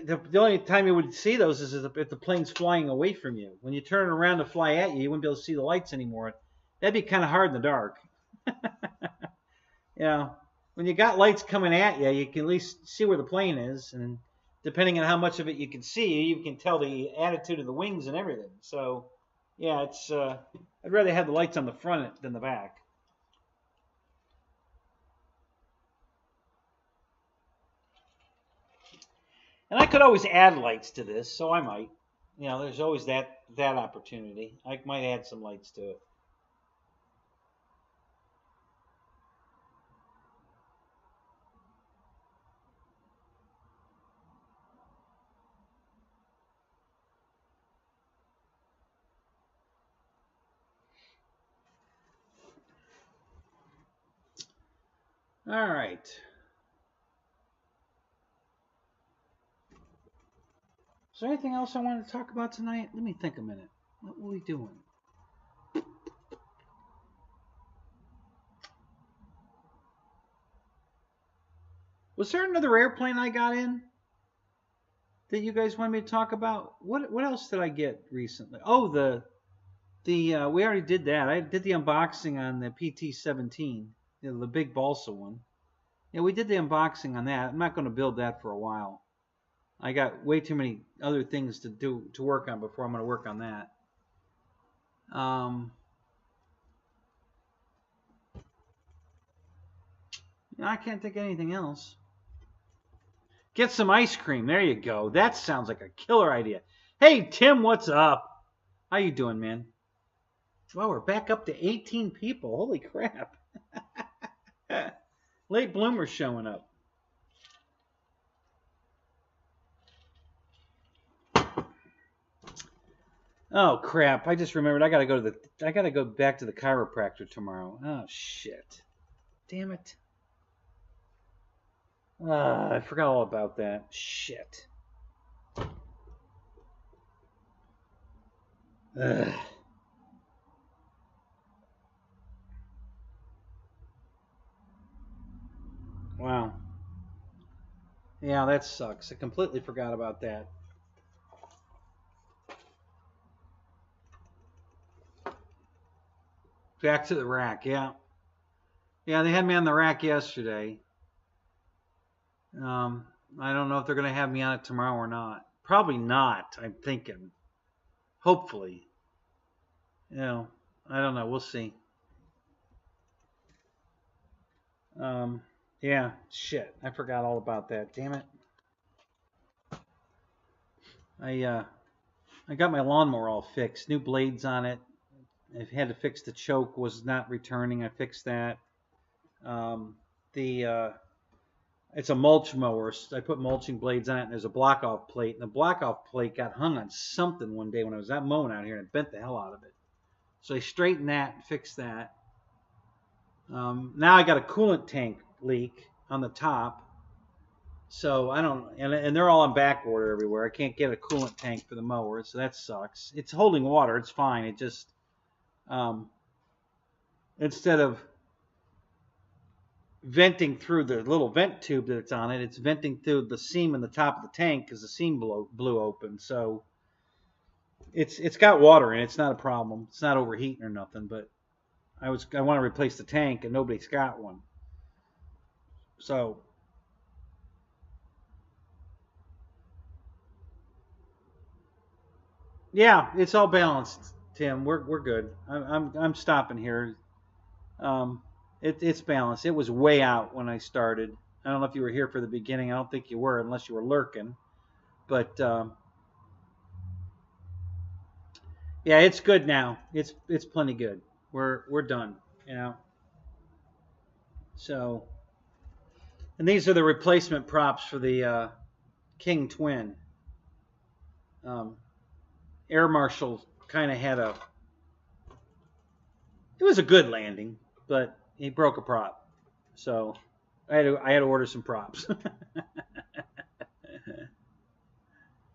the only time you would see those is if the plane's flying away from you. When you turn it around to fly at you, you wouldn't be able to see the lights anymore. That'd be kind of hard in the dark. You know, when you got lights coming at you, you can at least see where the plane is, and depending on how much of it you can see, you can tell the attitude of the wings and everything. So, yeah, it's I'd rather have the lights on the front than the back. And I could always add lights to this, so I might. You know, there's always that opportunity. I might add some lights to it. All right. Is there anything else I wanted to talk about tonight? Let me think a minute. What were we doing? Was there another airplane I got in that you guys wanted me to talk about? What else did I get recently? Oh, we already did that. I did the unboxing on the PT-17, you know, the big balsa one. Yeah, we did the unboxing on that. I'm not going to build that for a while. I got way too many other things to work on before I'm going to work on that. I can't think of anything else. Get some ice cream. There you go. That sounds like a killer idea. Hey, Tim, what's up? How you doing, man? Well, we're back up to 18 people. Holy crap. Late bloomers showing up. Oh crap! I just remembered I gotta go back to the chiropractor tomorrow. Oh shit! Damn it! I forgot all about that. Shit. Ugh. Wow. Yeah, that sucks. I completely forgot about that. Back to the rack, yeah. Yeah, they had me on the rack yesterday. I don't know if they're going to have me on it tomorrow or not. Probably not, I'm thinking. Hopefully. You know, I don't know. We'll see. Yeah, shit. I forgot all about that. Damn it. I got my lawnmower all fixed. New blades on it. I had to fix the choke. Was not returning. I fixed that. It's a mulch mower. I put mulching blades on it, and there's a block-off plate. And the block-off plate got hung on something one day when I was out mowing out here, and it bent the hell out of it. So I straightened that and fixed that. Now I got a coolant tank leak on the top. So I don't, and they're all on back order everywhere. I can't get a coolant tank for the mower, so that sucks. It's holding water. It's fine. It just, instead of venting through the little vent tube that's on it, it's venting through the seam in the top of the tank because the seam blew open. So it's got water in it. It's not a problem. It's not overheating or nothing. But I want to replace the tank, and nobody's got one. So yeah, it's all balanced, Tim. We're good. I'm stopping here. It's balanced. It was way out when I started. I don't know if you were here for the beginning. I don't think you were, unless you were lurking. But yeah, it's good now. It's plenty good. We're done. You know. So, and these are the replacement props for the King Twin. Air Marshal kind of had a. It was a good landing, but he broke a prop, so I had to order some props.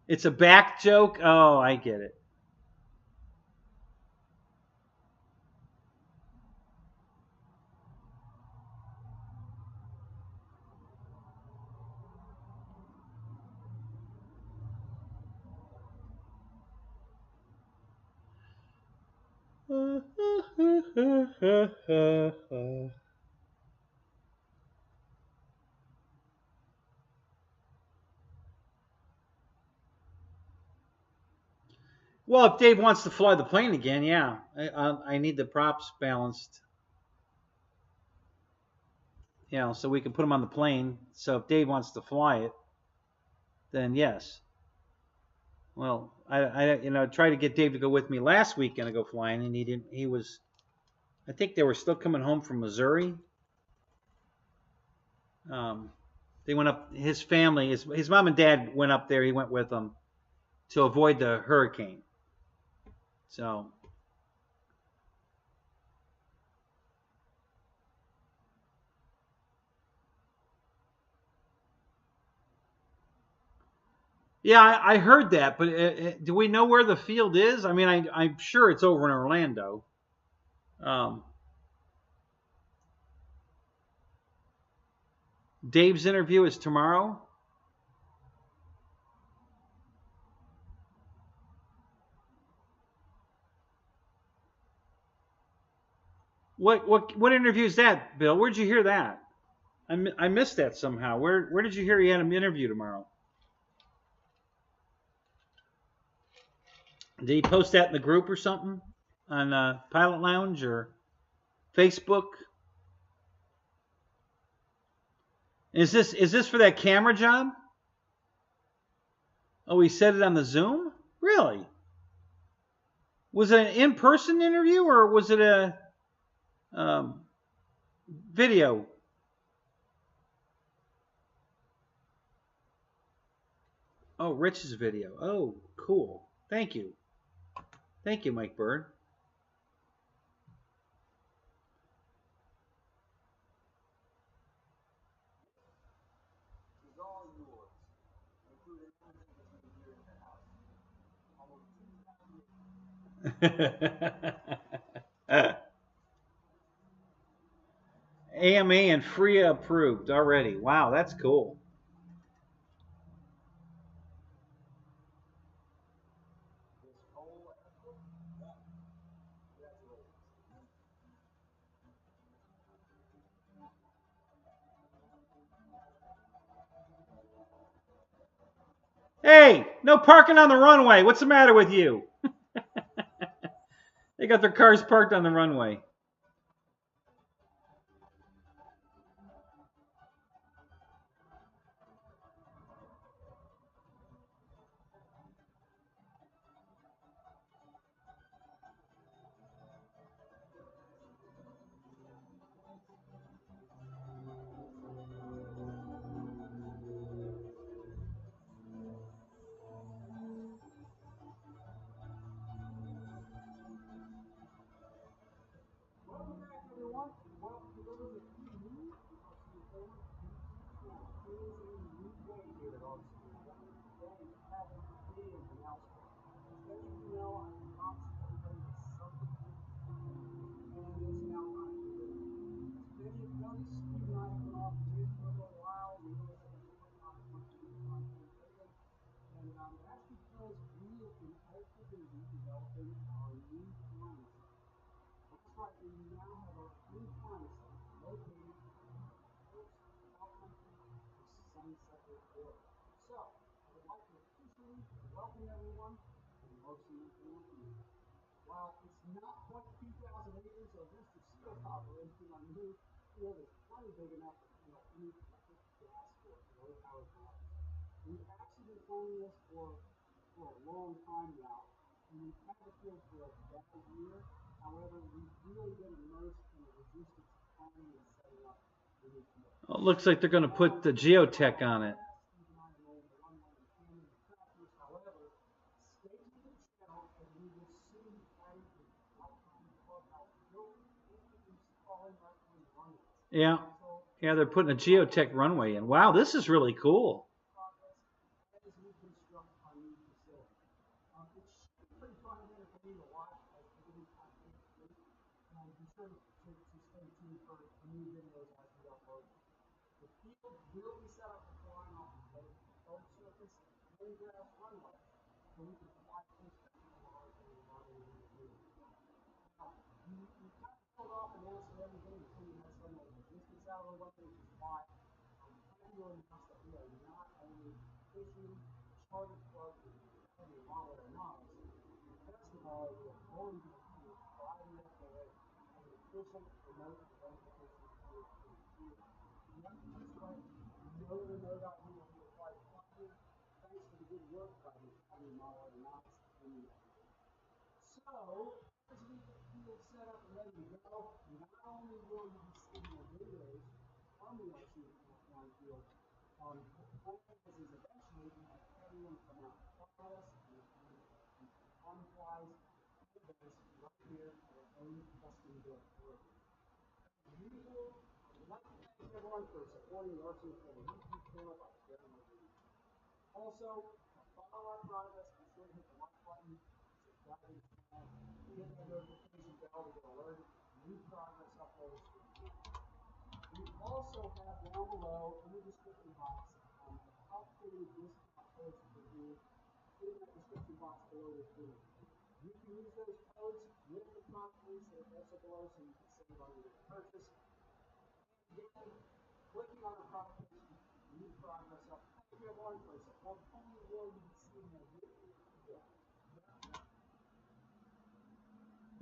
It's a back joke. Oh, I get it. Well, if Dave wants to fly the plane again, yeah, I need the props balanced. You know, so we can put them on the plane. So if Dave wants to fly it, then yes. Well, I tried to get Dave to go with me last weekend to go flying, and he didn't. He was, I think they were still coming home from Missouri. They went up. His family, his mom and dad went up there. He went with them to avoid the hurricane. So. Yeah, I heard that, but do we know where the field is? I mean, I'm sure it's over in Orlando. Dave's interview is tomorrow. What interview is that, Bill? Where'd you hear that? I missed that somehow. Where did you hear he had an interview tomorrow? Did he post that in the group or something on Pilot Lounge or Facebook? Is this for that camera job? Oh, he said it on the Zoom? Really? Was it an in-person interview or was it a video? Oh, Rich's video. Oh, cool. Thank you. Thank you, Mike Bird. AMA and FRIA approved already. Wow, that's cool. Hey, no parking on the runway. What's the matter with you? They got their cars parked on the runway. Well, it looks like they're going to put the geotech on it. Yeah. Yeah, they're putting a geotech runway in. Wow, this is really cool.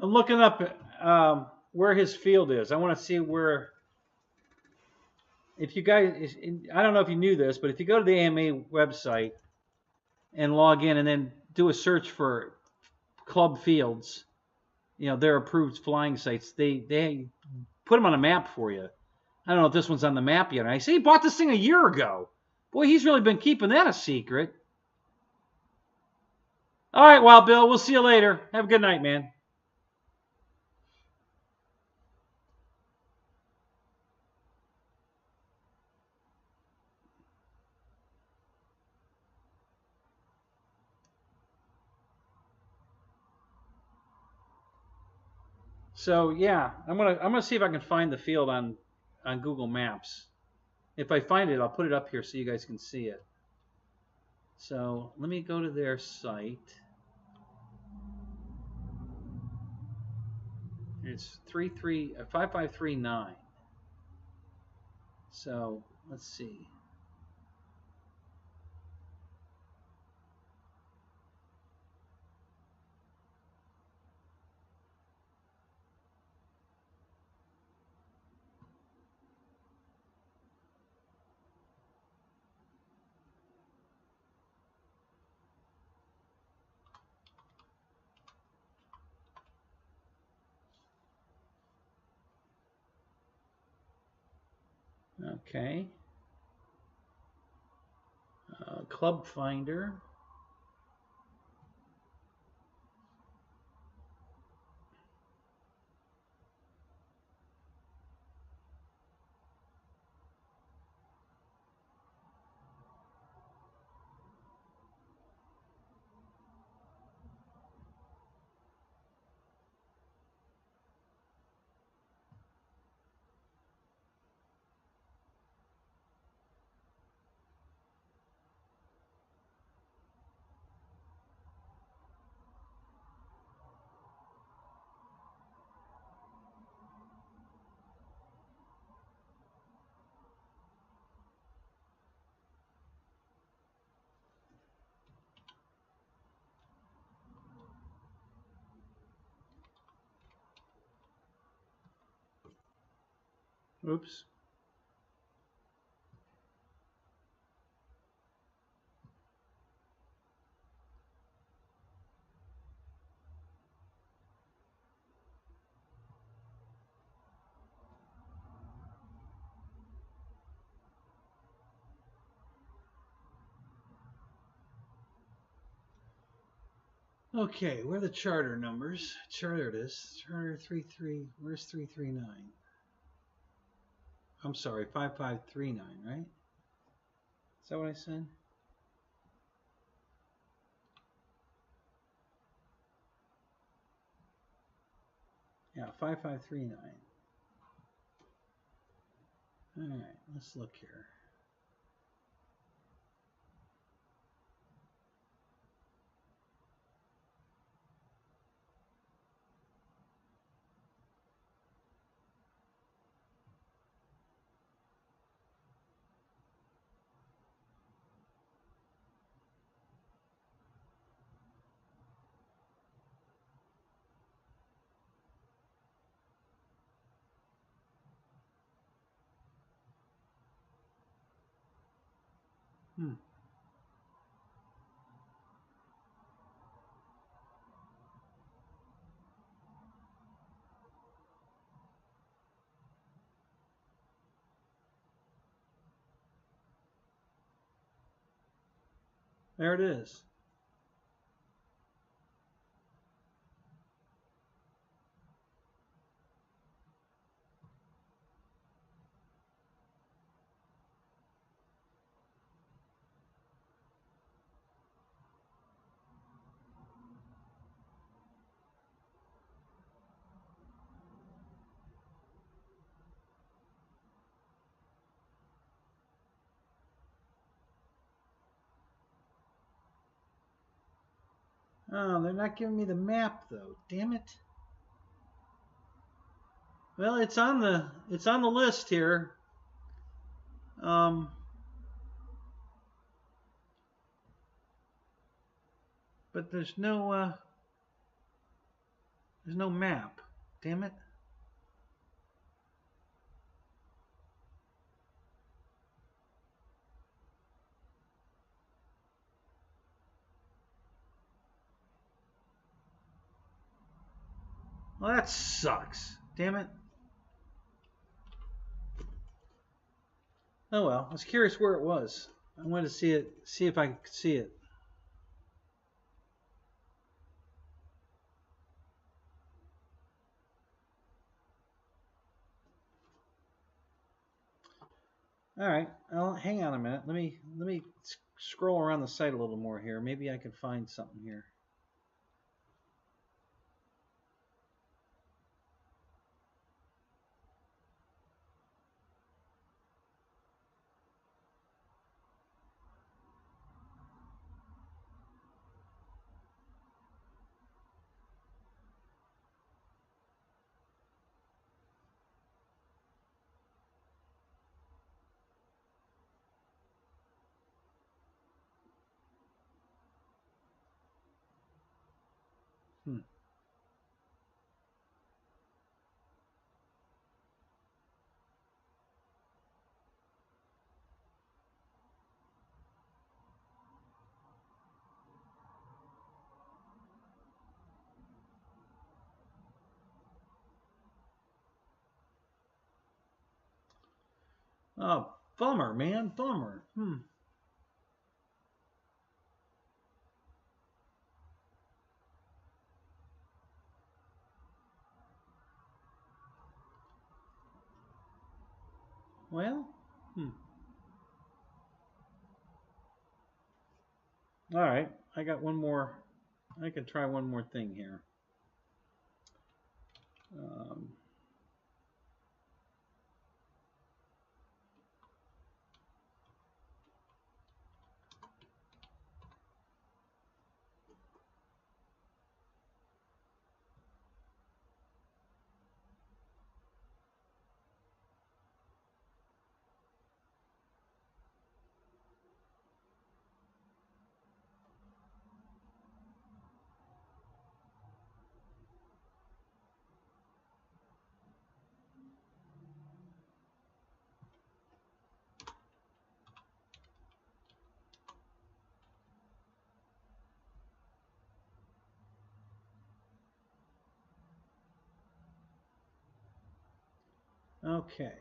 I'm looking up where his field is. I want to see where. If you guys, I don't know if you knew this, but if you go to the AMA website and log in and then do a search for club fields, you know, their approved flying sites, they put them on a map for you. I don't know if this one's on the map yet. I see he bought this thing a year ago. Boy, he's really been keeping that a secret. All right, Wild Bill, we'll see you later. Have a good night, man. So yeah, I'm gonna see if I can find the field on Google Maps. If I find it, I'll put it up here so you guys can see it. So let me go to their site. It's 5539. So let's see. Okay. Club Finder. Oops. Okay, where are the charter numbers? Charter it is. Charter 33. Where's 339? I'm sorry, 5539, right? Is that what I said? Yeah, 5539. All right, let's look here. There it is. Oh, they're not giving me the map though. Damn it. Well, it's on the list here. But there's no map. Damn it. Well, that sucks. Damn it. Oh well, I was curious where it was. I wanted to see it, see if I could see it. All right, hang on a minute. Let me scroll around the site a little more here. Maybe I can find something here. Oh, bummer, man, bummer. Well, All right, I got one more. I can try one more thing here. Okay.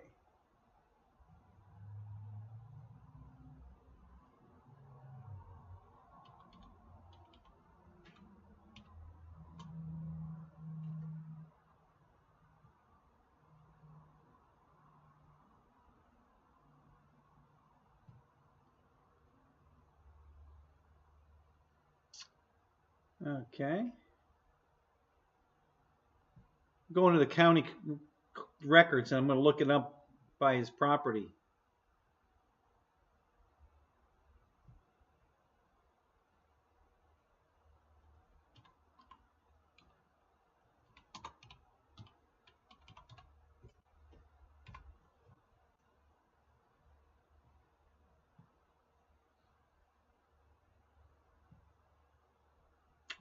Okay. Going to the county records and I'm going to look it up by his property.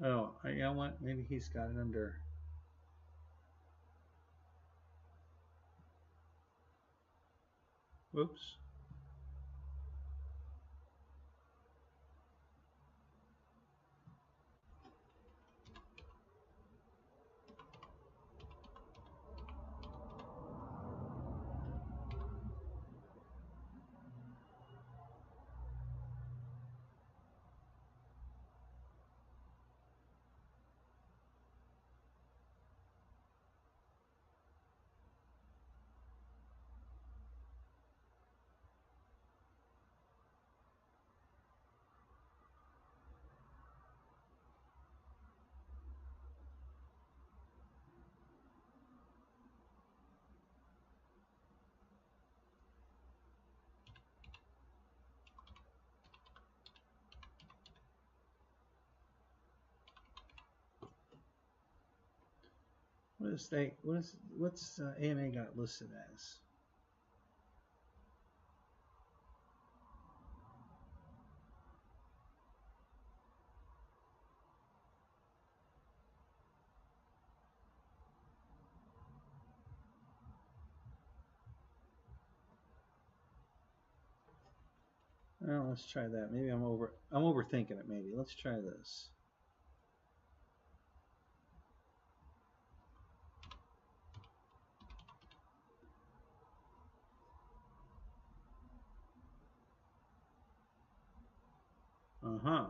Oh, you know what? Maybe he's got it under. Whoops. What's AMA got listed as? Well, let's try that. Maybe I'm overthinking it. Maybe let's try this. Uh-huh.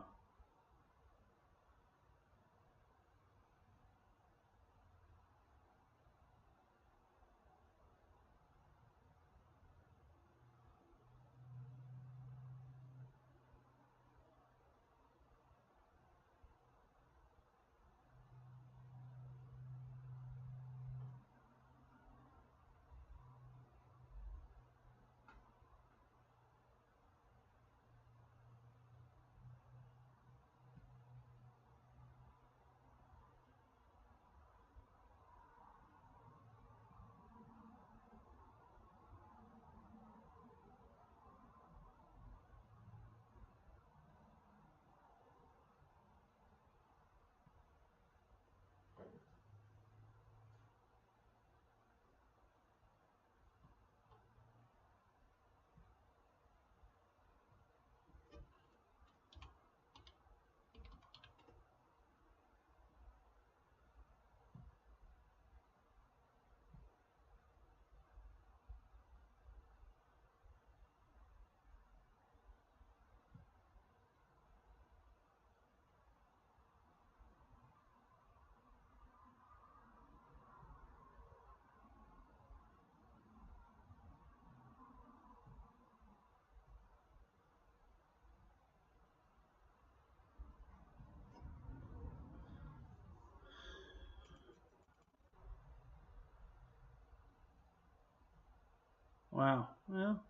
Wow. Well,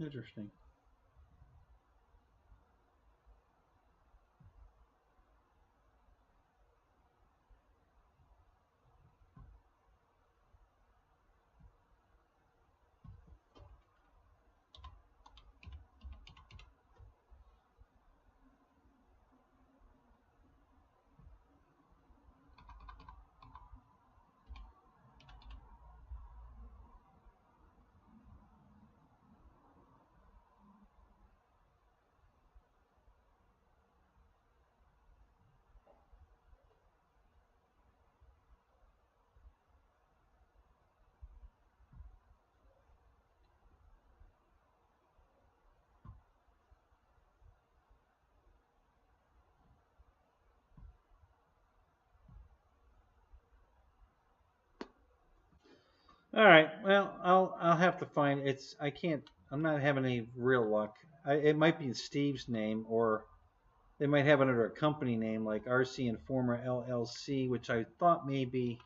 interesting. All right. Well, I'll have to find it's. I can't. I'm not having any real luck. It might be Steve's name, or They might have it under a company name like RC Informer LLC, which I thought maybe.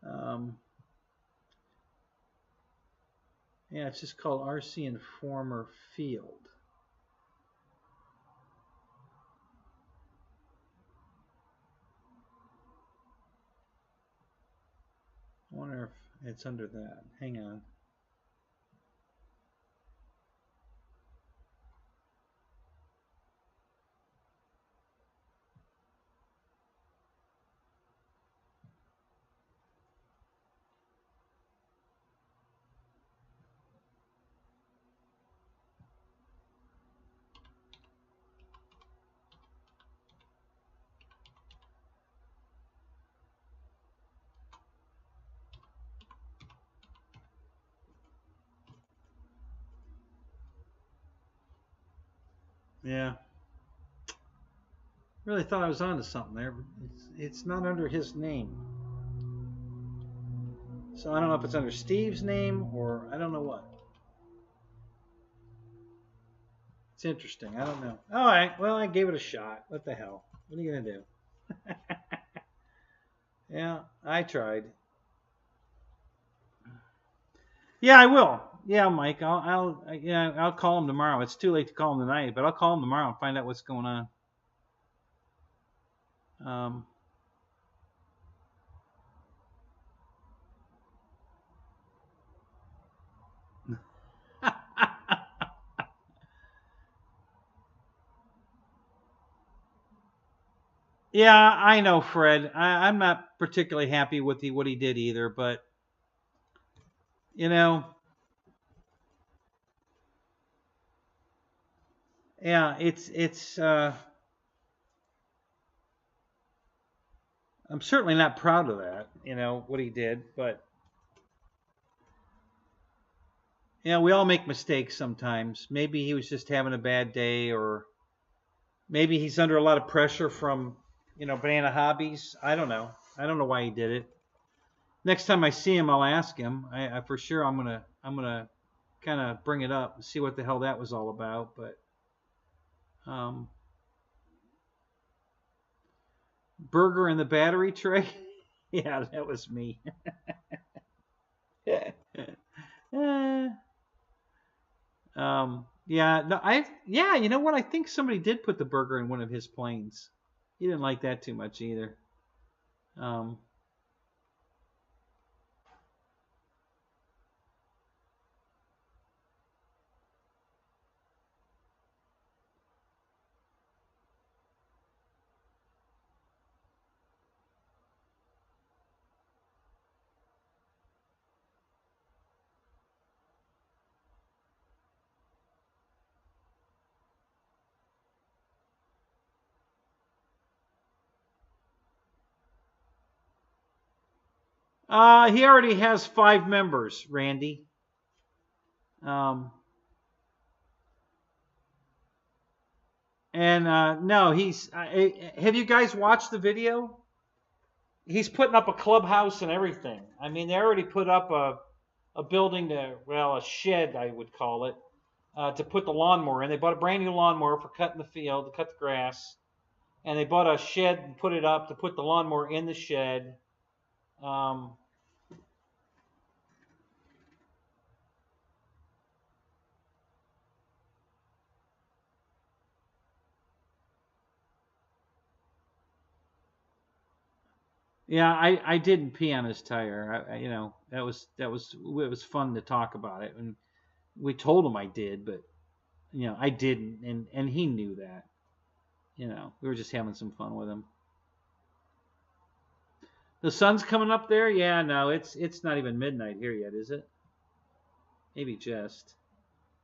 Yeah, it's just called RC Informer Field. I wonder if it's under that. Hang on. Yeah. Really thought I was onto something there. It's not under his name. So I don't know if it's under Steve's name or I don't know what. It's interesting. I don't know. All right. Well, I gave it a shot. What the hell? What are you going to do? Yeah, I tried. Yeah, I will. Yeah, Mike. I'll call him tomorrow. It's too late to call him tonight, but I'll call him tomorrow and find out what's going on. Yeah, I know, Fred. I'm not particularly happy with what he did either, but you know, yeah, it's. I'm certainly not proud of that. You know what he did, but yeah, we all make mistakes sometimes. Maybe he was just having a bad day, or maybe he's under a lot of pressure from, Banana Hobbies. I don't know. I don't know why he did it. Next time I see him, I'll ask him. I for sure I'm gonna kind of bring it up and see what the hell that was all about. But burger in the battery tray. Yeah, that was me. Yeah, no, you know what? I think somebody did put the burger in one of his planes. He didn't like that too much either. He already has 5 members, Randy. No, he's. Have you guys watched the video? He's putting up a clubhouse and everything. I mean, they already put up a building a shed, I would call it, to put the lawnmower in. They bought a brand new lawnmower for cutting the field, to cut the grass. And they bought a shed and put it up to put the lawnmower in the shed. Yeah, I didn't pee on his tire. It was fun to talk about it, and we told him I did, but I didn't, and he knew that. We were just having some fun with him. The sun's coming up there. Yeah, no, it's not even midnight here yet, is it? Maybe just.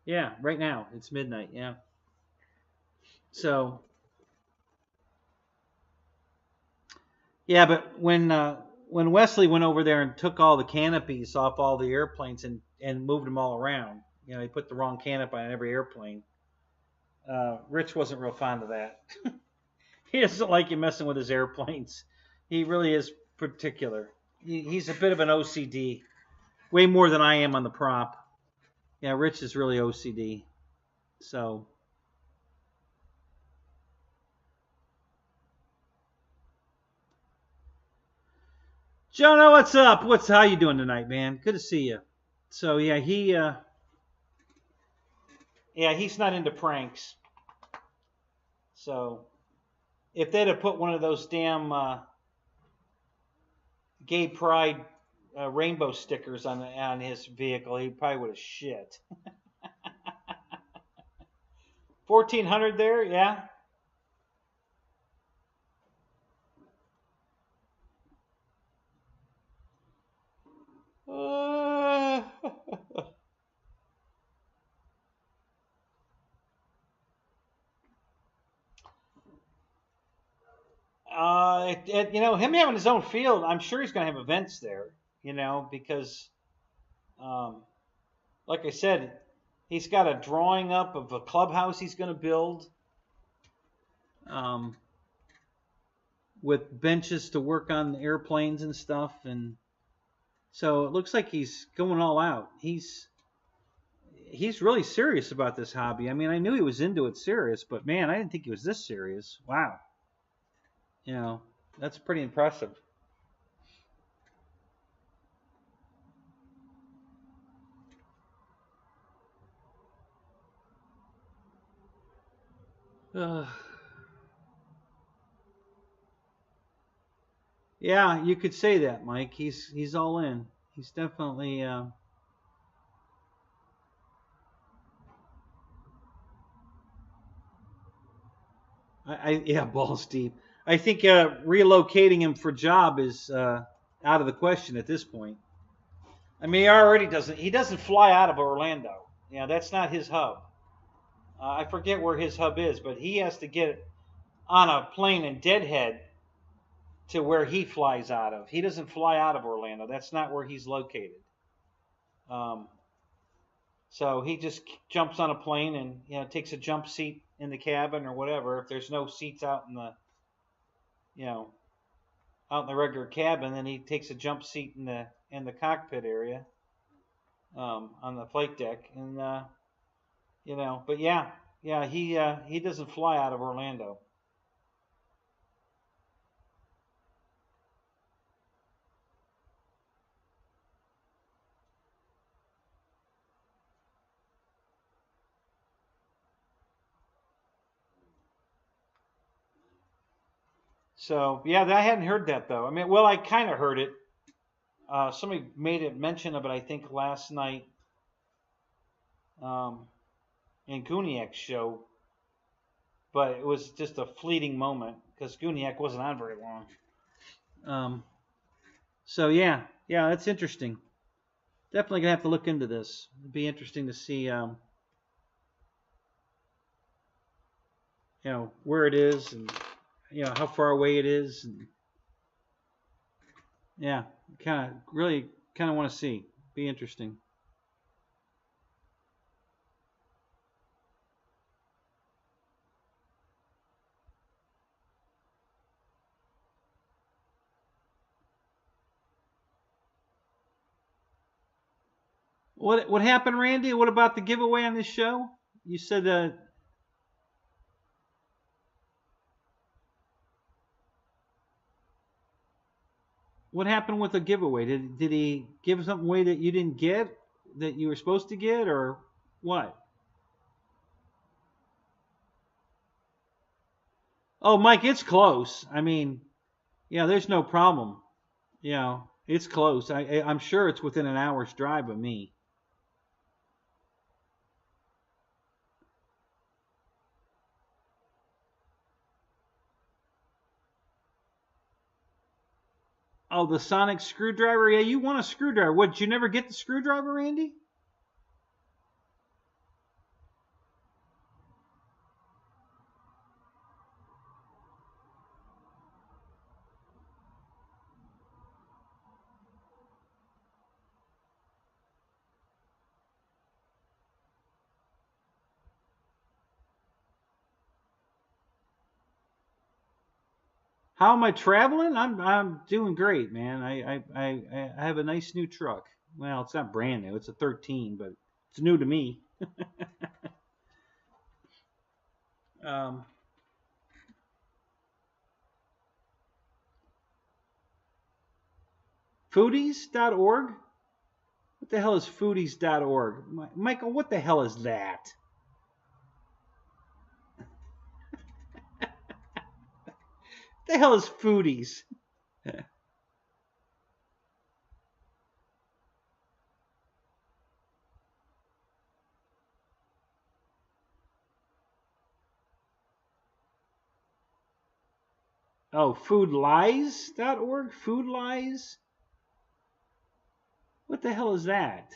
Yeah, right now it's midnight. Yeah. So. Yeah, but when Wesley went over there and took all the canopies off all the airplanes and moved them all around, he put the wrong canopy on every airplane. Rich wasn't real fond of that. He doesn't like you messing with his airplanes. He really is particular. He's a bit of an OCD, way more than I am on the prop. Yeah, Rich is really OCD. So. Jonah, what's up? How you doing tonight, man? Good to see you. So yeah, he's not into pranks. So if they'd have put one of those damn gay pride rainbow stickers on his vehicle, he probably would have shit. 1400 there, yeah. You know, him having his own field, I'm sure he's going to have events there, you know, because, like I said, he's got a drawing up of a clubhouse he's going to build with benches to work on the airplanes and stuff. And so it looks like he's going all out. He's really serious about this hobby. I mean, I knew he was into it serious, but man, I didn't think he was this serious. Wow. You know, that's pretty impressive. Yeah, you could say that, Mike. He's all in. He's definitely. Yeah, balls deep. I think relocating him for job is out of the question at this point. I mean, he already doesn't. He doesn't fly out of Orlando. Yeah, that's not his hub. I forget where his hub is, but he has to get on a plane in Deadhead to where he flies out of. He doesn't fly out of Orlando. That's not where he's located. So he just jumps on a plane and, you know, takes a jump seat in the cabin or whatever. If there's no seats out in the, you know, out in the regular cabin, then he takes a jump seat in the cockpit area, on the flight deck, and you know. But yeah, he doesn't fly out of Orlando. So yeah, I hadn't heard that though. I mean, well, I kind of heard it. Somebody made it mention of it, I think, last night in Gooniac's show, but it was just a fleeting moment because Gooniac wasn't on very long. So yeah, that's interesting. Definitely gonna have to look into this. It'd be interesting to see, you know, where it is and, you know, how far away it is. And yeah, really want to see. Be interesting. What happened, Randy? What about the giveaway on this show? You said what happened with the giveaway? Did he give something away that you didn't get, that you were supposed to get, or what? Oh, Mike, it's close. I mean, yeah, there's no problem. You know, it's close. I'm sure it's within an hour's drive of me. Oh, the sonic screwdriver? Yeah, you want a screwdriver. What, did you never get the screwdriver, Randy? How am I traveling? I'm doing great, man. I have a nice new truck. Well, it's not brand new. It's a 13, but it's new to me. um, Foodies.org? What the hell is foodies.org? Michael, what the hell is that? What the hell is foodies? Oh, foodlies.org? Food lies? What the hell is that?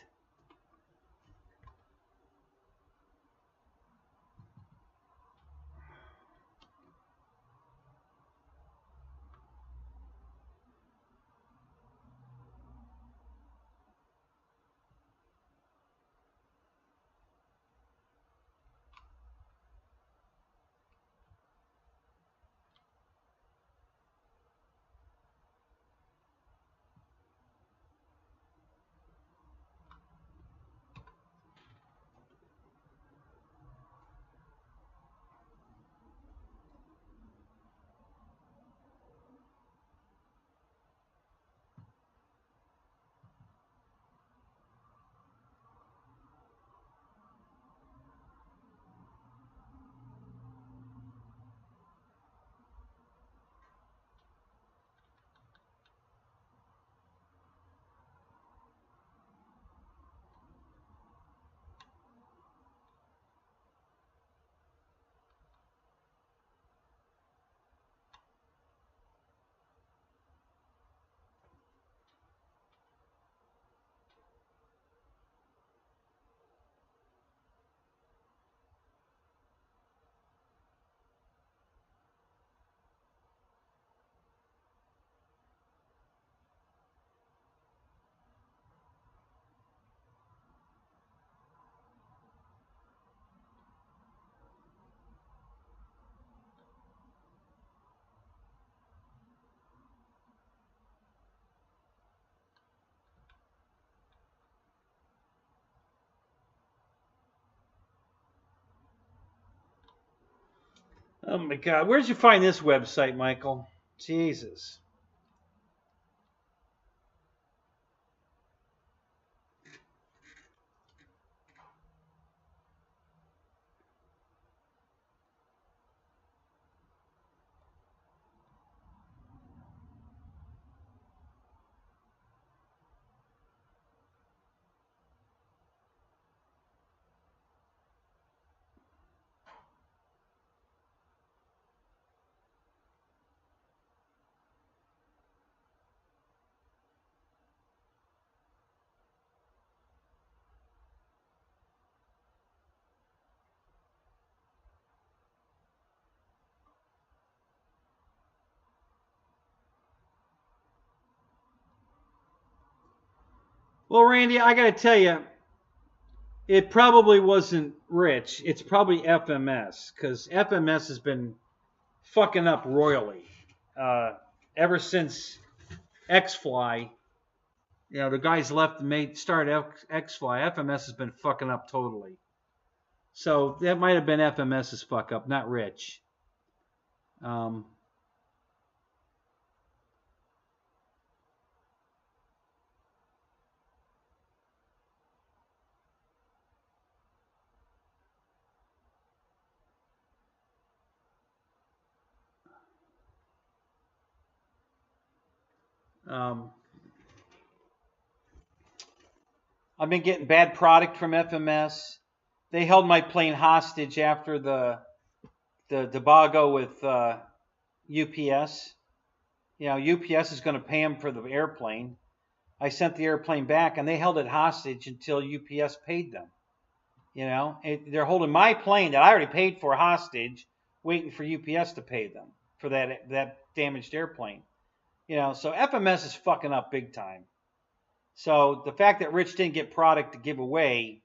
Oh my God, where'd you find this website, Michael? Jesus. Well, Randy, I got to tell you, it probably wasn't Rich. It's probably FMS, because FMS has been fucking up royally ever since X-Fly. You know, the guys left and started X-Fly. FMS has been fucking up totally. So that might have been FMS's fuck up, not Rich. Um, um, I've been getting bad product from FMS. They held my plane hostage after the debacle with UPS. You know, UPS is going to pay them for the airplane. I sent the airplane back, and they held it hostage until UPS paid them. You know, they're holding my plane that I already paid for hostage, waiting for UPS to pay them for that damaged airplane. You know, so FMS is fucking up big time. So the fact that Rich didn't get product to give away,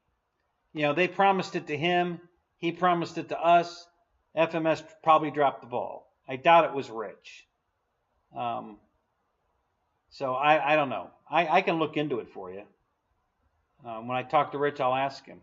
you know, they promised it to him, he promised it to us. FMS probably dropped the ball. I doubt it was Rich. So I don't know. I can look into it for you. When I talk to Rich, I'll ask him.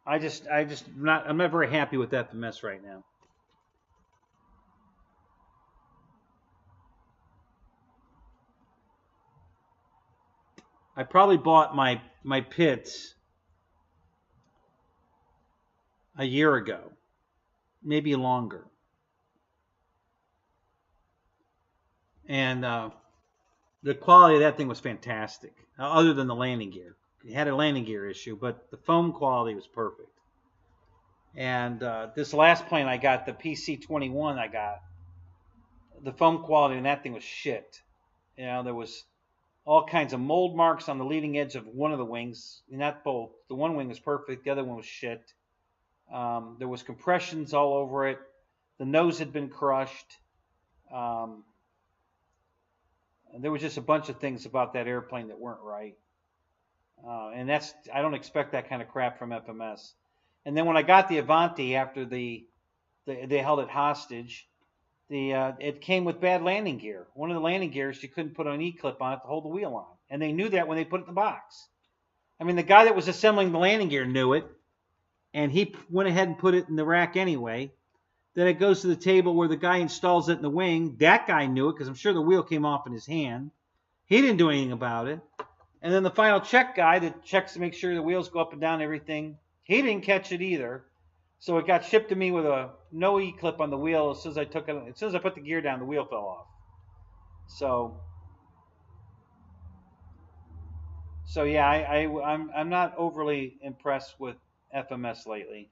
I'm not very happy with FMS right now. I probably bought my pits a year ago, maybe longer. And the quality of that thing was fantastic, other than the landing gear. It had a landing gear issue, but the foam quality was perfect. And this last plane I got, the PC-21 I got, the foam quality in that thing was shit. You know, there was all kinds of mold marks on the leading edge of one of the wings. Not both. The one wing was perfect. The other one was shit. There was compressions all over it. The nose had been crushed. There was just a bunch of things about that airplane that weren't right. And I don't expect that kind of crap from FMS. And then when I got the Avanti after they held it hostage, it came with bad landing gear. One of the landing gears, you couldn't put an E-clip on it to hold the wheel on. And they knew that when they put it in the box. I mean, the guy that was assembling the landing gear knew it, and he went ahead and put it in the rack anyway. Then it goes to the table where the guy installs it in the wing. That guy knew it because I'm sure the wheel came off in his hand. He didn't do anything about it. And then the final check guy that checks to make sure the wheels go up and down and everything, he didn't catch it either. So it got shipped to me with a no E-clip on the wheel. As soon as I put the gear down, the wheel fell off. So yeah, I'm not overly impressed with FMS lately.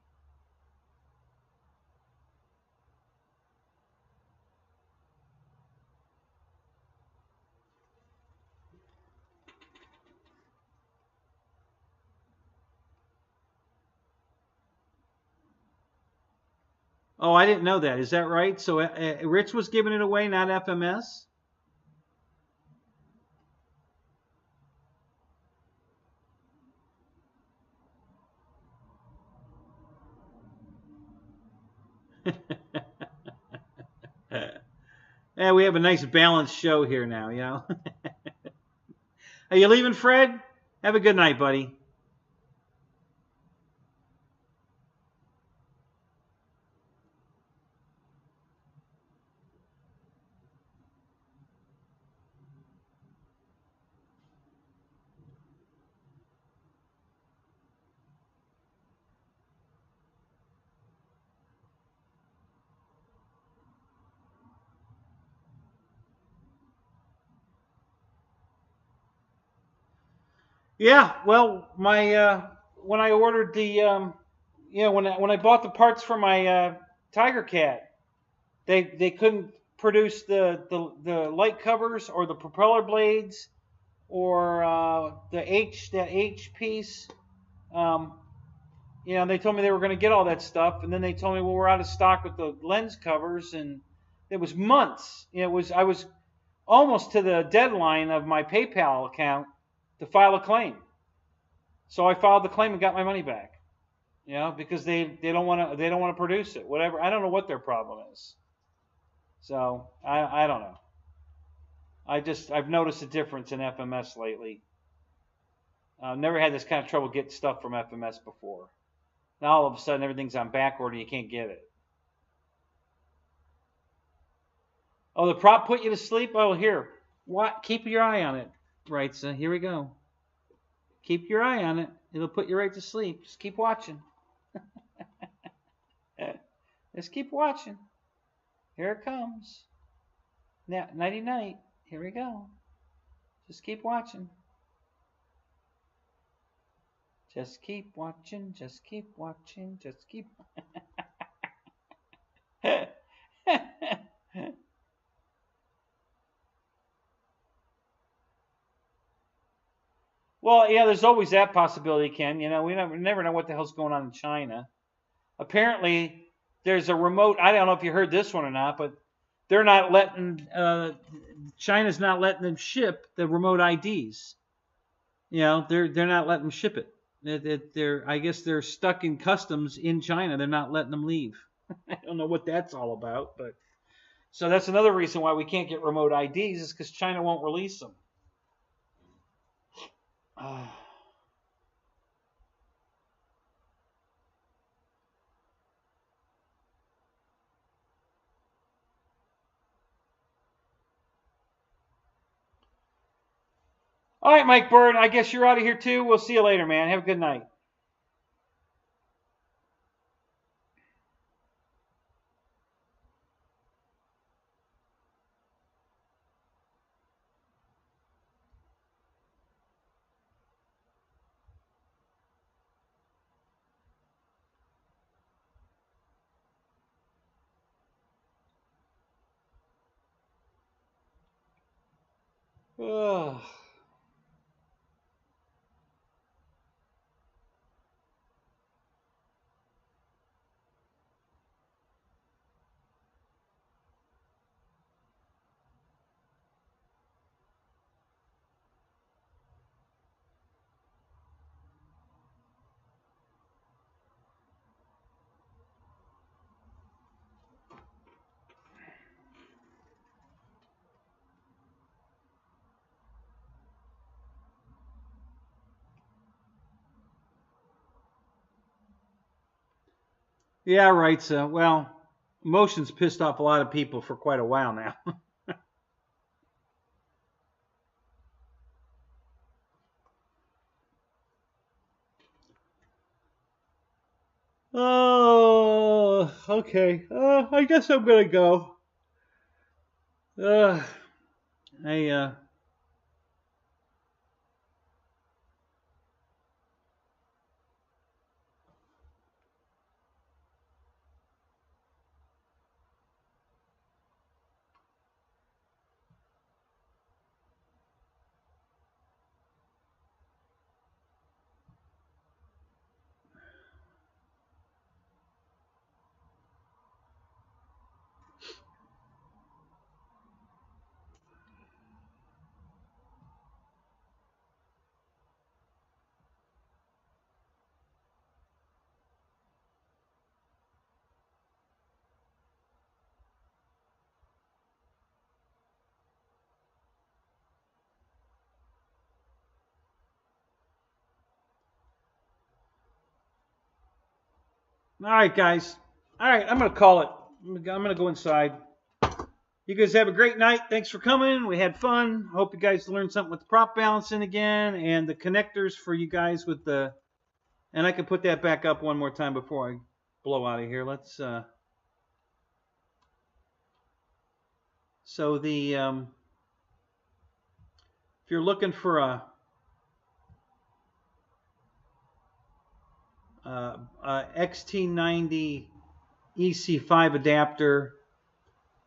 Oh, I didn't know that. Is that right? So Rich was giving it away, not FMS? Yeah, we have a nice balanced show here now, you know. Are you leaving, Fred? Have a good night, buddy. Yeah, well, when I ordered when I bought the parts for my Tiger Cat, they couldn't produce the light covers or the propeller blades or that H piece. They told me they were going to get all that stuff, and then they told me, well, we're out of stock with the lens covers, and it was months. I was almost to the deadline of my PayPal account to file a claim. So I filed the claim and got my money back. Because they don't want to produce it. Whatever. I don't know what their problem is. So I don't know. I've noticed a difference in FMS lately. I've never had this kind of trouble getting stuff from FMS before. Now all of a sudden everything's on back order and you can't get it. Oh, the prop put you to sleep? Oh, here. What? Keep your eye on it. Right, so here we go. Keep your eye on it. It'll put you right to sleep. Just keep watching. Just keep watching. Here it comes. Now, nighty night. Here we go. Just keep watching. Just keep watching. Just keep watching. Just keep. Well, yeah, there's always that possibility, Ken. We never know what the hell's going on in China. Apparently, there's a remote. I don't know if you heard this one or not, but they're not letting. China's not letting them ship the remote IDs. They're not letting them ship it. I guess they're stuck in customs in China. They're not letting them leave. I don't know what that's all about, but so that's another reason why we can't get remote IDs is because China won't release them. All right, Mike Bird, I guess you're out of here too. We'll see you later, man. Have a good night. Ugh. Yeah, right. So, well, emotions pissed off a lot of people for quite a while now. Oh, okay. I guess I'm gonna go. Uh, I All right, guys. All right, I'm gonna call it. I'm gonna go inside. You guys have a great night. Thanks for coming. We had fun. Hope you guys learned something with the prop balancing again and the connectors for you guys with the. And I can put that back up one more time before I blow out of here. Let's. So the if you're looking for a XT90 EC5 adapter,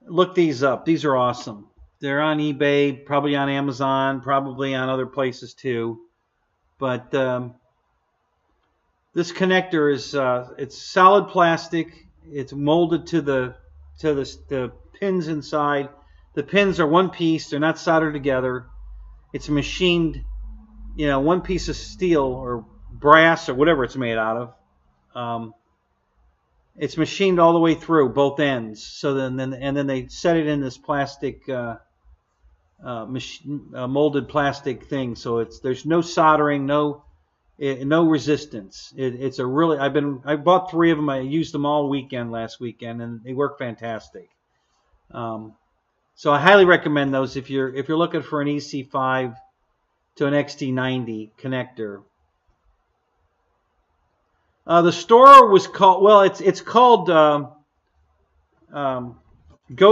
look these up. These are awesome. They're on eBay, probably on Amazon, probably on other places too. But this connector is it's solid plastic. It's molded to the pins inside. The pins are one piece. They're not soldered together. It's machined, one piece of steel or brass or whatever it's made out of. It's machined all the way through both ends. So then they set it in this plastic, molded plastic thing. So there's no soldering, no resistance. It's a really. I bought 3 of them. I used them all weekend last weekend, and they work fantastic. So I highly recommend those if you're looking for an EC5 to an XT90 connector. The store was called, well, it's called Go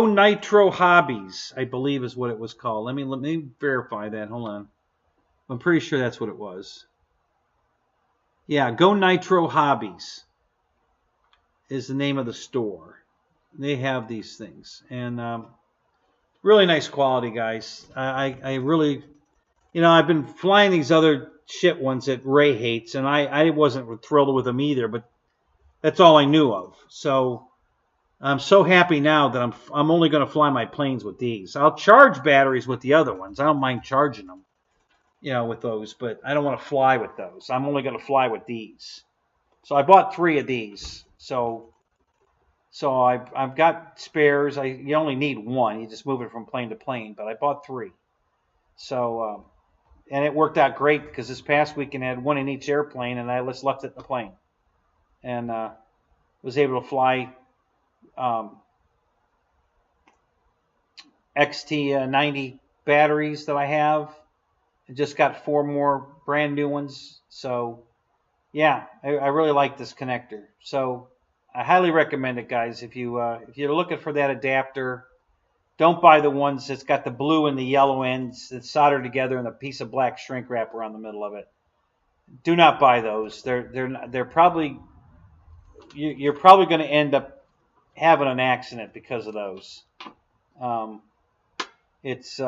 Nitro Hobbies, I believe is what it was called. Let me verify that. Hold on. I'm pretty sure that's what it was. Yeah, Go Nitro Hobbies is the name of the store. They have these things, and really nice quality, guys. I really, I've been flying these other shit ones that Ray hates, and I wasn't thrilled with them either, but that's all I knew of. So I'm so happy now that I'm only going to fly my planes with these. I'll charge batteries with the other ones. I don't mind charging them, with those, but I don't want to fly with those. I'm only going to fly with these. So I bought 3 of these. So I've got spares. You only need 1. You just move it from plane to plane, but I bought 3. So and it worked out great because this past weekend I had 1 in each airplane, and I just left it in the plane, and was able to fly XT90 batteries that I have, I just got 4 more brand new ones. So yeah, I really like this connector. So I highly recommend it, guys. If you're looking for that adapter, don't buy the ones that's got the blue and the yellow ends that's soldered together and a piece of black shrink wrap around the middle of it. Do not buy those. They're probably you're probably going to end up having an accident because of those. It's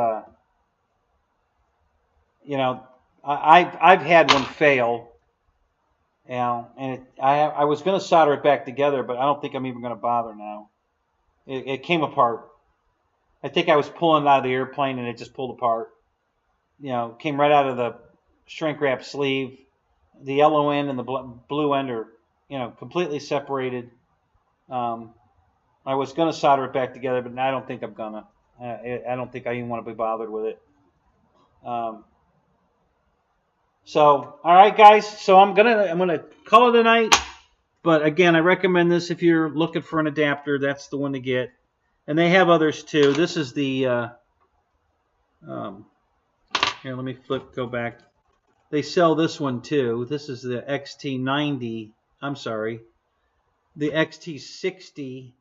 you know, I've had one fail. And I was going to solder it back together, but I don't think I'm even going to bother now. It came apart. I think I was pulling it out of the airplane and it just pulled apart. Came right out of the shrink wrap sleeve. The yellow end and the blue end are, completely separated. I was going to solder it back together, but I don't think I'm going to. I don't think I even want to be bothered with it. So, all right, guys. So I'm gonna call it a night. But again, I recommend this if you're looking for an adapter. That's the one to get. And they have others too. This is the here. Let me go back. They sell this one too. This is the XT90. I'm sorry, the XT60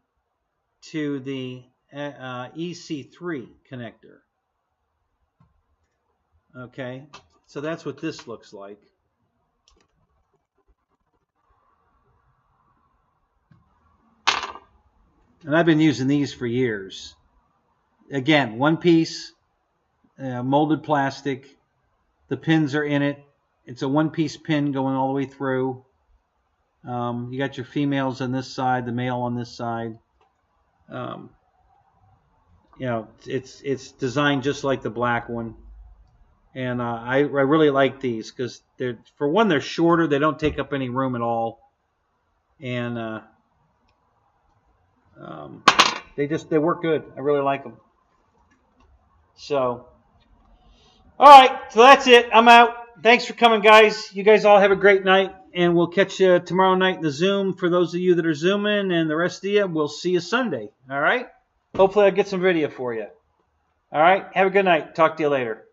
to the EC3 connector. Okay. So that's what this looks like. And I've been using these for years. Again, one piece, molded plastic. The pins are in it. It's a one-piece pin going all the way through. You got your females on this side, the male on this side. It's designed just like the black one. And I really like these because for one, they're shorter. They don't take up any room at all, and they work good. I really like them. So, all right, so that's it. I'm out. Thanks for coming, guys. You guys all have a great night, and we'll catch you tomorrow night in the Zoom. For those of you that are Zooming, and the rest of you, we'll see you Sunday. All right. Hopefully, I'll get some video for you. All right. Have a good night. Talk to you later.